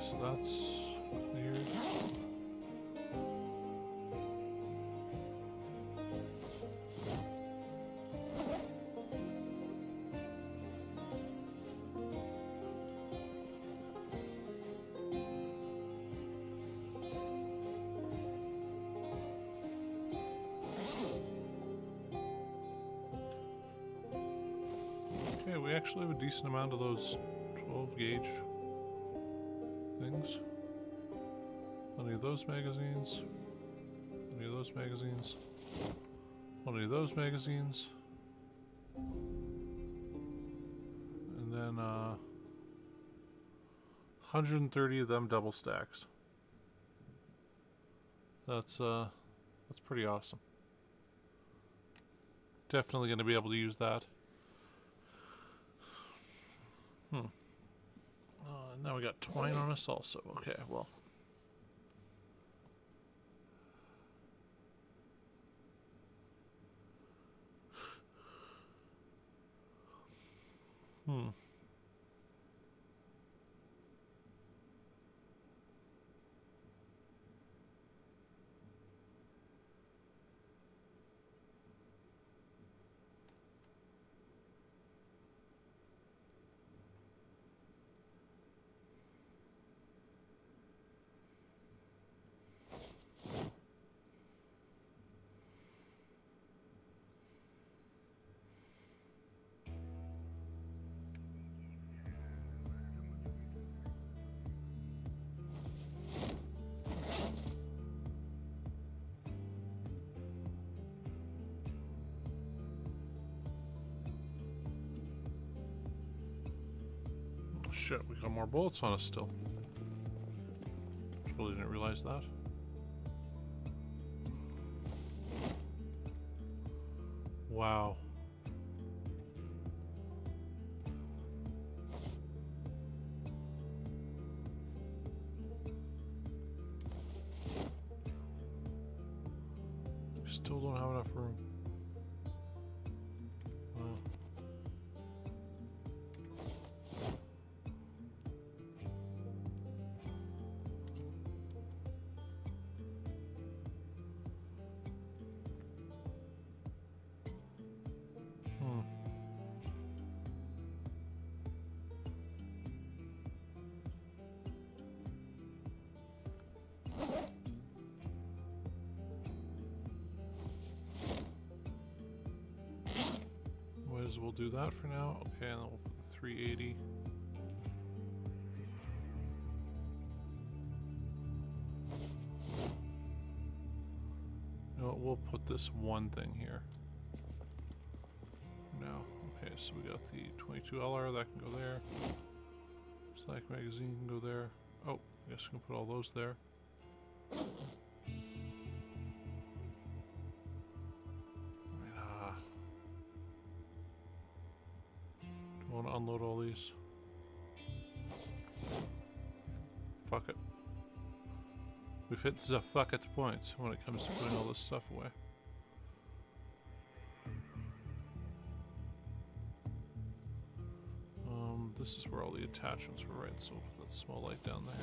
So that's cleared. Okay, we actually have a decent amount of those 12 gauge things. Plenty of those magazines. Plenty of those magazines. Plenty of those magazines. And then 130 of them double stacks. That's pretty awesome. Definitely going to be able to use that. Now we got twine on us also. Okay, well. Shit, we got more bullets on us still. Really didn't realize that. Wow. Still don't have enough room. Wow. We'll do that for now. Okay, and then we'll put 3 380. You know what, we'll put this one thing here. No. Okay, so we got the 22LR, that can go there. Slack magazine can go there. Oh, I guess we can put all those there. Do I want to unload all these? Fuck it. We've hit the fuck it point when it comes to putting all this stuff away. This is where all the attachments were, right? So we'll put that small light down there.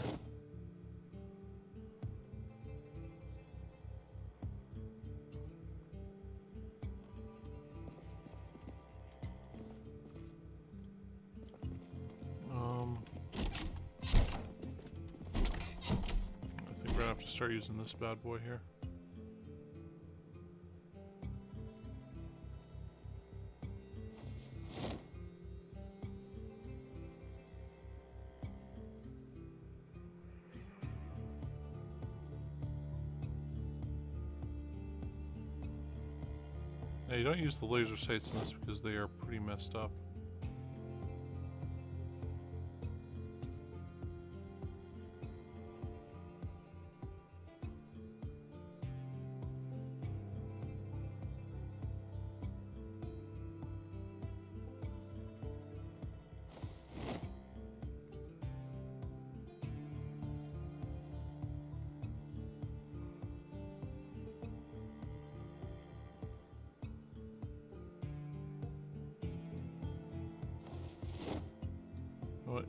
I think we're gonna have to start using this bad boy here. Now, you don't use the laser sights in this because they are pretty messed up.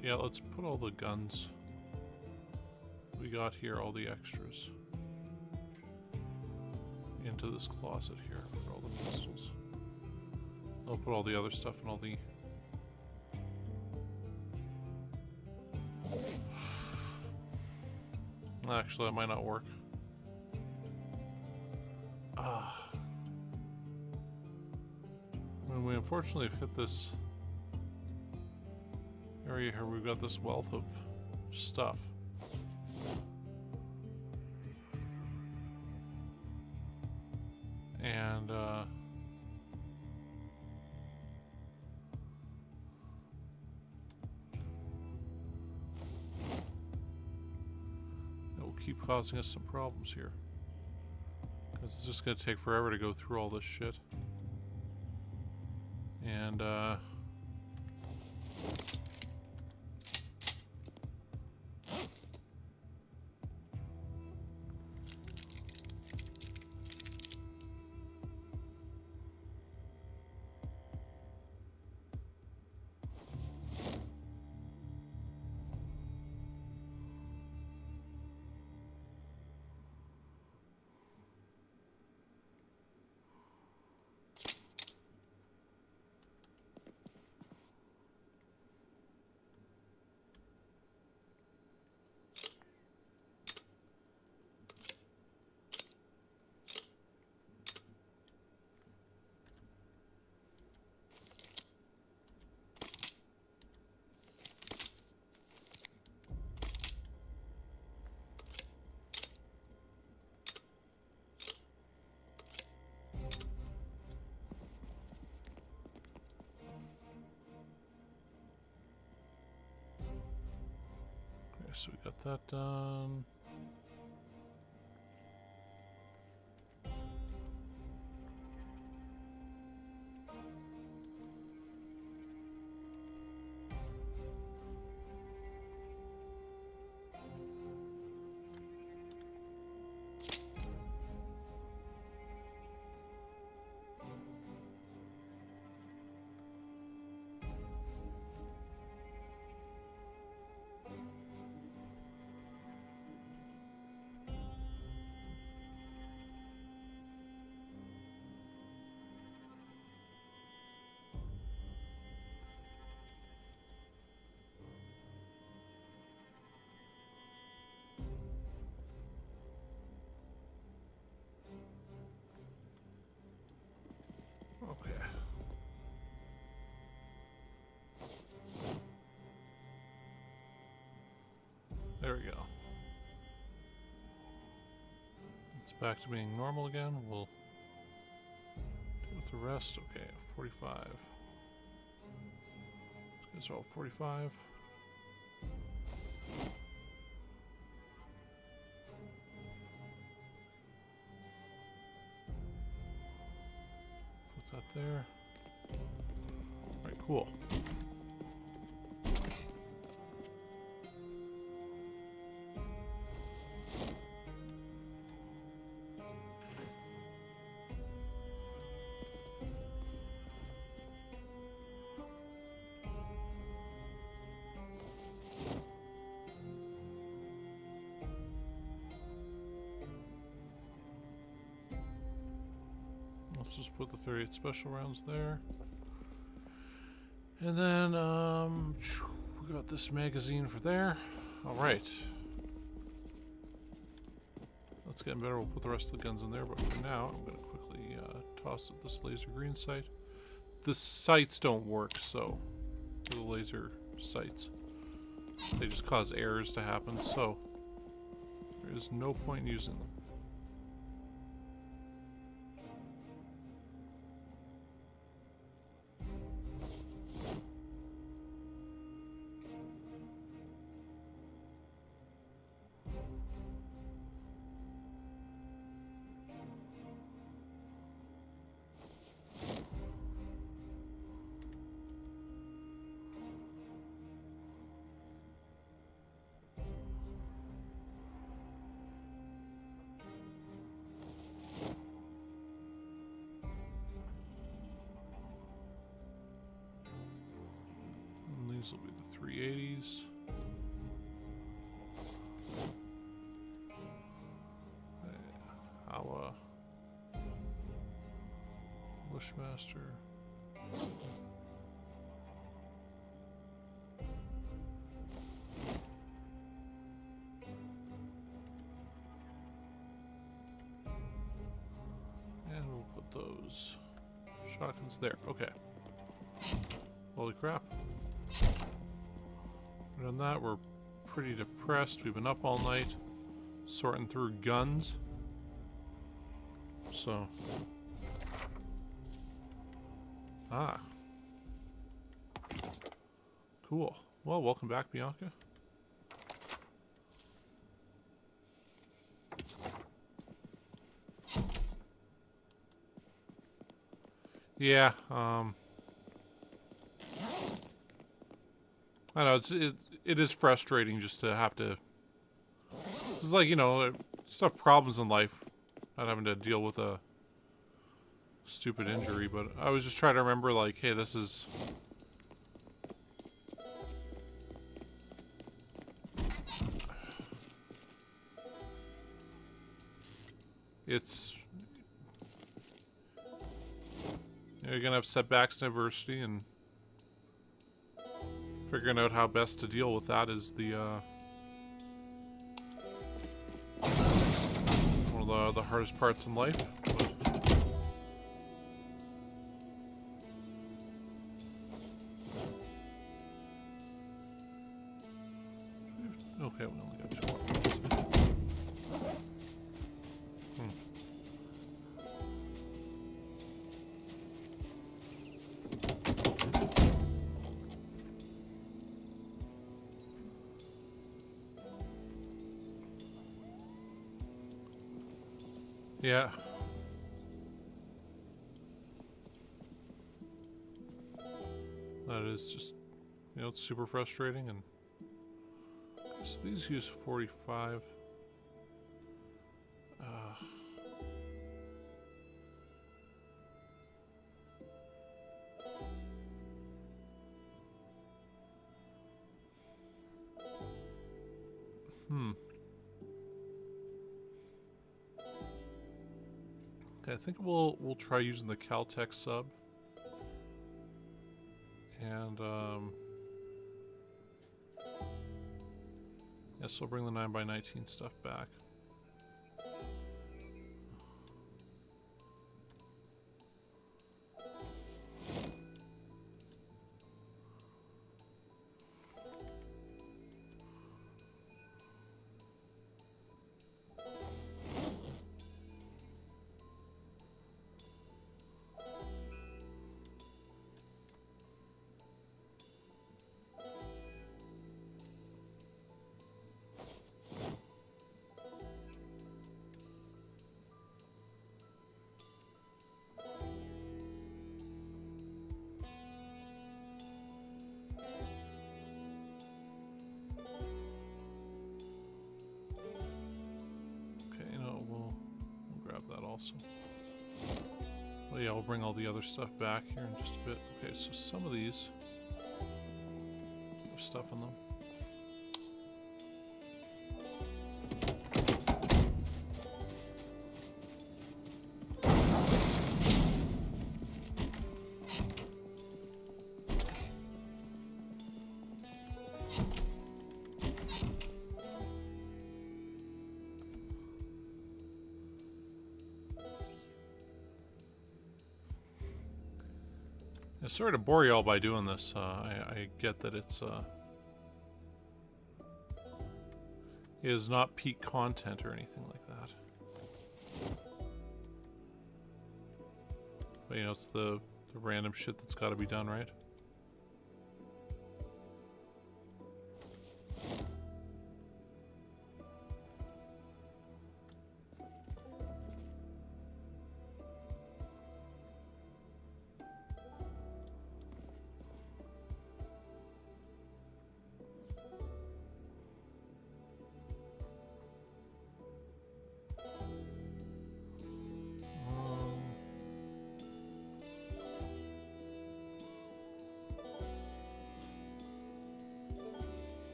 Yeah, let's put all the guns we got here, all the extras, into this closet here for all the pistols. I'll put all the other stuff in all the... Actually, that might not work. When we unfortunately have hit this area here, we've got this wealth of stuff. And it will keep causing us some problems here. Because it's just going to take forever to go through all this shit. And so we got that done. There we go. It's back to being normal again. We'll do with the rest. Okay, 45. These guys are all 45. Put that there. Alright, cool. Let's just put the 38 special rounds there. And then, we got this magazine for there. Alright. That's getting better. We'll put the rest of the guns in there, but for now, I'm going to quickly toss up this laser green sight. The sights don't work, so, the laser sights. They just cause errors to happen, so there is no point in using them. These will be the 380s. Our Bushmaster. And we'll put those shotguns there. Okay. Holy crap. Other than that, we're pretty depressed. We've been up all night sorting through guns. So. Ah. Cool. Well, welcome back, Bianca. Yeah, I know it is frustrating just to have to. It's like, you know, stuff problems in life, not having to deal with a stupid injury. But I was just trying to remember, like, hey, this is. It's. You know, you're gonna have setbacks in adversity, and figuring out how best to deal with that is the one of the hardest parts in life. But okay, we only got 2 more minutes. Yeah. That is just, you know, it's super frustrating. And so these use 45. Okay, I think we'll try using the Caltech sub. And yes, we'll bring the 9x19 stuff back. that also. Well, yeah, we'll bring all the other stuff back here in just a bit. Okay, so some of these have stuff in them. Yeah, sorry to bore you all by doing this. I get that it is not peak content or anything like that. But you know, it's the random shit that's got to be done, right?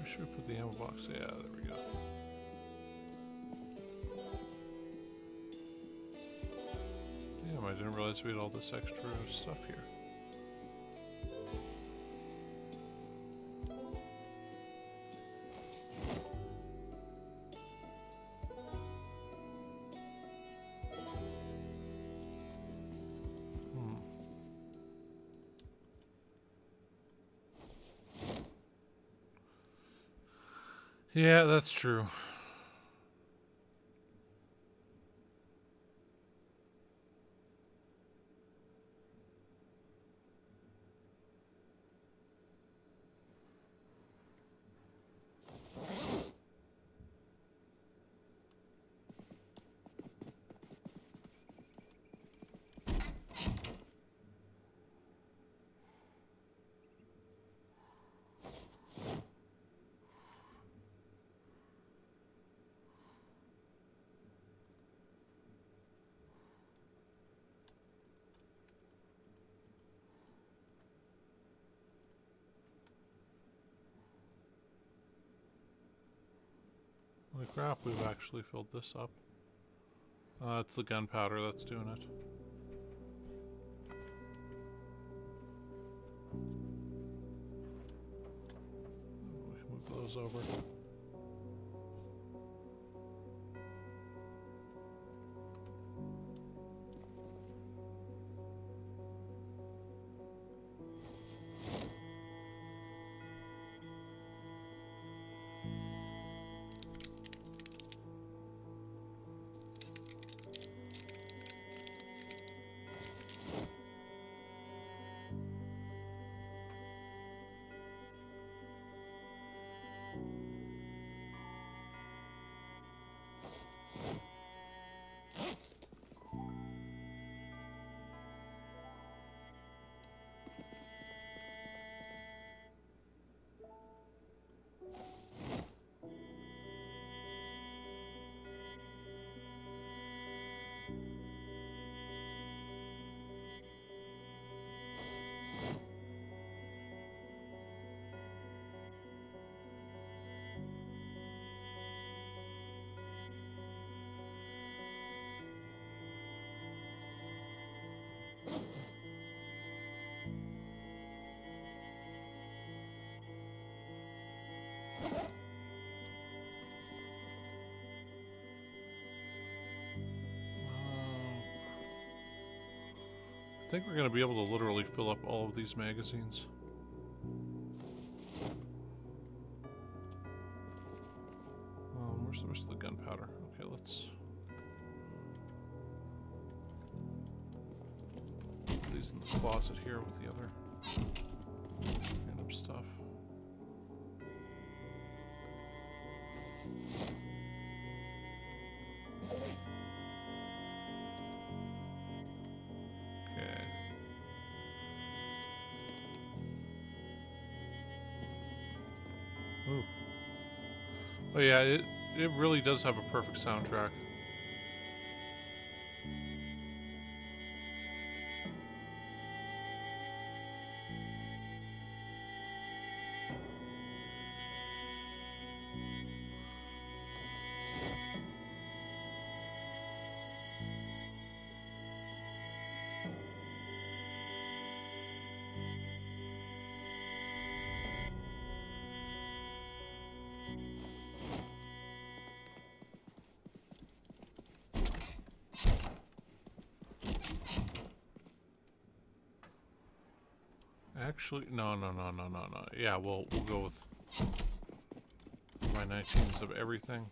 Should we put the ammo box? Yeah, there we go. Damn, I didn't realize we had all this extra stuff here. Yeah, that's true. Holy crap, we've actually filled this up. It's the gunpowder that's doing it. We can move those over. I think we're going to be able to literally fill up all of these magazines. Where's the rest of the gunpowder? Okay, let's put these in the closet here with the other random stuff. Ooh. Oh yeah, it really does have a perfect soundtrack. Actually, no. Yeah, we'll go with my 19s of everything.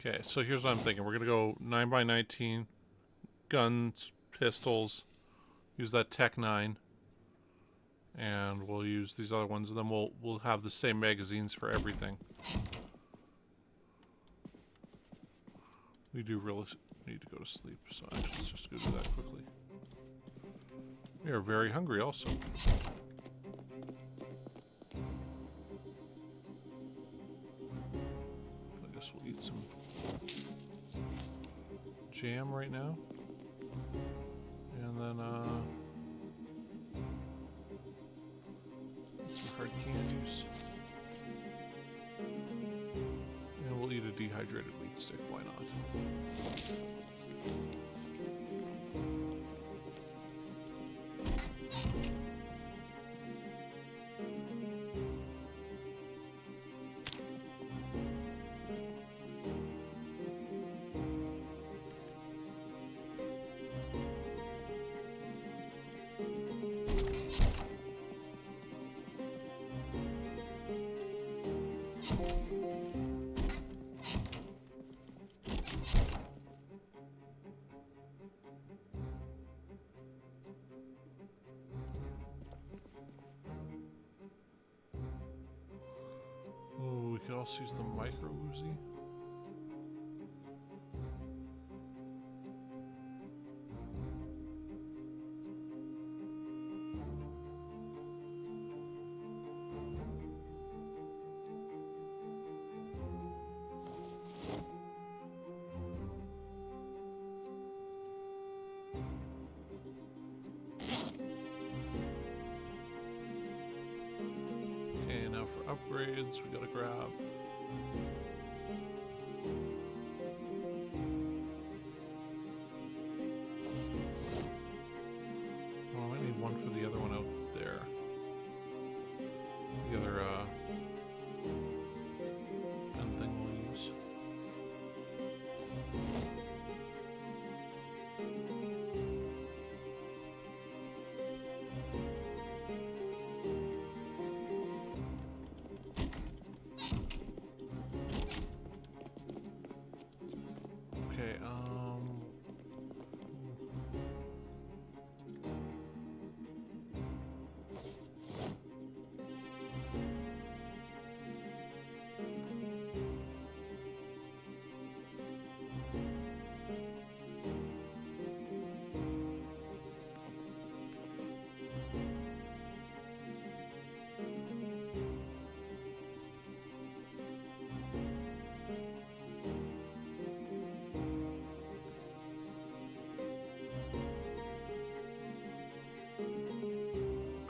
Okay, so here's what I'm thinking. We're gonna go 9x19, guns, pistols, use that Tech 9, and we'll use these other ones, and then we'll have the same magazines for everything. We do really need to go to sleep, so actually let's just go do that quickly. We are very hungry also. I guess we'll eat some jam right now. And then, some hard candies. And we'll eat a dehydrated wheat stick, why not? We could also use the micro Uzi. Okay, now for upgrades, we gotta grab. Oh, I need one for the other one out there. The other, gun thing we'll use. Okay,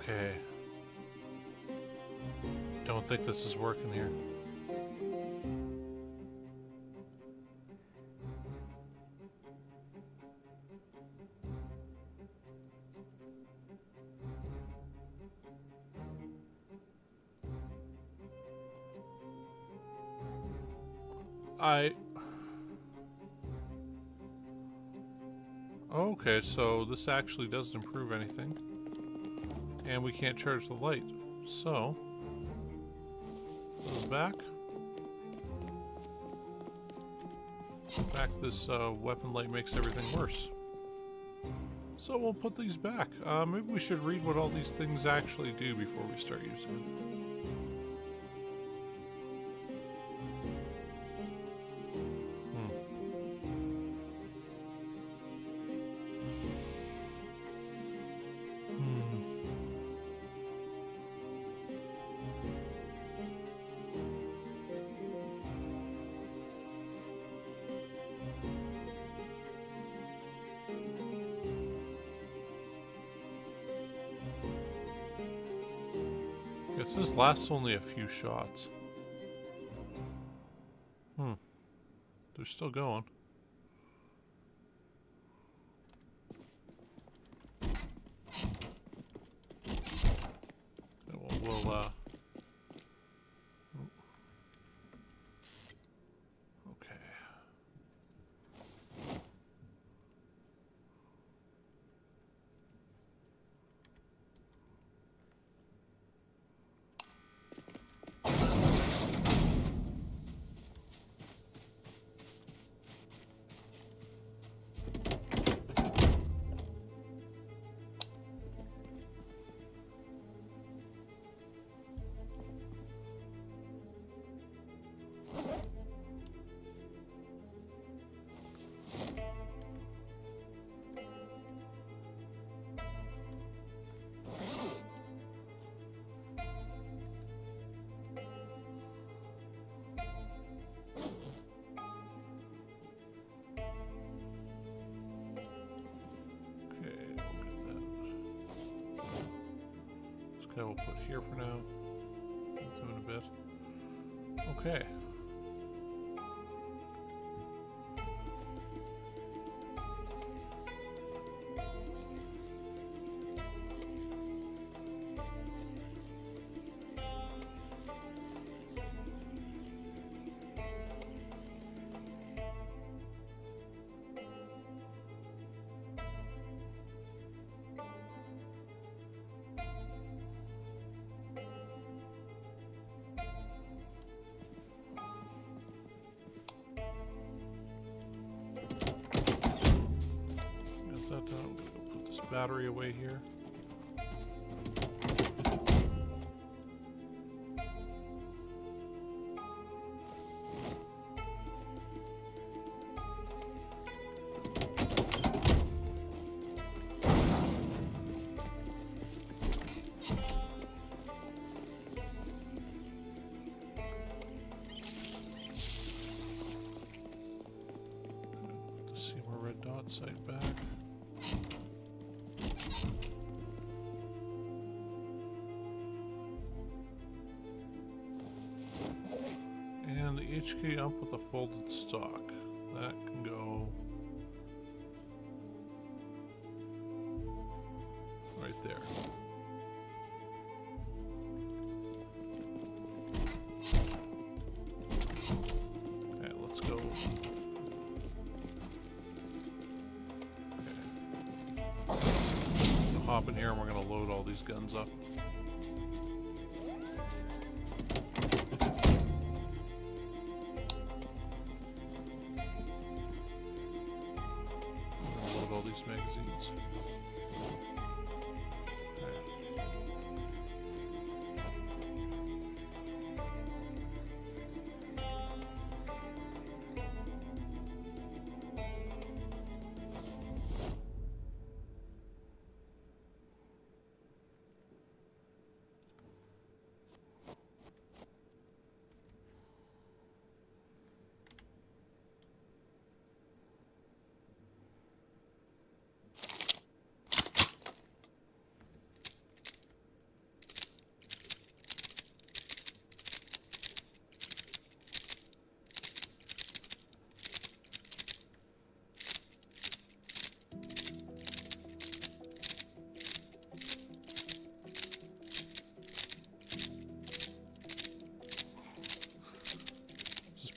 okay. Don't think this is working here. Okay, so this actually doesn't improve anything. And we can't charge the light. So, goes back. In fact, this weapon light makes everything worse. So we'll put these back. Maybe we should read what all these things actually do before we start using them. It says lasts only a few shots. They're still going. We'll okay. We'll put here for now. We'll do in a bit. Okay. Battery away here. Let's see more red dot sight back. HK up with the folded stock. That can go right there. Okay, let's go. Okay. We'll hop in here and we're going to load all these guns up. Magazines.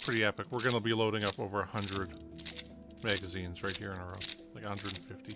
Pretty epic. We're going to be loading up over 100 magazines right here in a row, like 150.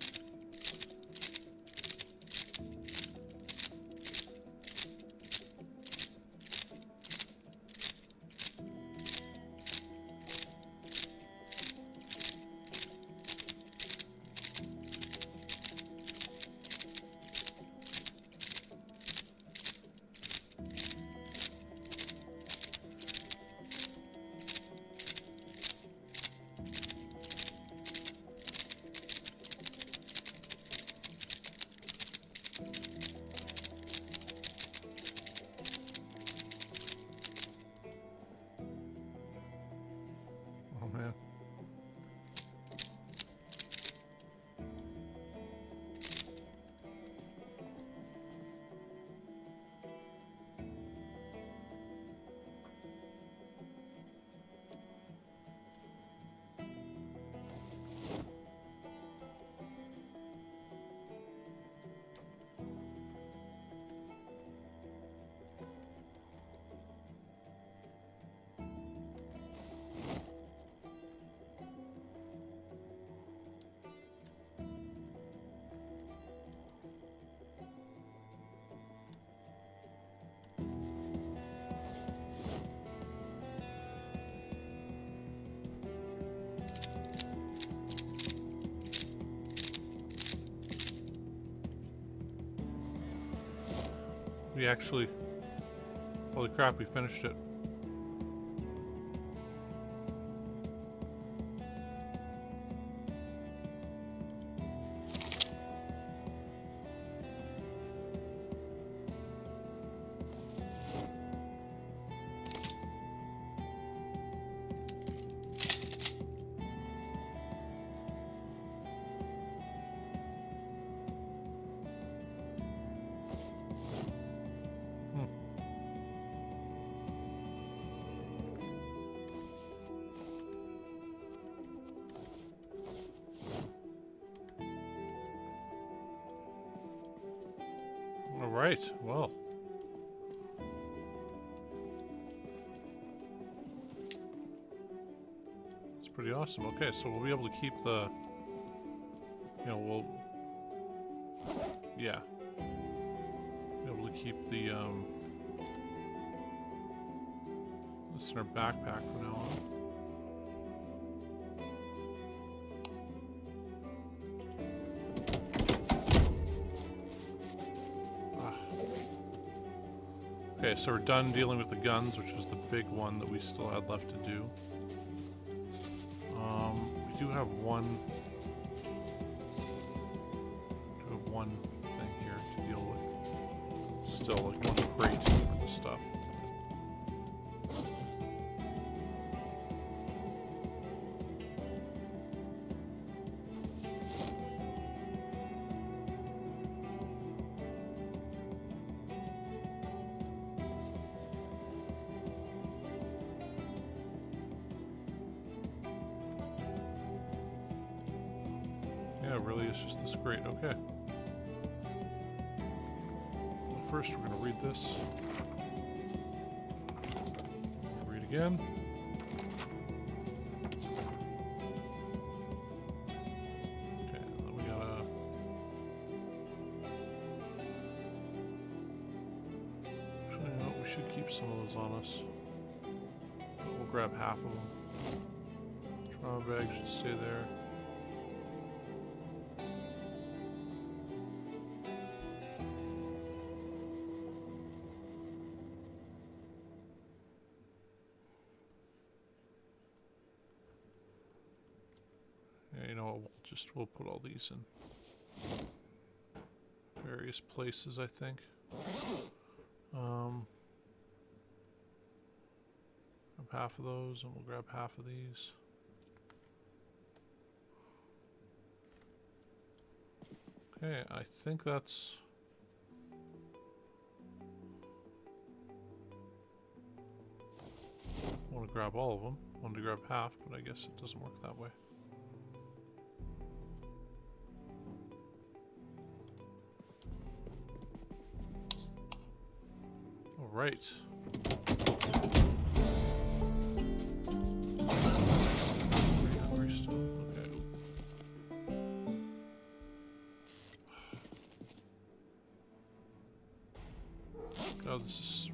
We actually... Holy crap, we finished it. Alright, well. It's pretty awesome. Okay, so we'll be able to keep the... You know, we'll... Yeah. Be able to keep the, this in our backpack from now on. Okay, so we're done dealing with the guns, which was the big one that we still had left to do. We do have one thing here to deal with. Still, like one crate for the stuff. Yeah, really, it's just this crate. Okay. Well, first, we're going to read this. Read again. Okay, and then we gotta... Actually, no, we should keep some of those on us. We'll grab half of them. Trauma bag should stay there. Yeah, you know what, we'll put all these in various places, I think. Grab half of those, and we'll grab half of these. Okay, I think that's... I want to grab all of them. I wanted to grab half, but I guess it doesn't work that way. All right. Pretty hungry still. Okay. God, this is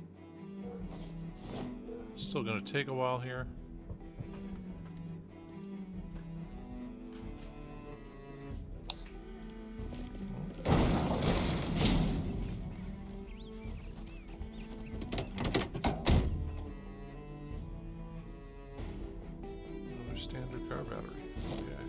still going to take a while here. Standard car battery. Okay.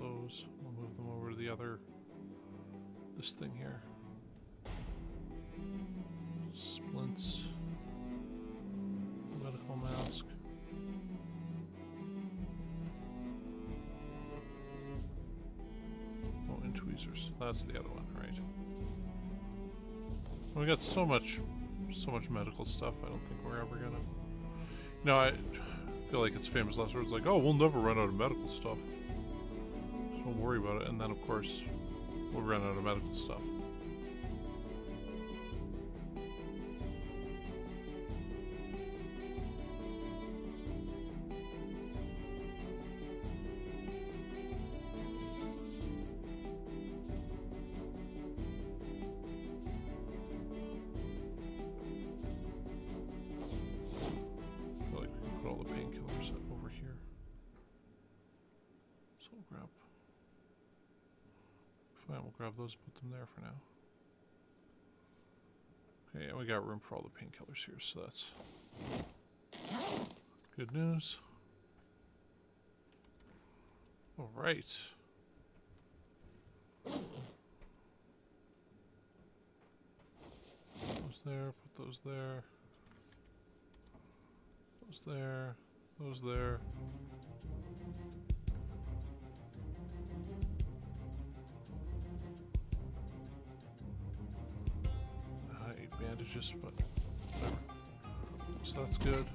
Those. We'll move them over to the other, this thing here. Splints. Medical mask. freezers. That's the other one, right? We got so much medical stuff. I don't think we're ever gonna. You know, I feel like it's famous last words like, "Oh, we'll never run out of medical stuff. So don't worry about it." And then, of course, we'll run out of medical stuff. Fine, we'll grab those and put them there for now. Okay, and we got room for all the painkillers here, so that's good news. All right. Those there, put those there. Those there, those there. Bandages, but whatever. So that's good.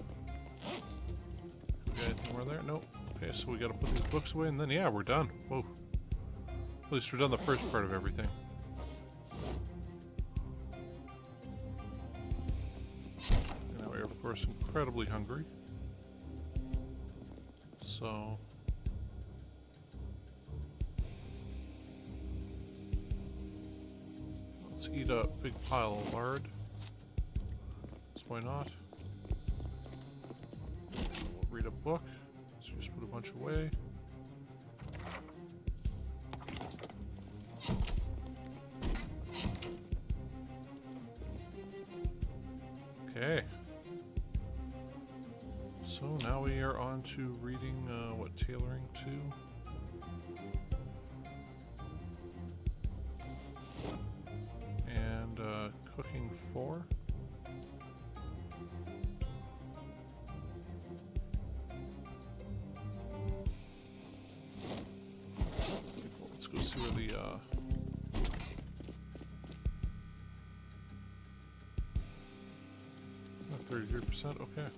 We got anything more there? Nope. Okay, so we gotta put these books away, and then yeah, we're done. Whoa. At least we're done the first part of everything. And now we're, of course, incredibly hungry. So... let's eat a big pile of lard. So why not? We'll read a book. So just put a bunch away. Okay. So now we are on to reading, what, tailoring 2? Cooking 4. Let's go see where the 33%. Okay.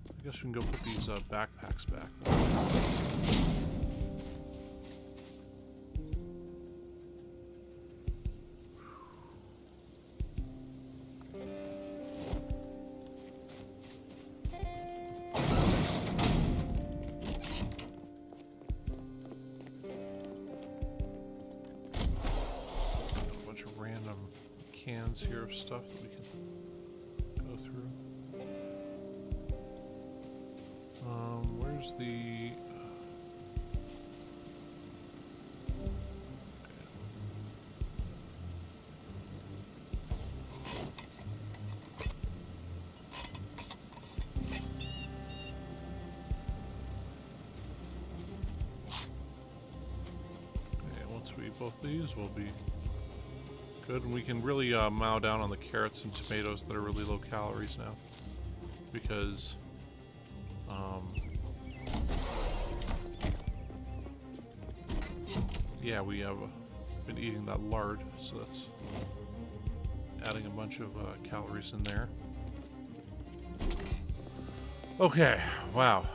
I guess we can go put these backpacks back though. Cans here of stuff that we can go through. Where's the... okay, once we eat both these, we'll be good, and we can really mow down on the carrots and tomatoes that are really low calories now, because yeah, we have been eating that lard, so that's adding a bunch of calories in there. Okay, wow.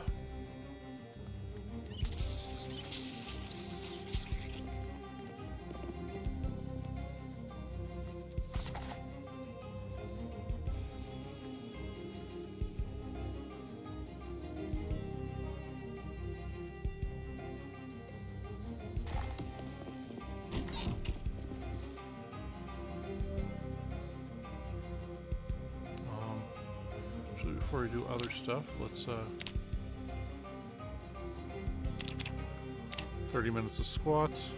Before we do other stuff, let's 30 minutes of squats.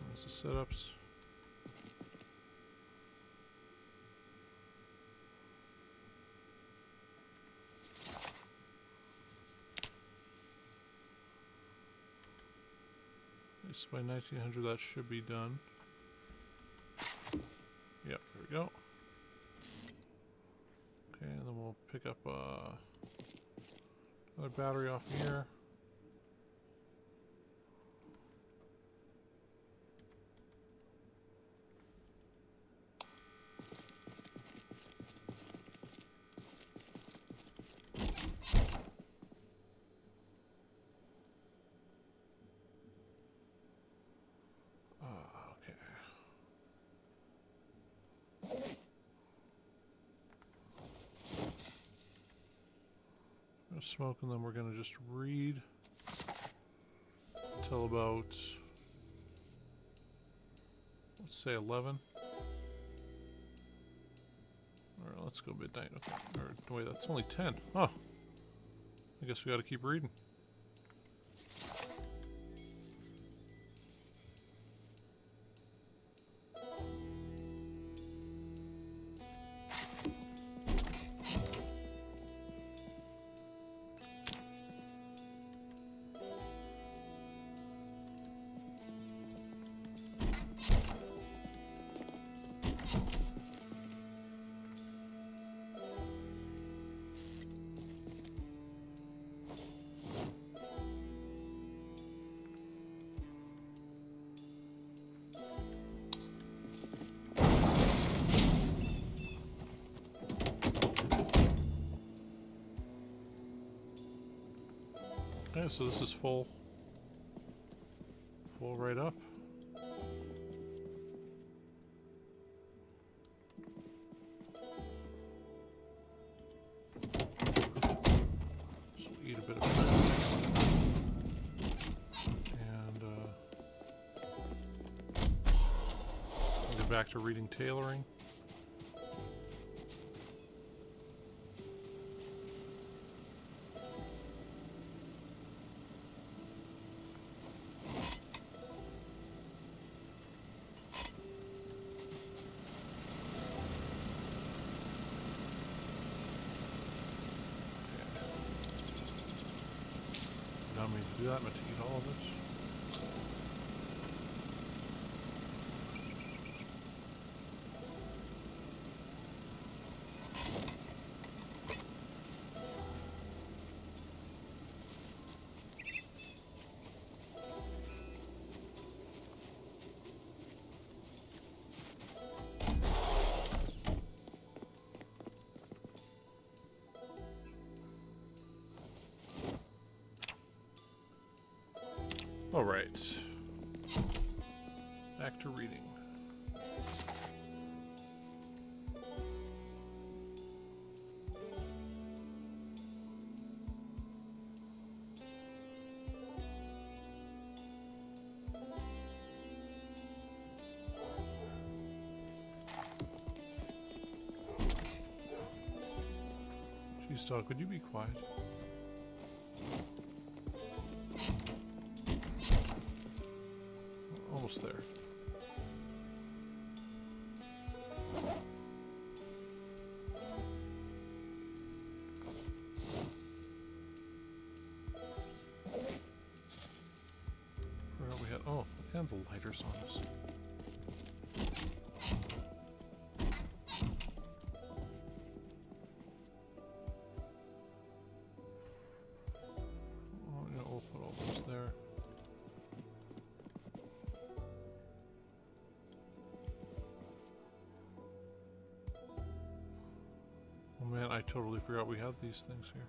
Minutes of sit-ups. At least by 1900 that should be done. Yep, there we go. Okay, and then we'll pick up Another battery off here. Smoke, and then we're going to just read until about, let's say 11. Alright, let's go midnight. Okay. Or, wait, that's only 10. Oh. I guess we got to keep reading. Okay, so this is full right up. So eat a bit of that. And we'll get back to reading tailoring. Not me to do that, I'm going to eat all of it. All right, back to reading. Jeez, dog, would you be quiet? Almost there. Where are we at? Oh, and the lighters on us. Oh, yeah, we'll put all those there. Oh man, I totally forgot we had these things here.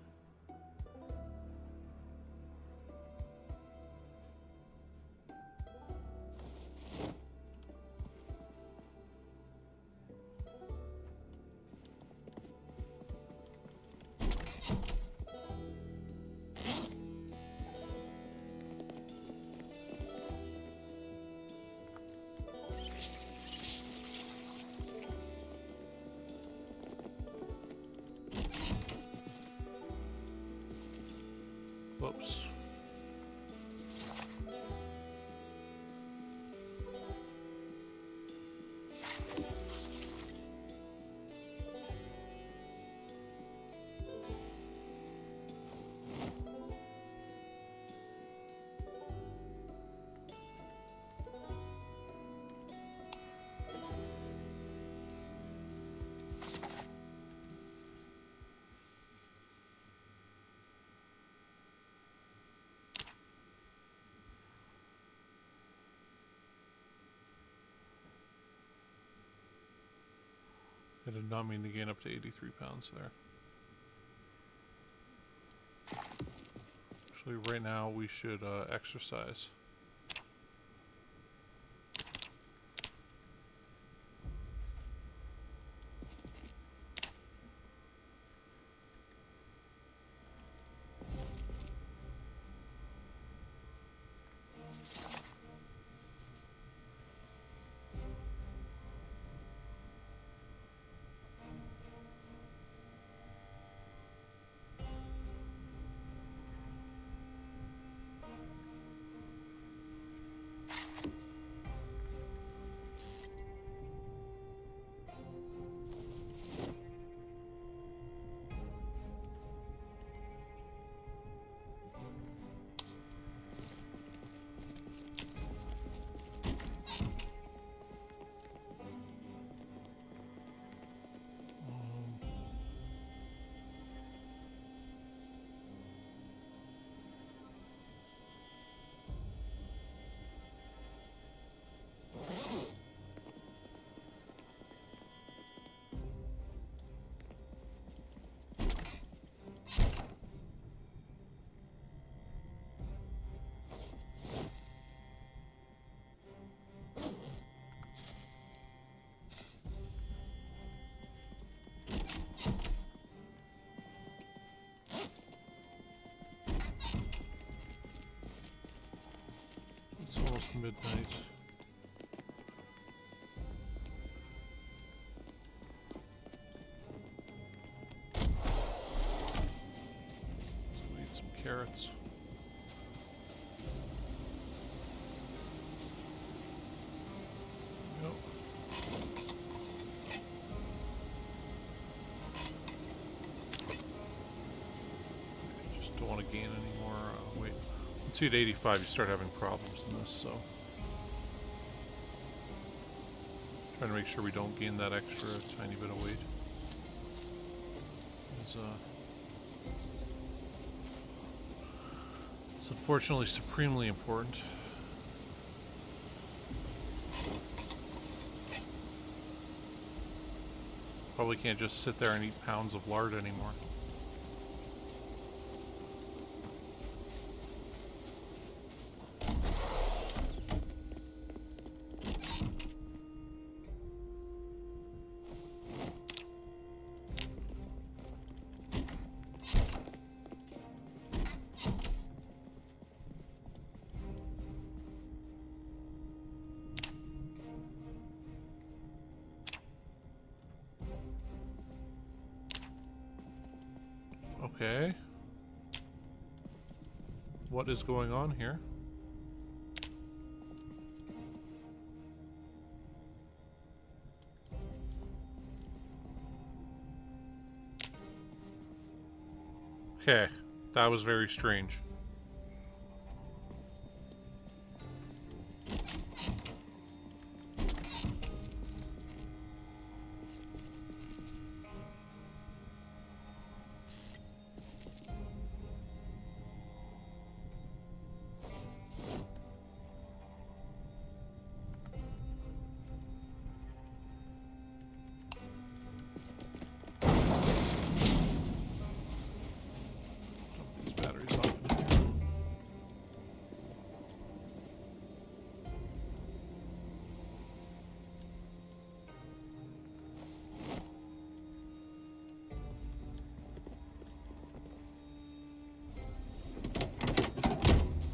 Whoops. I did not mean to gain up to 83 pounds there. Actually, right now we should exercise. It's almost midnight. So we eat some carrots. Nope. I just don't want to gain any more. Wait. Once you hit 85, you start having problems in this, so. Trying to make sure we don't gain that extra tiny bit of weight. It's unfortunately supremely important. Probably can't just sit there and eat pounds of lard anymore. Okay. What is going on here? Okay, that was very strange.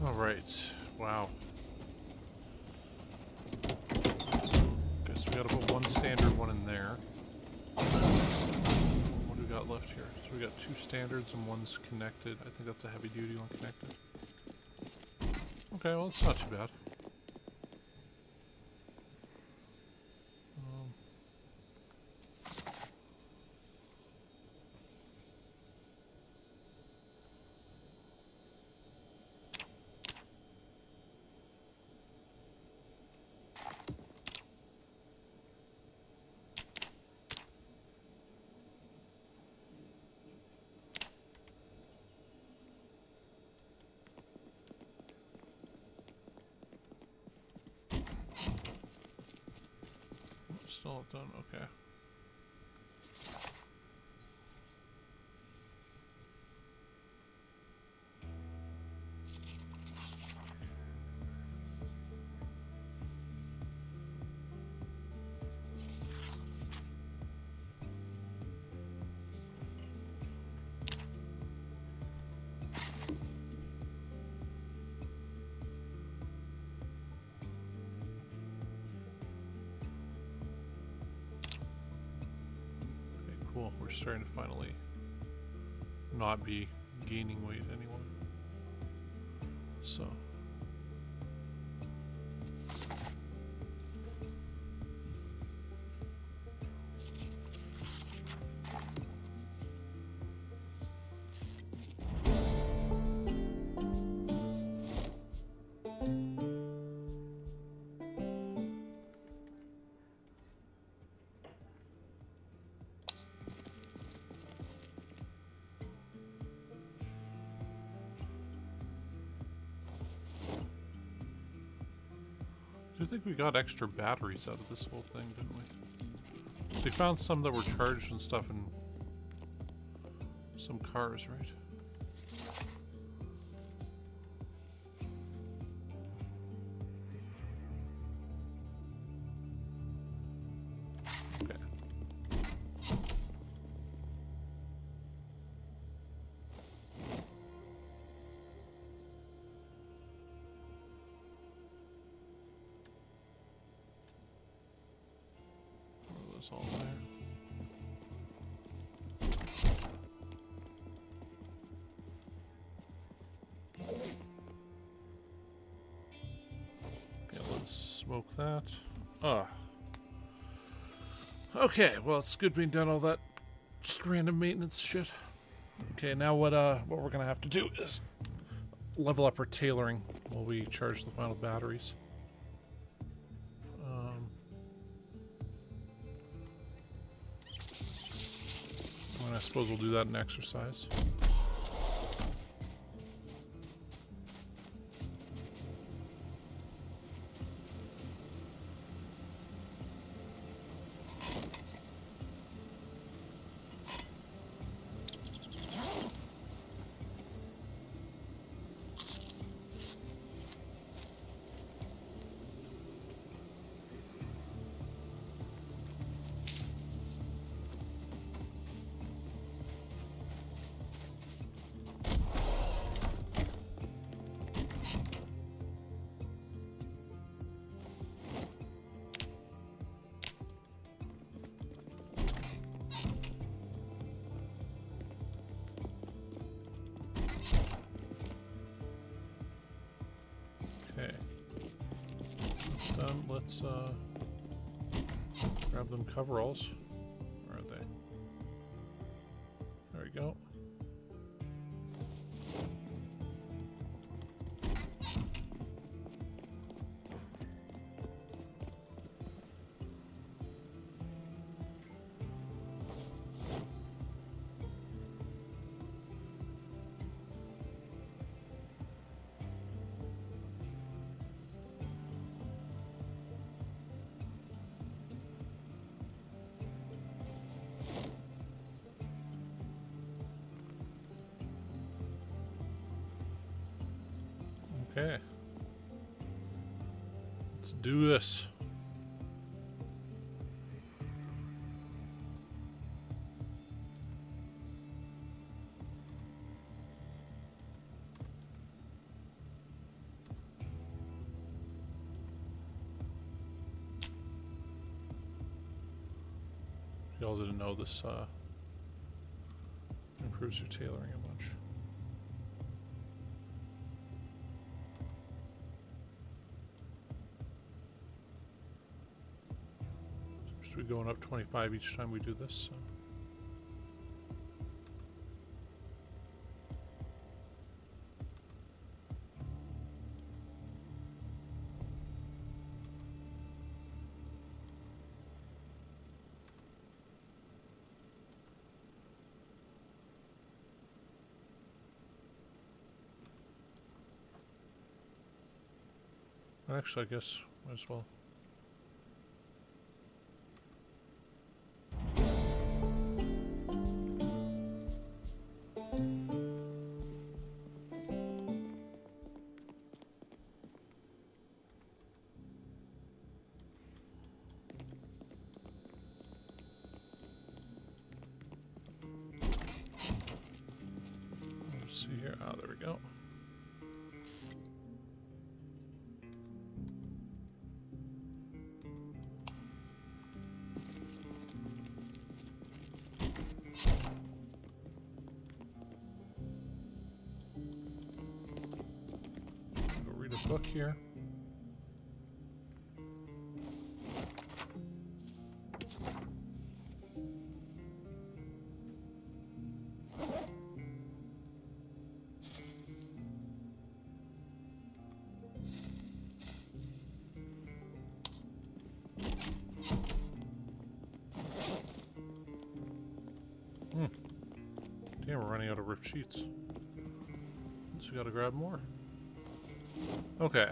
Alright, wow. Guess we gotta put one standard one in there. What do we got left here? So we got two standards and one's connected. I think that's a heavy duty one connected. Okay, well it's not too bad. Still not done, okay. Oh, we're starting to finally not be gaining weight anymore. So. I think we got extra batteries out of this whole thing, didn't we? So we found some that were charged and stuff in some cars, right? Okay. All there. Okay, let's smoke that. Okay, well, it's good being done all that just random maintenance shit. Okay, now what we're gonna have to do is level up our tailoring while we charge the final batteries. I suppose we'll do that in exercise. Okay. That's done. Let's grab them coveralls. Where are they? There we go. Okay. Let's do this. Y'all didn't know this improves your tailoring a bunch. We're going up 25 each time we do this. So. Actually, I guess might as well. Let's see here. Oh, there we go. book here. Damn, we're running out of ripped sheets. So we gotta grab more. Okay.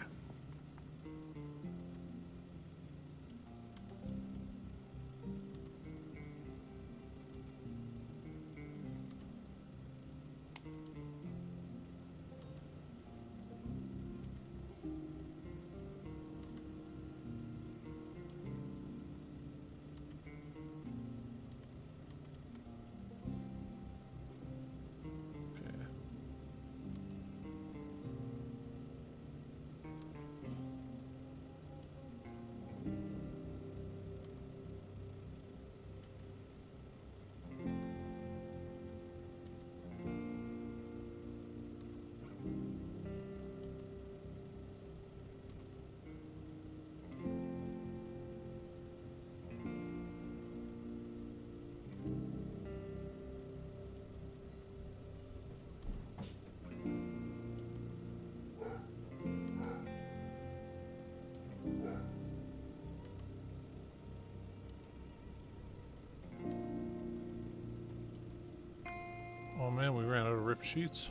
Oh man, we ran out of ripped sheets.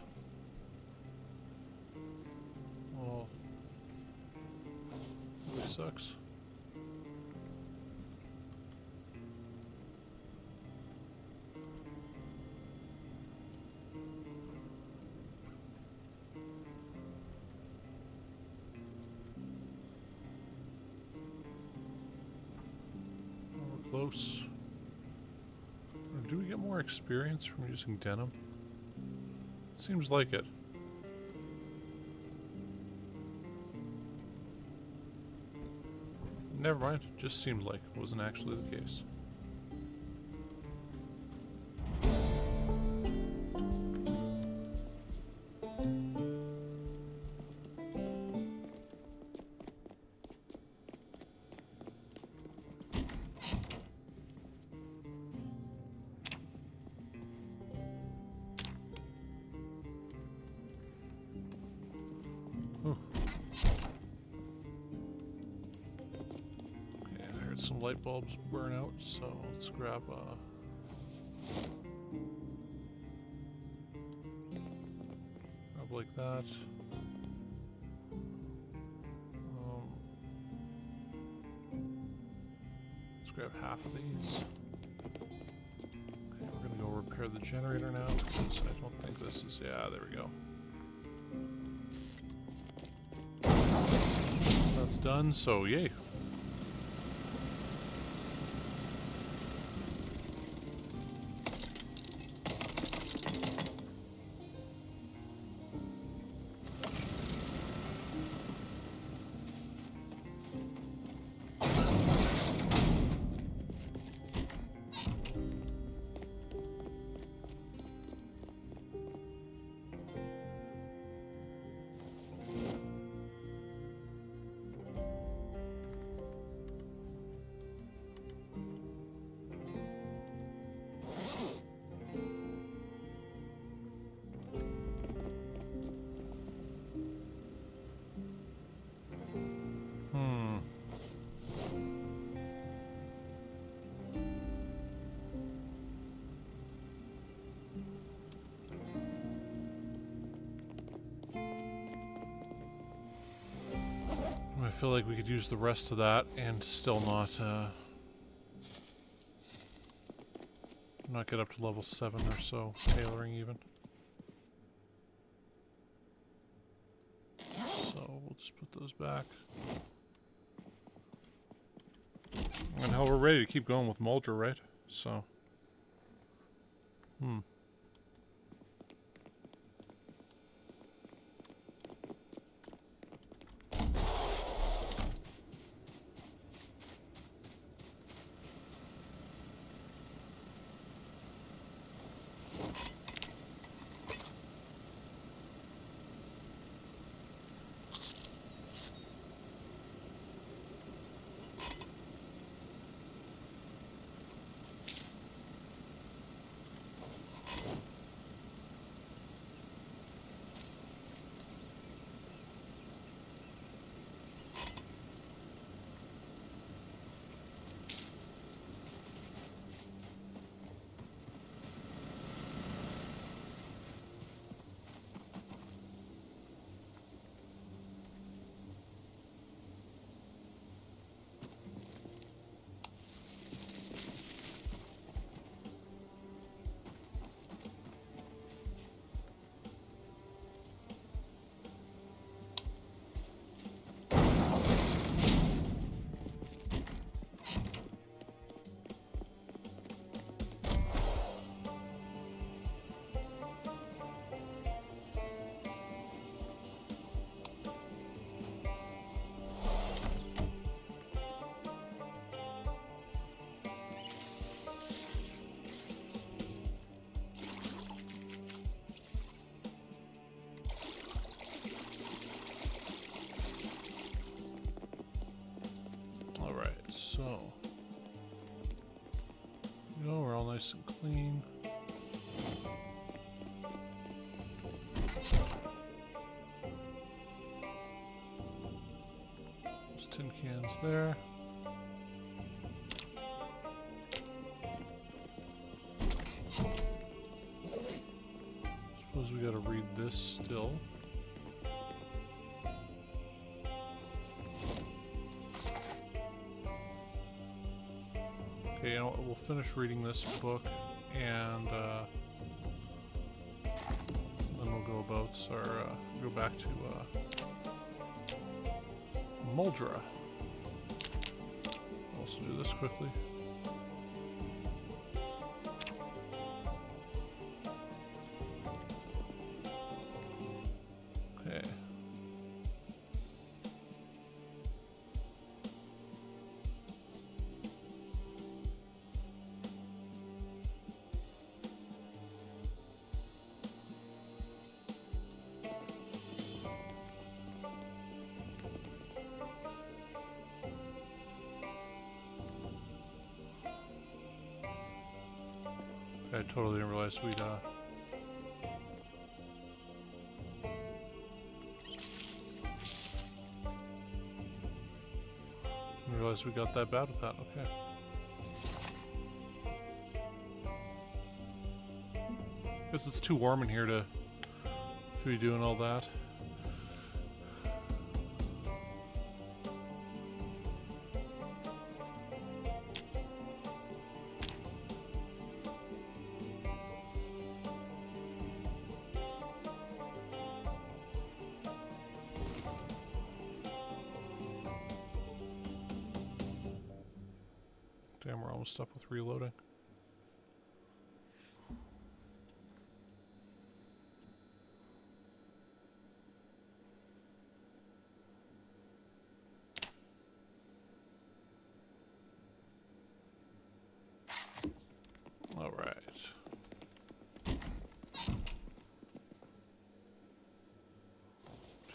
Oh, really sucks. Oh, we're close. Do we get more experience from using denim? Seems like it. Never mind, just seemed like it wasn't actually the case. Some light bulbs burn out, so let's grab like that. Let's grab half of these. Okay, we're gonna go repair the generator now because I don't think this is. Yeah, there we go. That's done. So yay. I feel like we could use the rest of that and still not get up to level 7 or so, tailoring even. So we'll just put those back. And hell, we're ready to keep going with Muldraugh, right? So. So, you know, we're all nice and clean. There's tin cans there. Suppose we gotta read this still. Okay, you know what, we'll finish reading this book and then we'll go about our go back to Muldraugh. I'll also do this quickly. Okay. I totally didn't realize we'd didn't realize we got that bad with that. Okay. Guess it's too warm in here to be doing all that. Damn, we're almost up with reloading. All right.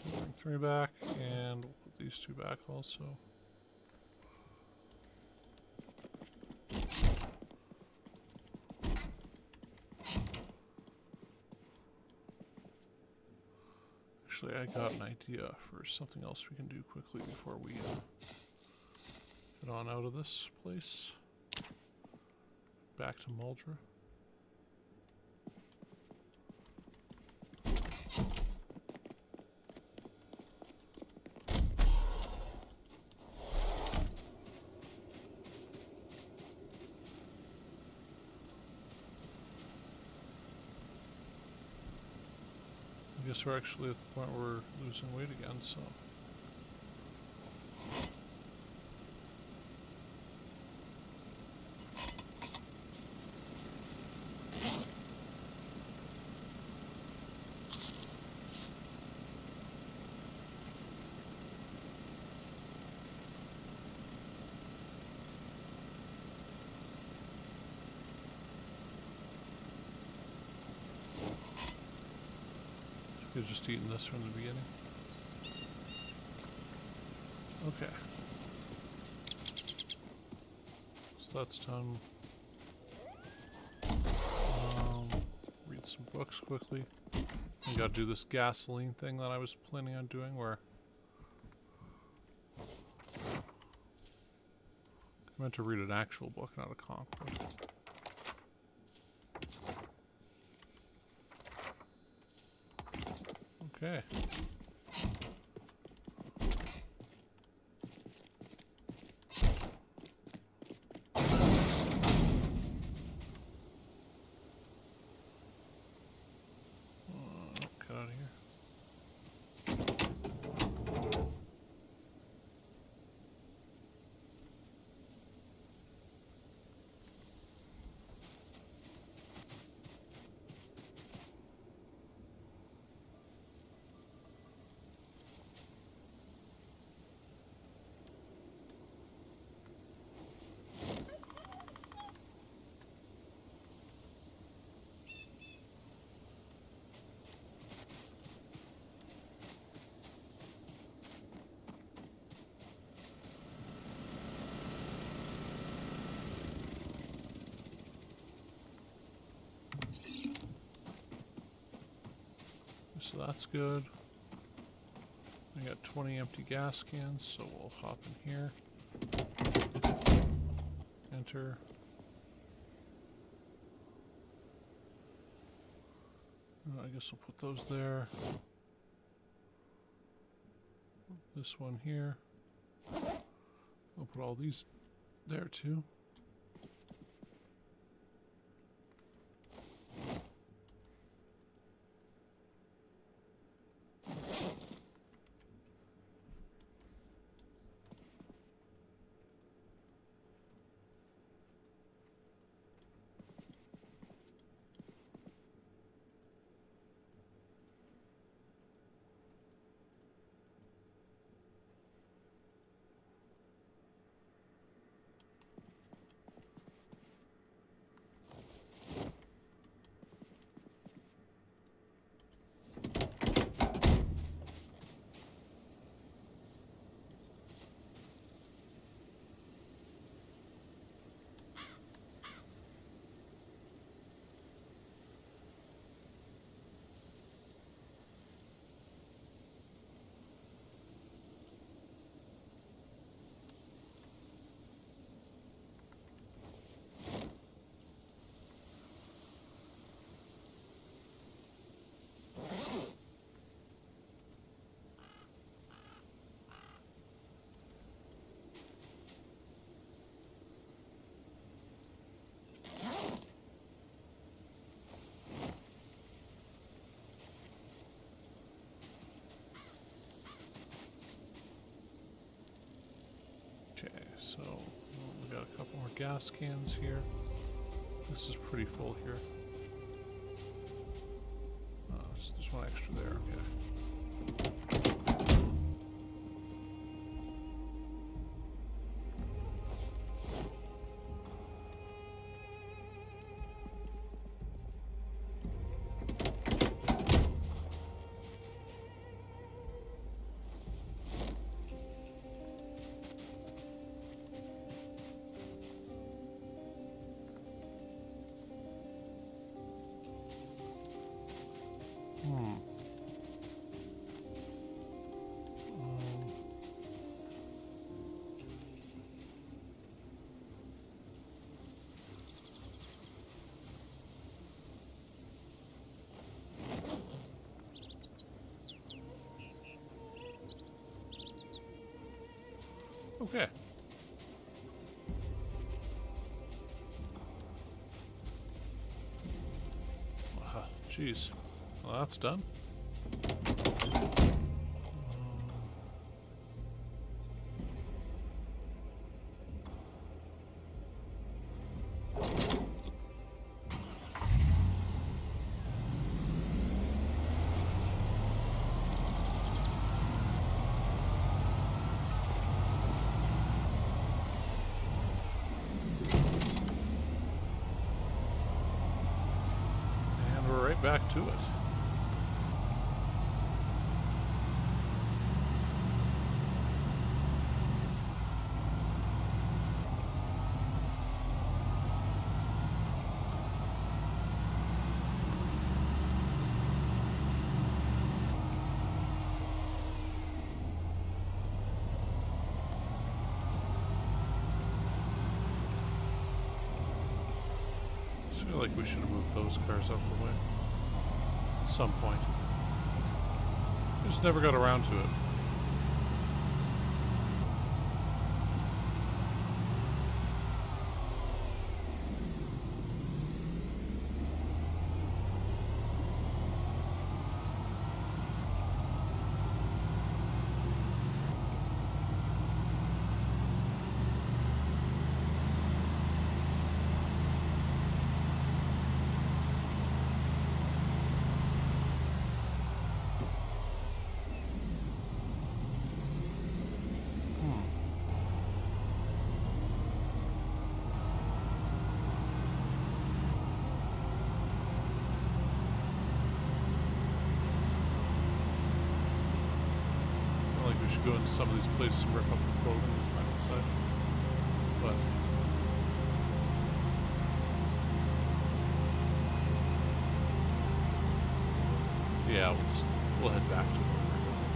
Bring 3 back, and we'll put these 2 back also. Actually, I got an idea for something else we can do quickly before we get on out of this place. Back to Muldraugh. I guess we're actually at the point where we're losing weight again, so. Could have just eaten this from the beginning. Okay. So that's done. Read some books quickly. I gotta do this gasoline thing that I was planning on doing where I meant to read an actual book, not a comic book. Okay. Get out of here. so that's good. I got 20 empty gas cans, so we'll hop in here. Enter. I guess we'll put those there. This one here. I'll put all these there too. So we got a couple more gas cans here. This is pretty full here. There's one extra there, okay. Okay. Jeez. Well, that's done. Back to it. I feel like we should have moved those cars out of the way. Some point. Just never got around to it. We should go into some of these places and rip up the clothing we find inside. But yeah, we'll just We'll head back to where we're going.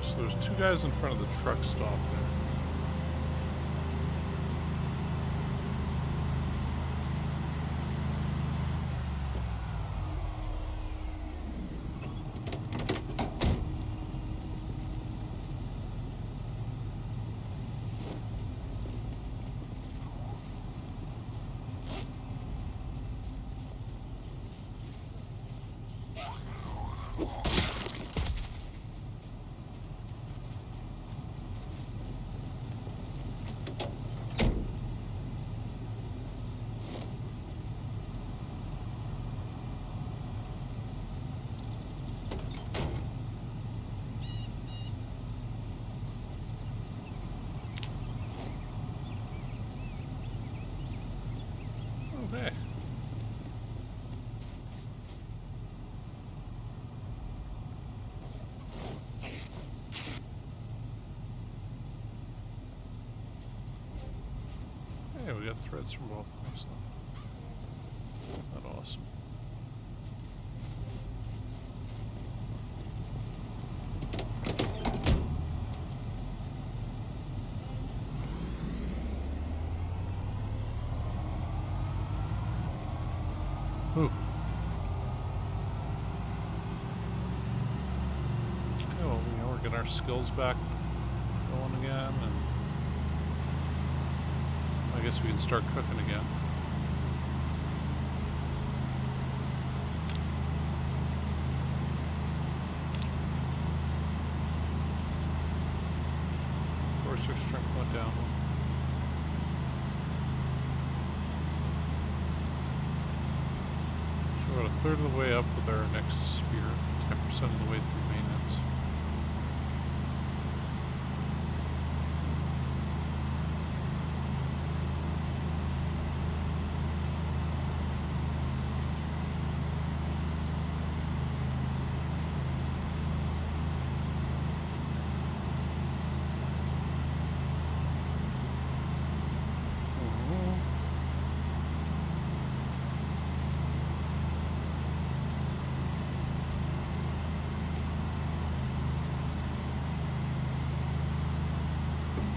So there's two guys in front of the truck stop there. Okay. Hey, we got threads from both. Excellent. That's awesome. Ooh. Okay, well, we're getting our skills back going again, and I guess we can start cooking again. Of course, our strength went down. So we're about a third of the way up with our next spear, 10% of the way through maintenance.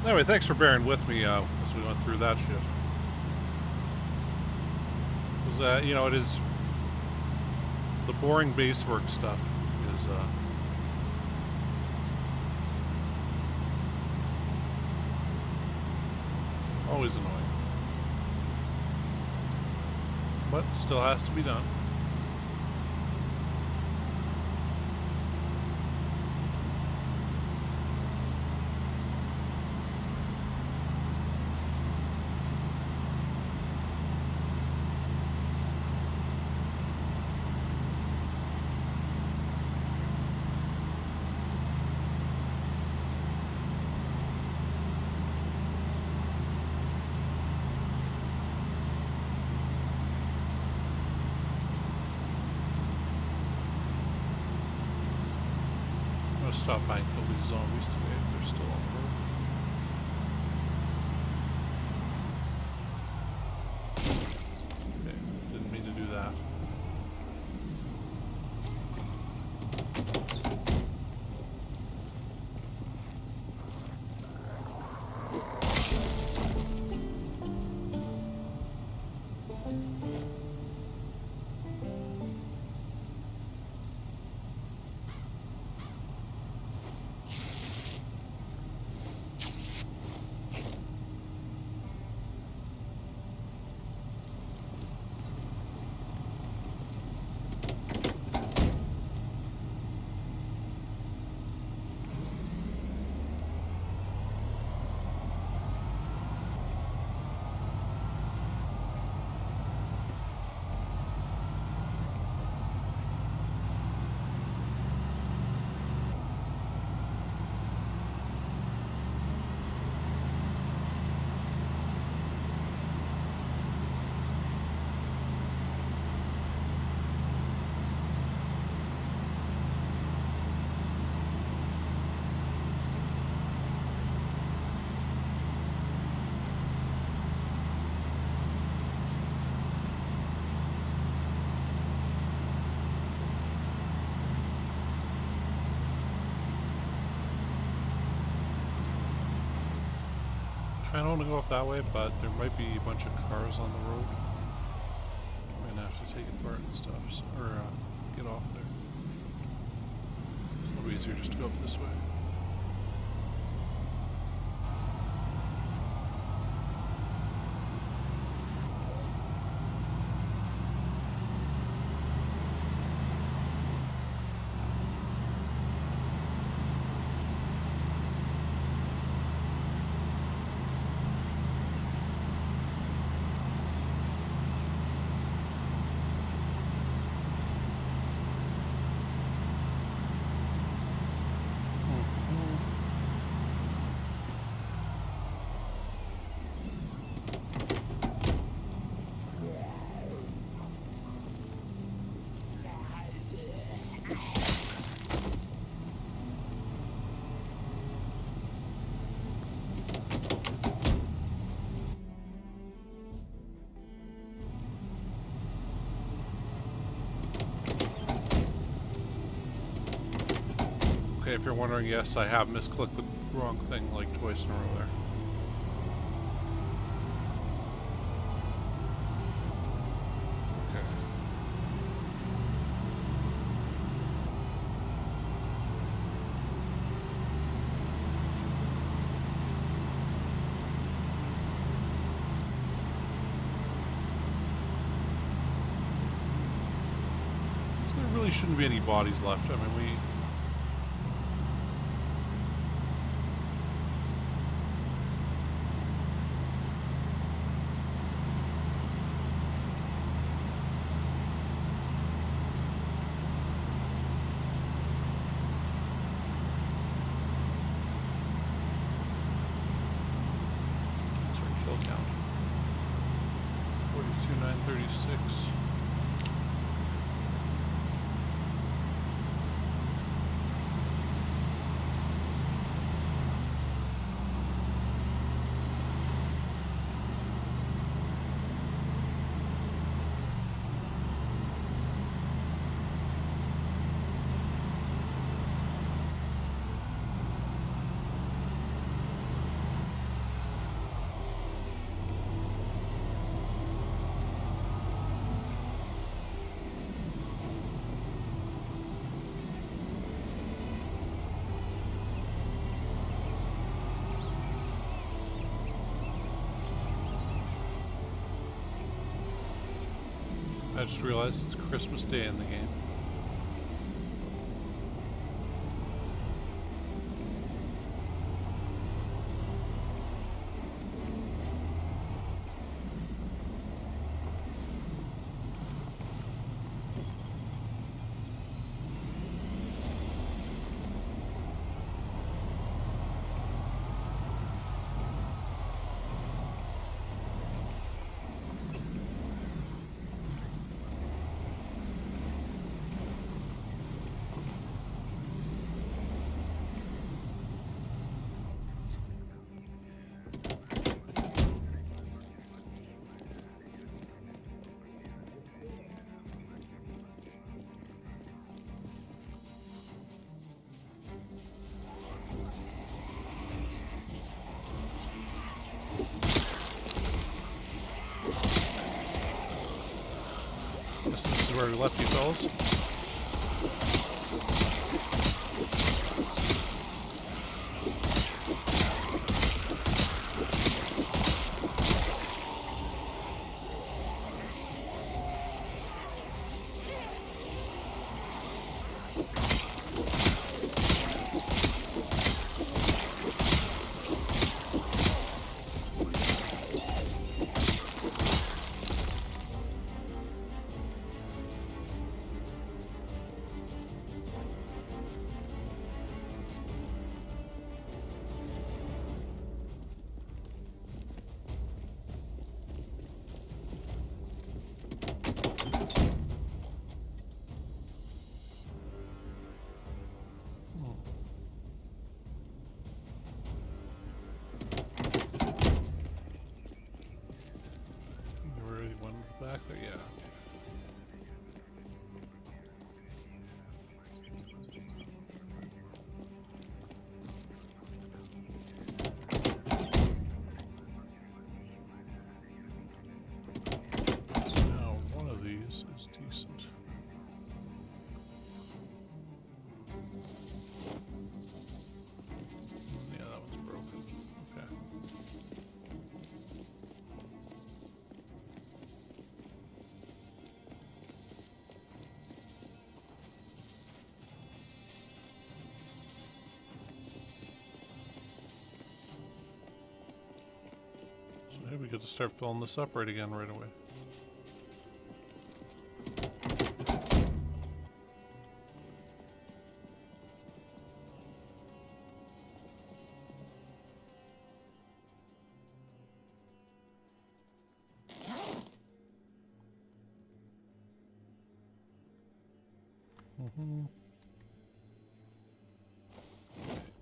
Anyway, thanks for bearing with me as we went through that shit. Because, you know, it is... the boring base work stuff is, always annoying. But still has to be done. Stop by and kill these zombies today if they're still on the road. Okay, didn't mean to do that. kind of want to go up that way, but there might be a bunch of cars on the road. I'm gonna have to take apart and stuff, so, or get off there. It'll be easier just to go up this way. Okay, if you're wondering, yes, I have misclicked the wrong thing like twice in a row there. Okay. So there really shouldn't be any bodies left. I mean, we... Kill count. 42,936. I just realized it's Christmas Day in the game. Guess this is where we left you fellas. Back there, yeah. This is decent. Yeah, that one's broken. Okay. So maybe we get to start filling this up right again right away.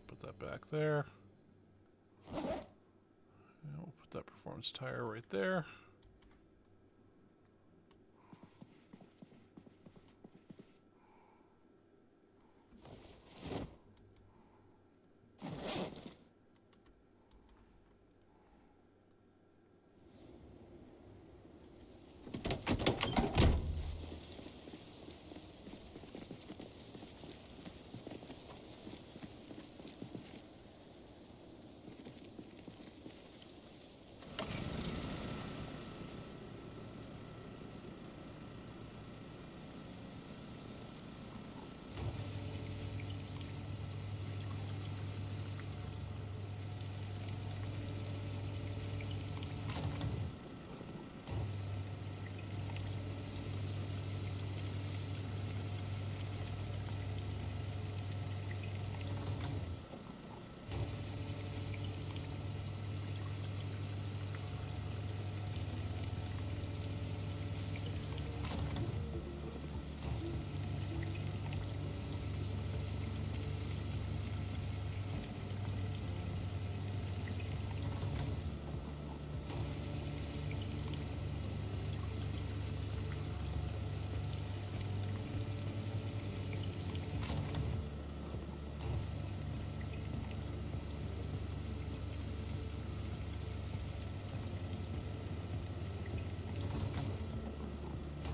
Put that back there. And we'll put that performance tire right there.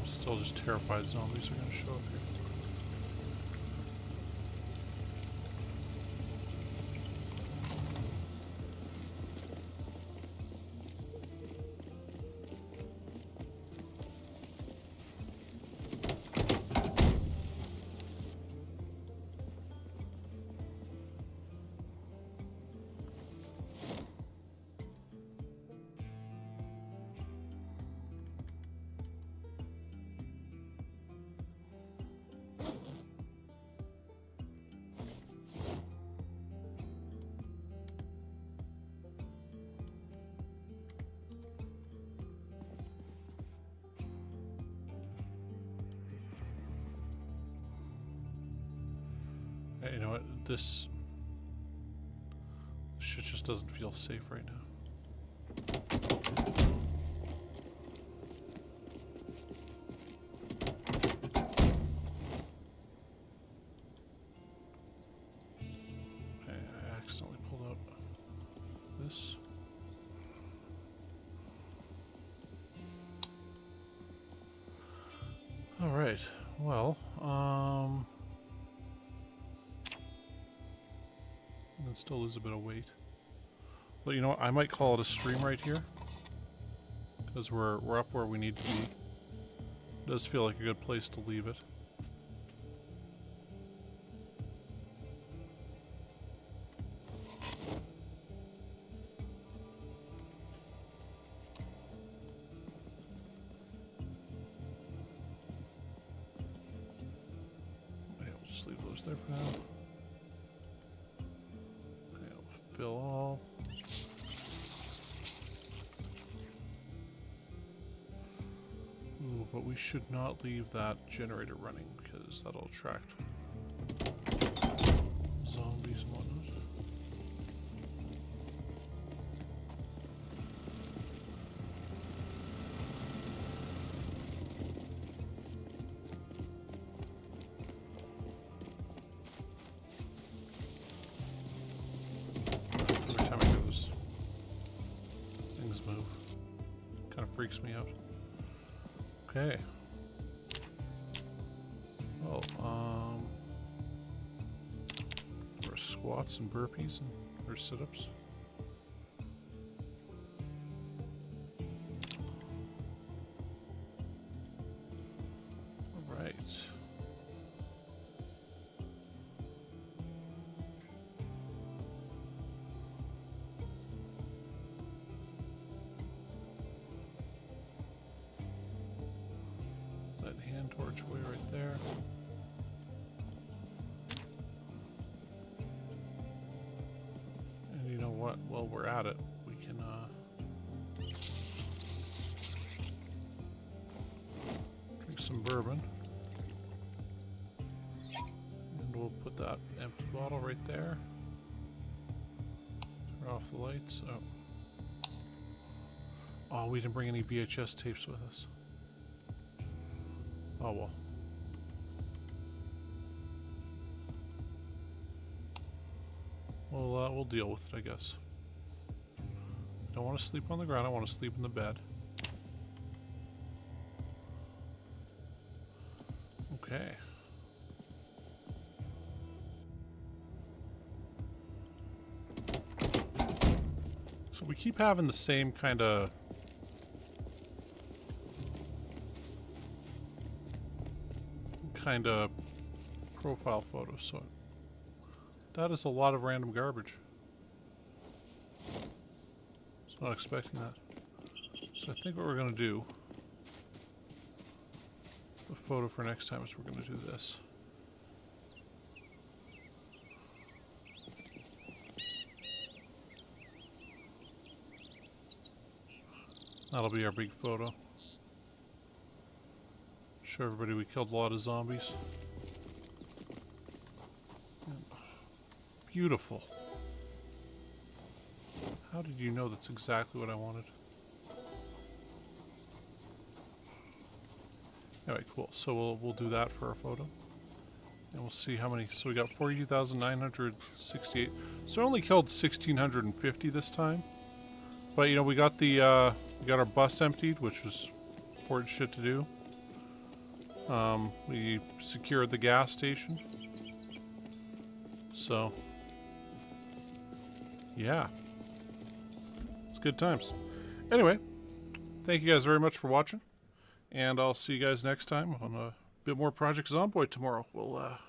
Still just terrified zombies are going to show up here. Hey, you know what? This shit just doesn't feel safe right now. Okay, I accidentally pulled out this. All right. Well, and still lose a bit of weight. But you know what? I might call it a stream right here, because we're up where we need to be. It does feel like a good place to leave it. Okay, we'll just leave those there for now. Fill all. Ooh, but we should not leave that generator running because that'll attract zombies and whatnot. Freaks me out. Okay. Well, or squats and burpees and or sit-ups. All right. That hand torch way right there. And you know what? While we're at it, we can drink some bourbon. And we'll put that empty bottle right there. Turn off the lights. Oh, we didn't bring any VHS tapes with us. Oh well. We'll deal with it, I guess. I don't want to sleep on the ground. I want to sleep in the bed. Okay. So we keep having the same kind of profile photos, so that is a lot of random garbage. I was not expecting that. So I think what we're going to do, the photo for next time, is we're going to do this. That'll be our big photo. Show everybody we killed a lot of zombies. Beautiful. How did you know that's exactly what I wanted? Anyway, cool. So we'll do that for our photo. And we'll see how many. So we got 42,968. So I only killed 1,650 this time. But you know, we got our bus emptied, which was important shit to do. We secured the gas station. So yeah. It's good times. Anyway, thank you guys very much for watching. And I'll see you guys next time on a bit more Project Zomboid tomorrow. We'll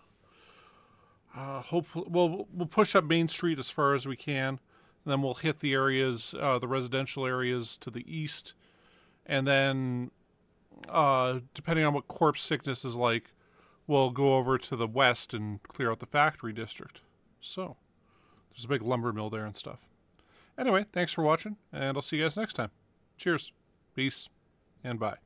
hopefully we'll push up Main Street as far as we can, and then we'll hit the areas, the residential areas to the east, and then depending on what corpse sickness is like, we'll go over to the west and clear out the factory district. So there's a big lumber mill there and stuff. Anyway, thanks for watching, and I'll see you guys next time. Cheers, peace, and bye.